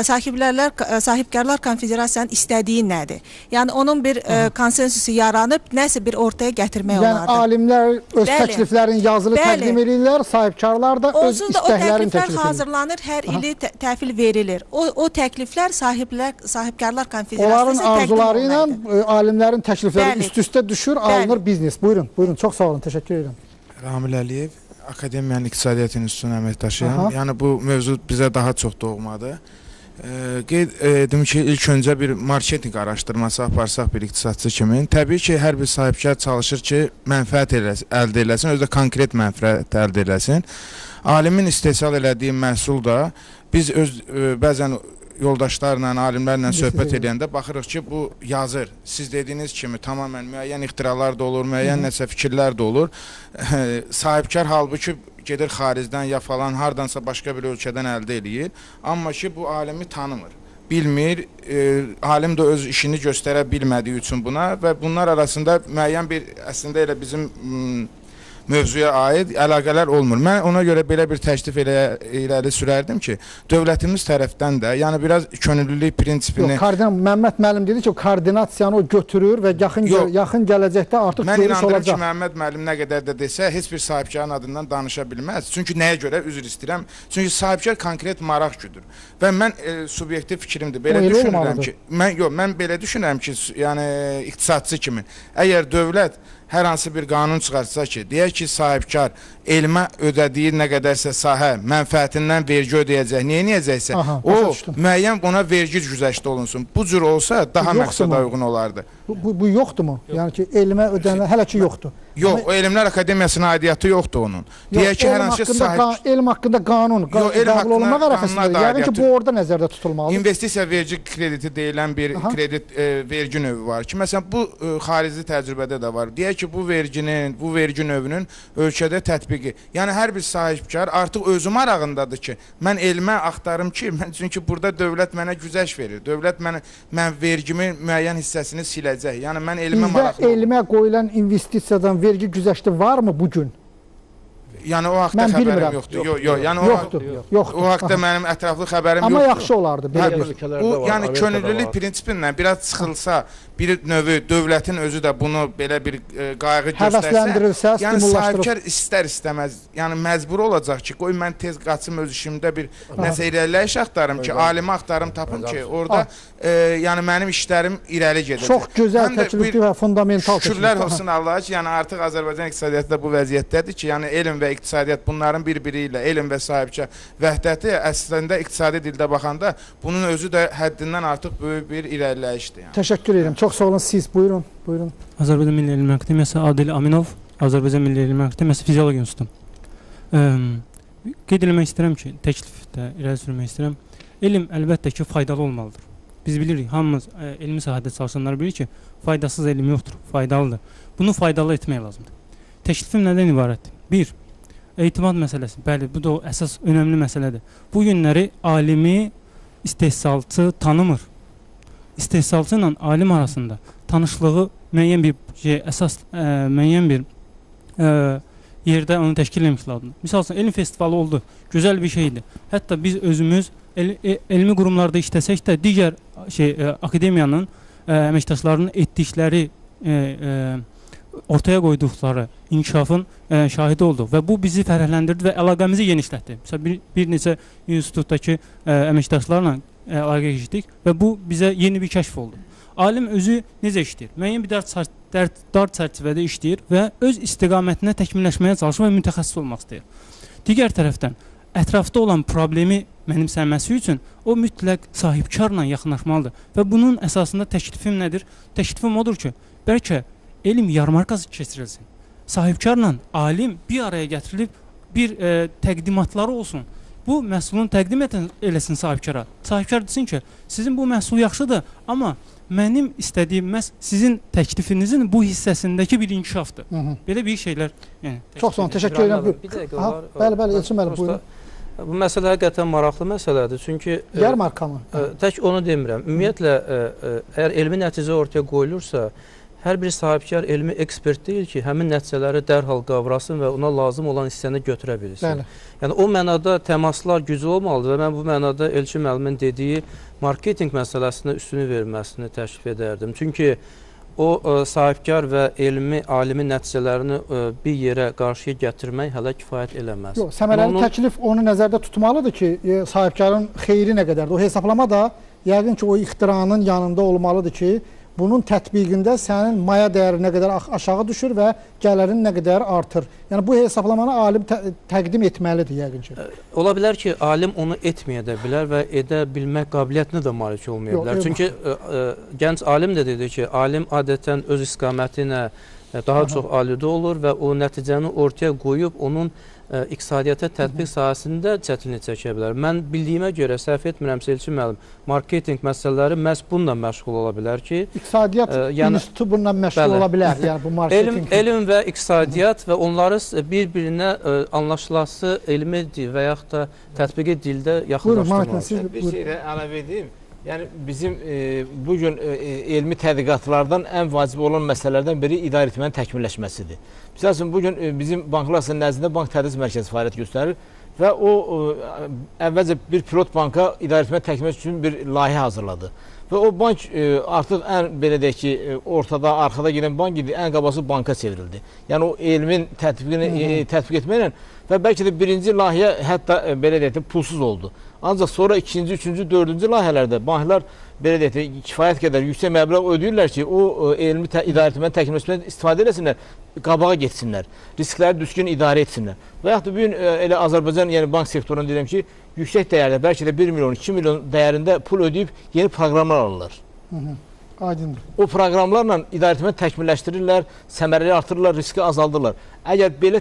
sahibkarlar konfederasiyanın istədiyi nədir? Yəni onun bir konsensusu yaranıb, nəsə bir ortaya gətirmək olardı. Yəni alimlər öz təkliflərini yazılı təqdim edirlər, sahibkarlar da öz istəklərini təklif edirlər. O təkliflər hazırlanır, hər ili təhvil verilir. O təkliflər sahibkarlar konfederasiyasına təqdim olunur. Onların arzuları ilə alimlərin təklifləri üst-üstə düşür, alınır biznes. Buyurun, buyurun, çox sağ olun, təşəkkür edirəm. Ramil Əliyev, Akademiyanın İqtisadiyyat İnstitutunun əməkdaşıyam. Yəni bu mövzu bizə daha çox doğmadır. Qeyd edim ki, ilk öncə bir marketinq araşdırması aparsaq bir iqtisadçı kimi, təbii ki, hər bir sahibkar çalışır ki, mənfəət əldə eləsin, özü də konkret mənfəət əldə eləsin. Alimin istehsal elədiyi məhsul da biz bəzən yoldaşlarla, alimlərlə söhbət edəndə baxırıq ki, bu yazır. Siz dediyiniz kimi tamamən müəyyən ixtiralar da olur, müəyyən nəsə fikirlər də olur. Sahibkar halbuki gedir xaricdən ya falan hardansa başqa bir ölkədən əldə eləyir. Amma ki, bu alimi tanımır, bilmir, alim də öz işini göstərə bilmədiyi üçün buna və bunlar arasında müəyyən bir, əslində elə bizim mövzuya aid əlaqələr olmur. Mən ona görə belə bir təklif irəli sürərdim ki, dövlətimiz tərəfdən də, yəni biraz könüllülük prinsipini... Məmməd müəllim dedi ki, koordinasiyanı o götürür və yaxın gələcəkdə artıq görüş olacaq. Mən inandırım ki, Məmməd müəllim nə qədər də desə, heç bir sahibkarın adından danışa bilməz. Çünki nəyə görə üzr istəyirəm? Çünki sahibkar konkret maraq güdür. Və mən subyektiv fikrimdir. Belə düşünürəm ki, mən belə düşünürəm ki, yəni iqtisadçı kimi, əgər dövlət hər hansı bir qanun çıxartsa ki, deyək ki, sahibkar elmə ödədiyi nə qədərsə sahə mənfəətindən vergi ödəyəcək, neyəcəksə, o müəyyən ona vergi güzəşdə olunsun. Bu cür olsa daha məqsədə uyğun olardı. Bu yoxdurmu? Yəni ki, elmə ödənilər hələ ki yoxdur. Yox, o Elmlər Akademiyasına aidiyyatı yoxdur onun. Deyək ki, hər hansı sahib... Elm haqqında qanun, qəbul olunmaq ərəfəsində, yəni ki, bu orada nəzərdə tutulmalıdır. İnvestisiya vergi krediti deyilən bir kredit vergi növü var ki, məsələn, bu xarici təcrübədə də var. Deyək ki, bu vergi növünün ölkədə tətbiqi. Yəni, hər bir sahibkar artıq özü marağındadır ki, mən elmə axtarım ki, çünki burada dövlət mənə güzəş verir. Dövlət mən vergimi müəyyən hissəsini siləcək. Yəni, mən elmə maraqlı... Bizdə elmə qoyulan investisiyadan vergi güzəşti varmı bugün? Yəni o haqda xəbərim yoxdur. Yox, o haqda mənim ətraflı xəbərim yoxdur. Amma yaxşı olardı. Bu, yəni könüllülük prinsipindən biraz çıxılsa, bir növü dövlətin özü də bunu belə bir qayğı göstərsə, yəni sahibkar istər-istəməz, yəni məcbur olacaq ki, qoy mən tez qaçım öz işimdə bir nəsə irəliləyiş axtarım ki, alimi axtarım tapım ki, orada yəni mənim işlərim irəli gedəcək. Çox gözəl təklifli və fundamental təklifli. Şükürlər olsun Allaha ki, yəni artıq Azərbaycan iqtisadiyyatı bu vəziyyətdədir ki, yəni elm və iqtisadiyyat bunların bir-biri ilə elm və sahibkar vəhdəti əslində iqtisadi dildə baxanda bunun özü də həddindən artıq böyük bir irəliləyişdir. Təşəkkür edirəm. Çox sağ olun siz. Buyurun. Buyurun. Azərbaycan Milli Elmlər Akademiyası Adil Aminov, Azərbaycan Milli Elmlər Akademiyası Fiziologiya İnstitutu. Qeyd eləmək istəyirəm ki, təklifdə irəli sürmək istəyirəm. Elm əlbəttə ki, faydalı olmalıdır. Biz bilirik, hamımız elmi sahədə çalışanlar bilir ki, faydasız elm yoxdur, faydalıdır. Bunu faydalı etmək lazımdır. Təklifim nədən ibarətdir? 1. Etimad məsələsi. Bəli, bu da əsas önəmli məsələdir. Bu günləri alimi istehsalçı tanımır. İstehsalçı ilə alim arasında tanışlığı müəyyən bir müəyyən bir yerdə onu təşkil etmək lazımdır. Misal üçün, elm festivalı oldu, gözəl bir şeydir. Hətta biz özümüz elmi qurumlarda işləsək də digər akademiyanın əməkdaşlarının etdikləri, ortaya qoyduqları inkişafın şahidi olduq və bu bizi fərəhləndirdi və əlaqəmizi genişlətdi. Məsələn, bir neçə institutdakı əməkdaşlarla əlaqə keçdik və bu bizə yeni bir kəşf oldu. Alim özü necə işləyir? Müəyyən bir dar çərçivədə işləyir və öz istiqamətinə təkmilləşməyə çalışır və mütəxəssis olmaq istəyir. Digər tərəfdən, ətrafda olan problemi mənimsənməsi üçün o mütləq sahibkarla yaxınlaşmalıdır və bunun əsasında təklifim nədir? Təklifim odur ki, bəlkə elm yarmarkası keçirilsin. Sahibkarla alim bir araya gətirilib bir təqdimatları olsun. Bu məhsulunu təqdim eləsin sahibkara. Sahibkar desin ki, sizin bu məhsul yaxşıdır, amma mənim istədiyim məhz sizin təklifinizin bu hissəsindəki bir inkişafdır. Belə bir şeylər. Çox sağ olun, təşəkkür edirəm. Bəli, Elçin müəllim, buyurun. Bu məsələ həqiqətən maraqlı məsələdir. Çünki yarmarka mı? Tək onu demirəm. Ümumiyyətlə, əgər elmi nəticə ortaya qoyulursa, hər bir sahibkar elmi ekspert deyil ki, həmin nəticələri dərhal qavrasın və ona lazım olan hissəni götürə bilsin. Yəni, o mənada təmaslar gücü olmalıdır və mən bu mənada Elçin müəllimin dediyi marketinq məsələsinə üstünü verilməsini təklif edərdim. Çünki o sahibkar və elmi, alimin nəticələrini bir yerə qarşıya gətirmək hələ kifayət eləməz. Yox, səmərəli təklif onu nəzərdə tutmalıdır ki, sahibkarın xeyri nə qədərdir? O hesablama da yəqin ki, o ixtiranın yanında olmalıdır ki, bunun tətbiqində sənin maya dəyəri nə qədər aşağı düşür və gəlirin nə qədər artır. Yəni, bu hesaplamanı alim təqdim etməlidir, yəqin ki. Ola bilər ki, alim onu etməyə də bilər və edə bilmək qabiliyyətinə də malik olmaya bilər. Çünki gənc alim də dedi ki, alim adətən öz istiqamətinə daha çox alidə olur və o nəticəni ortaya qoyub onun iqtisadiyyata tətbiq sahəsində çətinlik çəkə bilər. Mən bildiyimə görə, səhv etmirəmsə Elçin müəllim, marketinq məsələləri məhz bununla məşğul ola bilər ki, İqtisadiyyat institutu bununla məşğul ola bilər. Yəni, bu marketinq... Elm və iqtisadiyyat və onları bir-birinə anlaşılası elmi və yaxud da tətbiqi dildə yaxınlaşdırmalıdır. Bir şey də əlavə edeyim. Yəni, bizim bugün elmi tədqiqatlardan ən vacib olan məsələlərdən biri idarə etmənin təkmilləşməsidir. Misal üçün, bugün bizim banklar nəzdində bank tədris mərkəzi fəaliyyət göstərir və o əvvəlcə bir pilot banka idarə etmənin təkmilləşməsi üçün bir layihə hazırladı. Və o bank artıq ən, belə deyək ki, ortada, arxada gedən bank idi, ən qabası banka çevrildi. Yəni, o elmin tətbiqini tətbiq etməklə və bəlkə də birinci layihə hətta, belə deyək, pulsuz oldu. Ancaq sonra ikinci, üçüncü, dördüncü layihələrdə banklar belə deyək, kifayət qədər yüksək məbləğ ödəyirlər ki, o elmi idarə etmənin təkmilləşməsindən istifadə eləsinlər, qabağa getsinlər, riskləri düzgün idarə etsinlər. Və yaxud da bugün elə Azərbaycan, yəni bank sektorunu deyirəm ki, yüksək dəyərdə, bəlkə də 1 milyon, 2 milyon dəyərində pul ödəyib yeni proqramlar alırlar. Aydındır. O proqramlarla idarə etməni təkmilləşdirirlər, səmərəli artırırlar, riski azaldırlar. Əgər belə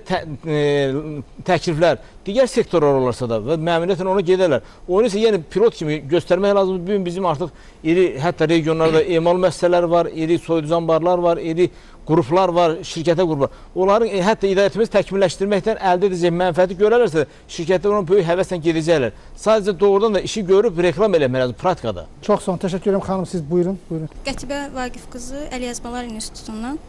təkliflər digər sektorlar olarsa da və məmuriyyətlə ona gedərlər. Onu isə yəni pilot kimi göstərmək lazımdır. Bugün bizim artıq iri, hətta regionlarda emal müəssisələri var, iri soyuducu anbarlar var, iri qruplar var, şirkətə qruplar. Onların hətta idarə etməsi təkmilləşdirməkdən əldə edəcək mənfəəti görərlərsə, şirkətlər ona böyük həvəslə gedəcəklər. Sadəcə doğrudan da işi görüb reklam eləmək lazım pratikada. Çox sağ olun, təşəkkür edirəm xanım, siz buyurun. Qətibə Vaqif qızı Əlyazmalar İnstitutundan.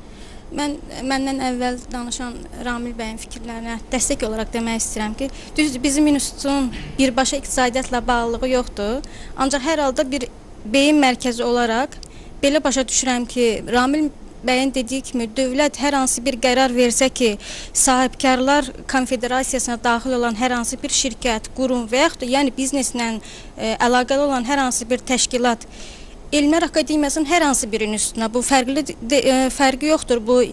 Məndən əvvəl danışan Ramil bəyin fikirlərinə dəstək olaraq demək istəyirəm ki, düzdür, bizim institutun birbaşa iqtisadiyyatla bağlılığı yoxdur. Ancaq hər halda bir beyin mərkəzi olaraq belə başa düşürəm ki, Ramil bəyin dediyi kimi dövlət hər hansı bir qərar versə ki, sahibkarlar konfederasiyasına daxil olan hər hansı bir şirkət, qurum və yaxud da yəni bizneslə əlaqəli olan hər hansı bir təşkilat Elmlər Akademiyasının hər hansı birinin üstünə bu fərqi yoxdur. Bu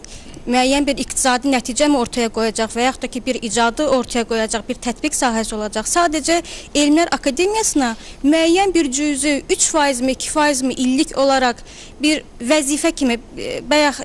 müəyyən bir iqtisadi nəticə mi ortaya qoyacaq və yaxud da ki, bir icadı ortaya qoyacaq, bir tətbiq sahəsi olacaq. Sadəcə Elmlər Akademiyasına müəyyən bir cüzü 3% mi, 2% mi illik olaraq bir vəzifə kimi, bayaq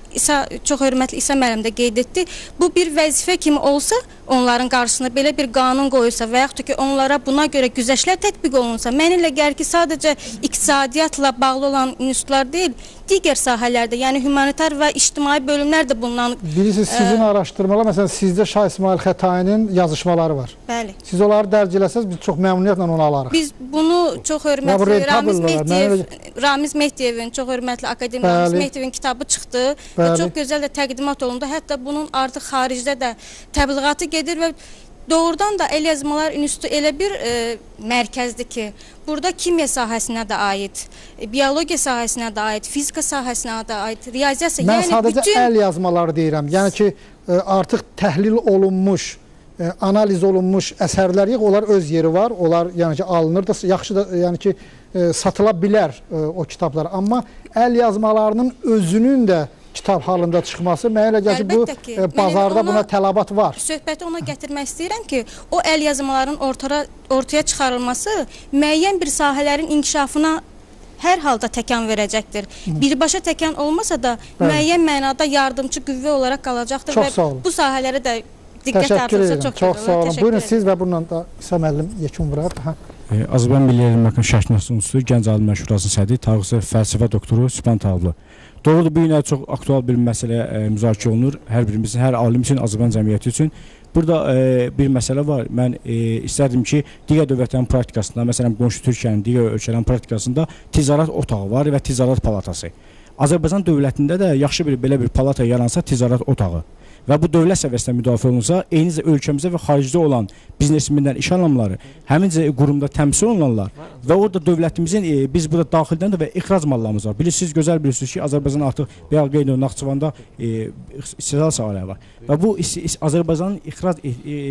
çox hörmətli İsa müəllim də qeyd etdi, bu bir vəzifə kimi olsa, onların qarşısına belə bir qanun qoyulsa və yaxud da ki, onlara buna görə güzəştlər tətbiq olunsa, mən elə gəlir ki, sadəcə iqtisadiyyatla bağlı olan institutlar deyil, digər sahələrdə, yəni humanitar və ictimai bölümlər də bundan... Bilirsiniz, sizin araşdırmalar, məsələn, sizdə Şah İsmail Xətainin yazışmaları var. Bəli. Siz onları dərc eləsəz, biz çox məmnuniyyətlə onu alarıq. Biz bunu çox hörmətli Ramiz Mehdiyevin, çox hörmətli akademik Ramiz Mehdiyevin kitabı çıxdı və çox gözəl də təqdimat olundu. Hətta bunun artıq xaricdə də təbliğatı gedir və doğrudan da El Yazmalar İnstitutu elə bir mərkəzdir ki, burada kimya sahəsinə də aid, biologiya sahəsinə də aid, fizika sahəsinə də aid, riyaziyyat... Mən sadəcə əl yazmaları deyirəm. Yəni ki, artıq təhlil olunmuş, analiz olunmuş əsərlər yox, onlar öz yeri var, onlar yəni ki, alınır da, yaxşı da yəni ki, satıla bilər o kitablar. Amma əl yazmalarının özünün də kitab halında çıxması, mənə elə gəlir ki, bu bazarda buna tələbat var. Söhbəti ona gətirmək istəyirəm ki, o əl yazmaların ortaya çıxarılması müəyyən bir sahələrin inkişafına hər halda təkan verəcəkdir. Birbaşa təkan olmasa da müəyyən mənada yardımcı qüvvə olaraq qalacaqdır və bu sahələrə də diqqət artırsa çox çox sağ olun. Buyurun siz və bununla da İsa müəllim yekun vurar. Azərbaycan Milli Elm Mərkəzi Şərqşünas İnstitutu Gənc Alimlər Şurasının sədri, tarixçi fəlsəfə doktoru Sübhan Tağlı. Doğrudur, bu gün çox aktual bir məsələ müzakirə olunur. Hər birimizin, hər alim üçün, Azərbaycan cəmiyyəti üçün. Burada bir məsələ var. Mən istərdim ki, digər dövlətlərin praktikasında, məsələn, qonşu Türkiyənin digər ölkələrin praktikasında ticarət otağı var və ticarət palatası. Azərbaycan dövlətində də yaxşı belə bir palata yaransa ticarət otağı və bu dövlət səviyyəsində müdafiə olunsa, eynicə ölkəmizdə və xaricdə olan biznesmenlər, iş adamları həmincə qurumda təmsil olunanlar və orada dövlətimizin, biz burada daxildən də və ixrac mallarımız var. Bilirsiniz, gözəl bilirsiniz ki, Azərbaycan artıq Beyaz Naxçıvanda istehsal sahələri var və bu Azərbaycanın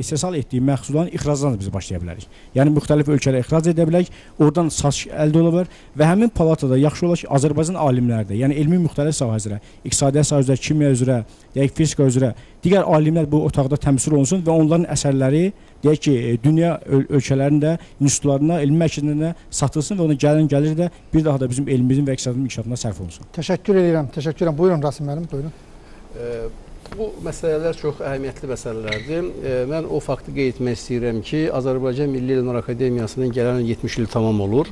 istehsal etdiyi məhsulların ixracından da biz başlaya bilərik. Yəni, müxtəlif ölkələrə ixrac edə bilərik, oradan satış əldə ola bilər və həmin palatada yaxşı olar ki, Azərbaycan alimləri də, yəni elmi müxtəlif sahə üzrə, iqtisadiyyat sahə üzrə, kimya üzrə, fizika üzrə, digər alimlər bu otaqda təmsil olunsun və onların əsərləri, deyək ki, dünya ölkələrində, institutlarına, elmi mərkəzlərində satılsın və ona gəlir də bir daha da bizim elmimizin və iqtisadın inkişafına sərf olunsun. Təşəkkür edirəm. Buyurun Rasim müəllim, buyurun. Bu məsələlər çox əhəmiyyətli məsələlərdir. Mən o faktı qeyd etmək istəyirəm ki, Azərbaycan Milli Elmlər Akademiyasının gələn 70 il tamam olur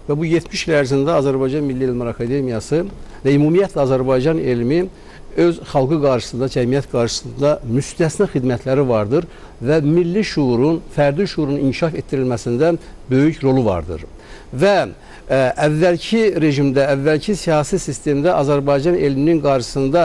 və bu 70 il ərzində Azərbaycan Milli Elmlər Akademiyası və ümumiyyətlə Azərbaycan elmi öz xalqı qarşısında, cəmiyyət qarşısında müstəsna xidmətləri vardır və milli şuurun, fərdi şuurun inkişaf etdirilməsində böyük rolu vardır. Və əvvəlki rejimdə, əvvəlki siyasi sistemdə Azərbaycan elminin qarşısında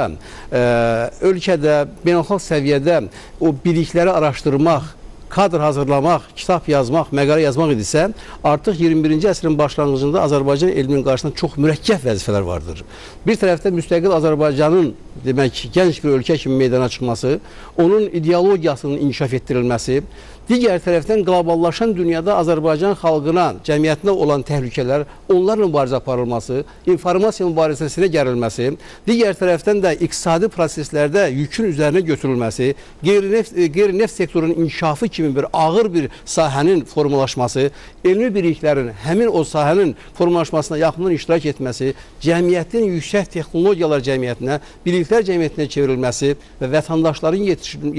ölkədə, beynəlxalq səviyyədə o bilikləri araşdırmaq, kadr hazırlamaq, kitab yazmaq, məqalə yazmaq idisə, artıq 21-ci əsrin başlanğıcında Azərbaycan elminin qarşısında çox mürəkkəb vəzifələr vardır. Bir tərəfdə müstəqil Azərbaycanın demək, gənc bir ölkə kimi meydana çıxması, onun ideologiyasının inkişaf etdirilməsi, digər tərəfdən qloballaşan dünyada Azərbaycan xalqına, cəmiyyətinə olan təhlükələr, onlarla mübarizə aparılması, informasiya mübarizəsinə gərilməsi, digər tərəfdən də iqtisadi proseslərdə yükün üzərinə götürülməsi, qeyri-neft sektorunun inkişafı kimi bir ağır bir sahənin formalaşması, elmi biliklərin həmin o sahənin formalaşmasına yaxından iştirak etməsi, cəmiyyətin yüksək texnologiyalar cəmiyyətinə, biliklər cəmiyyətinə çevrilməsi və vətəndaşların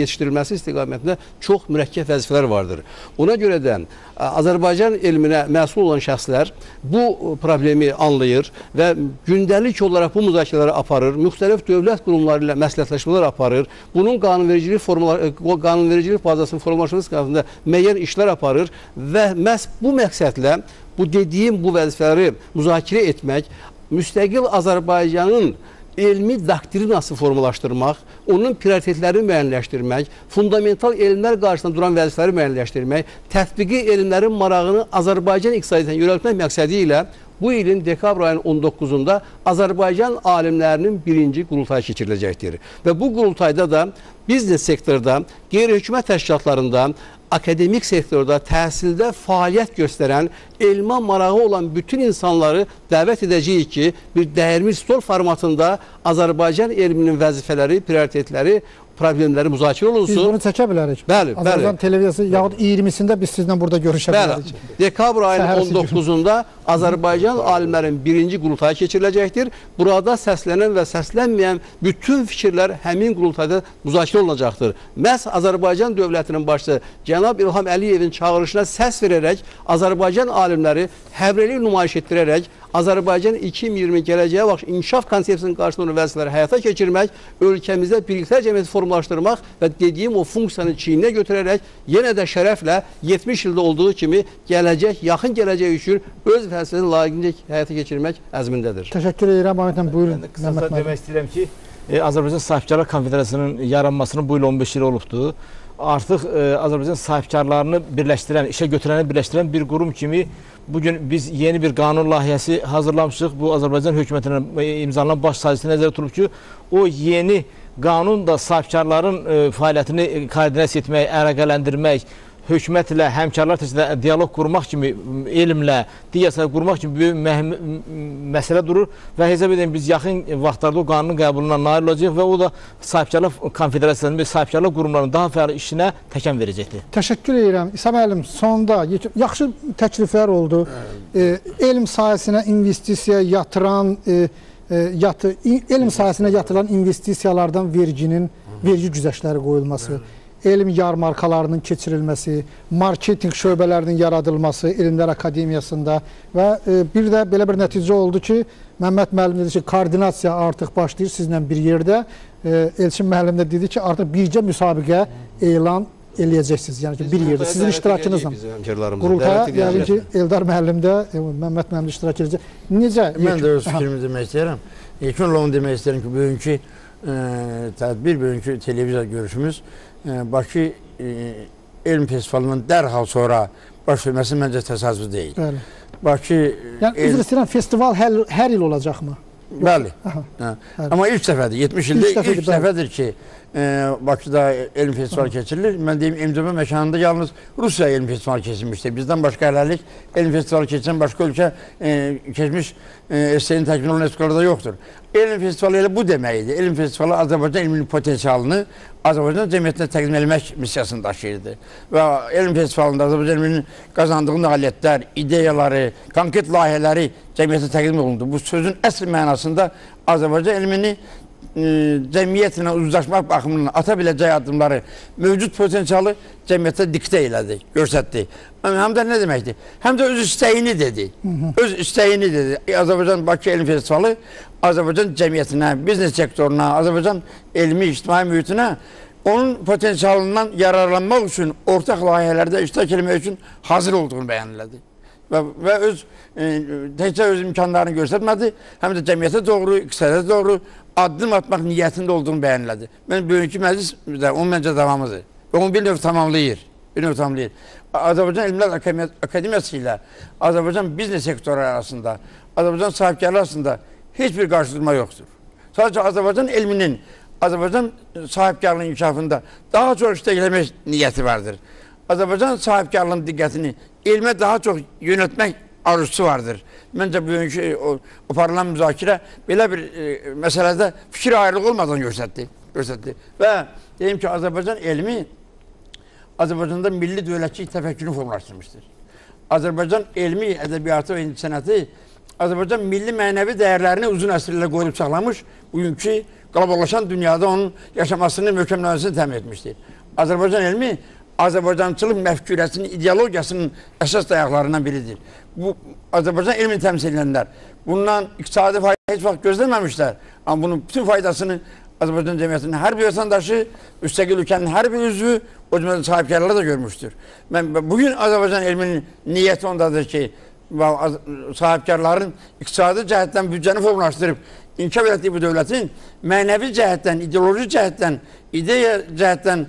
yetişdirilməsi istiqamətində çox mürəkkəb vəzifələr vardır. Ona görə də Azərbaycan elminə məsul olan şəxslər bu problemi anlayır və gündəlik olaraq bu müzakirələri aparır, müxtəlif dövlət qurumları ilə məsləhətləşmələr aparır, bunun qanunvericilik bazasının formalaşması istiqamətində müəyyən işlər aparır və məhz bu məqsədlə bu dediyim bu vəzifələri müzakirə etmək, müstəqil Azərbaycanın elmi doktrinası formalaşdırmaq, onun prioritetlərini müəyyənləşdirmək, fundamental elmlər qarşısında duran vəzifələri müəyyənləşdirmək, tətbiqi elmlərin marağını Azərbaycan iqtisadiyyatına yönəltmək məqsədi ilə bu ilin dekabr ayının 19-unda Azərbaycan alimlərinin birinci qurultayı keçiriləcəkdir. Və bu qurultayda da biznes sektorda, qeyri-hökumət təşkilatlarında, akademik sektorda, təhsildə fəaliyyət göstərən, elmə marağı olan bütün insanları dəvət edəcəyik ki, bir dəyirmi stol formatında Azərbaycan elminin vəzifələri, prioritetləri, problemləri müzakirə olunsun. Biz bunu çəkə bilərik. Bəli, Azərbaycan televiziyası yaxud 20-sində biz sizlə burada görüşə bilərik. Dekabr ayının 19-unda Azərbaycan alimlərin birinci qurultayı keçiriləcəkdir. Burada səslənən və səslənməyən bütün fikirlər həmin qurultayda müzakirə olunacaqdır. Məhz Azərbaycan dövlətinin başçısı cənab İlham Əliyevin çağırışına səs verərək Azərbaycan alimləri həmrəylik nümayiş etdirərək Azərbaycan 2020 gələcəyə baxış inkişaf konsepsiyasının qarşılığında vəzifələri həyata keçirmək, ölkəmizdə birliklər cəmiyyəti formalaşdırmaq və dediyim o funksiyanı çiyinə götürərək yenə də şərəflə 70 ildə olduğu kimi gələcək, yaxın gələcək üçün öz vəzifəsini layiqincə həyata keçirmək əzmindədir. Təşəkkür edirəm. Ahmet buyurun. Qısaca demək istəyirəm ki, Azərbaycan Sahibkarlar Konfederasiyasının yaranmasının bu il 15 il olubdur. Artıq Azərbaycan sahibkarlarını birləşdirən, işə götürəni birləşdirən bir qurum kimi bugün biz yeni bir qanun layihəsi hazırlamışıq. Bu Azərbaycan hökumətinin imzalanan baş sazişində nəzərdə tutulub ki, o yeni qanun da sahibkarların fəaliyyətini koordinasiya etmək, əlaqələndirmək, hökumətlə, həmkarlar tərəfindən dialoq qurmaq kimi, elmlə, digər qurmaq kimi böyük məsələ durur və hesab edin biz yaxın vaxtlarda o qanunun qəbuluna nail olacaq və o da sahibkarlar konfederasiyasının və sahibkarlar qurumlarının daha fəal işinə təkan verəcəkdir. Təşəkkür edirəm. İsa müəllim, sonda yaxşı təkliflər oldu. Elm sahəsinə investisiya yatıran, elm sahəsinə yatırılan investisiyalardan vergi güzəştləri qoyulması, elm yarmarkalarının keçirilməsi, marketinq şöbələrinin yaradılması Elmlər Akademiyasında və bir də belə bir nəticə oldu ki, Məmməd müəllim dedi ki, koordinasiya artıq başlayır sizlə bir yerdə. Elçin müəllim də dedi ki, artıq bircə müsabiqə elan eləyəcəksiniz. Yəni ki, bir yerdə sizin iştirakınızla qurultaya yəqin ki, Eldar müəllim də Məmməd müəllim iştirak edəcək. Necə? Mən də öz fikrimi demək istəyirəm. İlkin olaraq demək istəyirəm ki, bugünkü tədbir, bugünkü televiziya görüşümüz Bakı Elm Festivalından dərhal sonra baş verməsi məncə təsadüf deyil. Bəli. Bakı... Yəni, üzr istəyirəm, festival hər il olacaqmı? Bəli. Amma ilk dəfədir, 70 ildə ilk dəfədir ki, Bakıda elm festivalı keçirilir. Mən deyim, MCB məkanında yalnız Rusiya elm festivalı keçirmişdir. Bizdən başqa hələlik elm festivalı keçirən başqa ölkə keçmiş SSR-nin təkmil olan eskolarda yoxdur. Elm festivalı elə bu deməkdir. Elm festivalı Azərbaycan elminin potensialını Azərbaycan cəmiyyətinə təqdim etmək missiyasını daşıyırdı. Və elm festivalında Azərbaycan elminin qazandığı nailiyyətlər, ideyaları, konkret layihələri cəmiyyətə təqdim olundu. Bu sözün əsl mənasında Azərbaycan elmini cəmiyyətlə uzlaşmaq baxımından ata biləcək addımları, mövcud potensialı cəmiyyətə diktə elədi, göstərdi. Həm də nə deməkdir? Həm də öz istəyini dedi. Öz istəyini dedi. Azərbaycan Bakı Elm Festivalı Azərbaycan cəmiyyətinə, biznes sektoruna, Azərbaycan elmi, ictimai mühitinə onun potensialından yararlanmaq üçün ortaq layihələrdə iştirak etmək üçün hazır olduğunu bəyan elədi. Və təkcə öz imkanlarını göstərmədi, həm də cəmiyyətə doğru, iqtisadiyyata doğru addım atmaq niyyətində olduğunu bəyan elədi. Mən bugünkü məclis onun məncə davamıdır. Və onu bir növ tamamlayır. Azərbaycan Elmlər Akademiyası ilə Azərbaycan biznes sektoru arasında, Azərbaycan sahibkarlar arasında heç bir qarşıdurma yoxdur. Sadəcə Azərbaycan elminin, Azərbaycan sahibkarlığının inkişafında daha çox iştirak etmək niyyəti vardır. Azərbaycan sahibkarlığının diqqətini elmə daha çox yönətmək arzusu vardır. Məncə bugünkü aparılan müzakirə belə bir məsələdə fikir ayrılığı olmadan göstərdi. Və deyim ki, Azərbaycan elmi Azərbaycanda milli dövlətçilik təfəkkürünü formalaşdırmışdır. Azərbaycan elmi, ədəbiyyatı və incəsənəti Azərbaycan milli mənəvi dəyərlərini uzun əsrlərlə qoyulub saxlamış, bugünkü qloballaşan dünyada onun yaşamasını, möhkəmlənməsini təmin etmişdir. Azərbaycan elmi Azərbaycançılıq məfkurəsinin, ideologiyasının əsas dayaqlarından biridir. Bu, Azərbaycan elmini təmsil edənlər bundan iqtisadi fayda heç vaxt gözləməmişlər. Amma bunun bütün faydasını Azərbaycan cəmiyyətinin hər bir vətəndaşı, müstəqil ölkənin hər bir üzvü, o cümlədən sahibkarları da görmüşdür. Bugün Azərbaycan elminin niyyəti ondadır ki, sahibkarların iqtisadi cəhətdən büdcəni formalaşdırıb, inkişaf etdiyi bu dövlətin mənəvi cəhətdən, ideoloji cəhətdən, ideya cəhətdən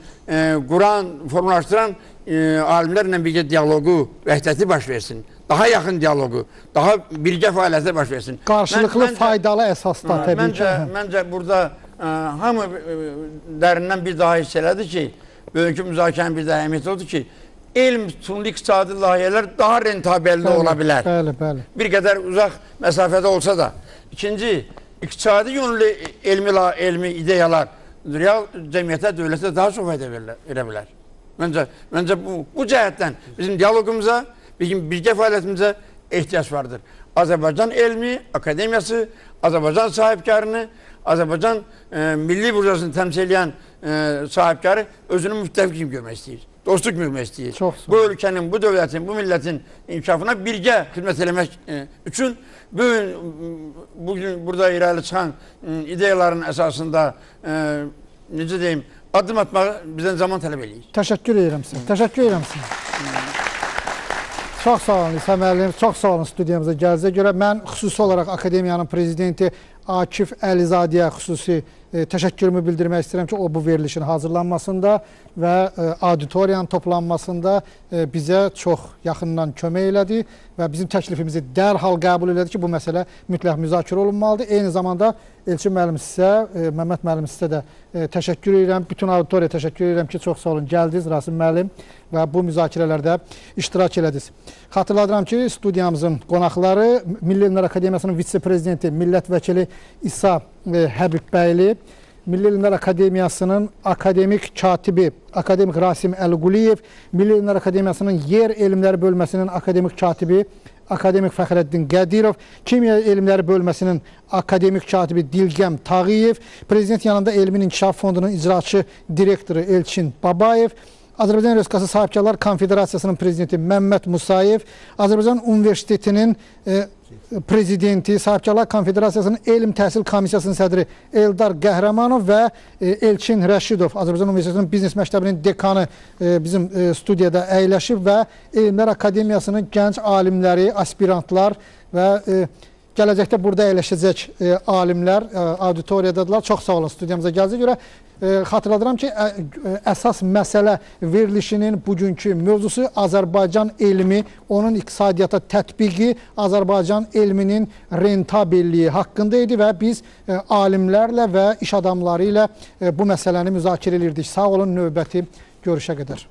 quran, formalaşdıran alimlərlə birgə dialogu, vəhdəti baş versin. Daha yaxın dialogu, daha birgə fəaliyyətə baş versin. Qarşılıqlı faydalı əsasda təbii ki. Məncə burada hamı dərindən bir daha hiss elədi ki, bugünkü müzakirənin bir daha əhəmiyyəti odur ki, elm sütunlu iqtisadi layihələr daha rentabelli ola bilər. Bəli. Bir qədər uzaq məsafədə olsa da. İkinci, iqtisadi yönlü elmi ideyalar real cəmiyyətə, dövlətə daha çox fayda verə bilər. Məncə bu cəhətdən bizim diyalogumuza, birgə fəaliyyətimizə ehtiyac vardır. Azərbaycan elmi, akademiyası, Azərbaycan sahibkarını, Azərbaycan milli burjasını təmsil edən sahibkarı özünü müttəfiq kimi görmək istəyir. Dostluq görmək istəyir. Bu ölkənin, bu dövlətin, bu millətin inkişafına birgə xidmət eləmək üçün bugün burada irəli çıxan ideyaların əsasında necə deyim, addım atmağı bizdən zaman tələb eləyir. Təşəkkür edirəm sizə. Təşəkkür edirəm sizə. Çox sağ olun İsa müəllim, çox sağ olun studiyamıza gəldiyinizə görə. Mən xüsusi olaraq Akademiyanın prezidenti Akif Əlizadəyə xüsusi təşəkkürümü bildirmək istəyirəm ki, o bu verilişin hazırlanmasında və auditoriyanın toplanmasında bizə çox yaxından kömək elədi və bizim təklifimizi dərhal qəbul elədi ki, bu məsələ mütləq müzakirə olunmalıdır. Eyni zamanda Elçin müəllim sizə, Məmməd müəllim sizə də təşəkkür edirəm. Bütün auditoriyaya təşəkkür edirəm ki, çox sağ olun, gəldiniz Rasim müəllim və bu müzakirələrdə iştirak elədiniz. Xatırladıram ki, studiyamızın qonaqları Milli Elmlər Akademiyasının vitse-prezidenti, millət vəkili İsa Həbibbəyli, Milli Elmlər Akademiyasının akademik katibi, akademik Rasim Əliquliyev, Milli Elmlər Akademiyasının yer elmləri bölməsinin akademik katibi, akademik Fəxrəddin Qədirov, Kimya elmləri bölməsinin akademik katibi Dilgəm Tağıyev, prezident yanında Elmin İnkişaf Fondunun icraçı direktoru Elçin Babayev, Azərbaycan Respublikası Sahibkarlar Konfederasiyasının prezidenti Məmməd Musayev, Azərbaycan Universitetinin prezidenti, Sahibkarlar Konfederasiyasının Elm Təhsil Komissiyasının sədri Eldar Qəhrəmanov və Elçin Rəşidov, Azərbaycan Universitetinin Biznes Məktəbinin dekanı bizim studiyada əyləşib və Elmlər Akademiyasının gənc alimləri, aspirantlar və gələcəkdə burada əyləşəcək alimlər auditoriyadadılar. Çox sağ olun studiyamıza gəldiyinizə görə. Xatırladıram ki, əsas məsələ verilişinin bugünkü mövzusu Azərbaycan elmi, onun iqtisadiyyata tətbiqi, Azərbaycan elminin rentabelliyi haqqında idi və biz alimlərlə və iş adamları ilə bu məsələni müzakirə edirdik. Sağ olun, növbəti görüşə qədər.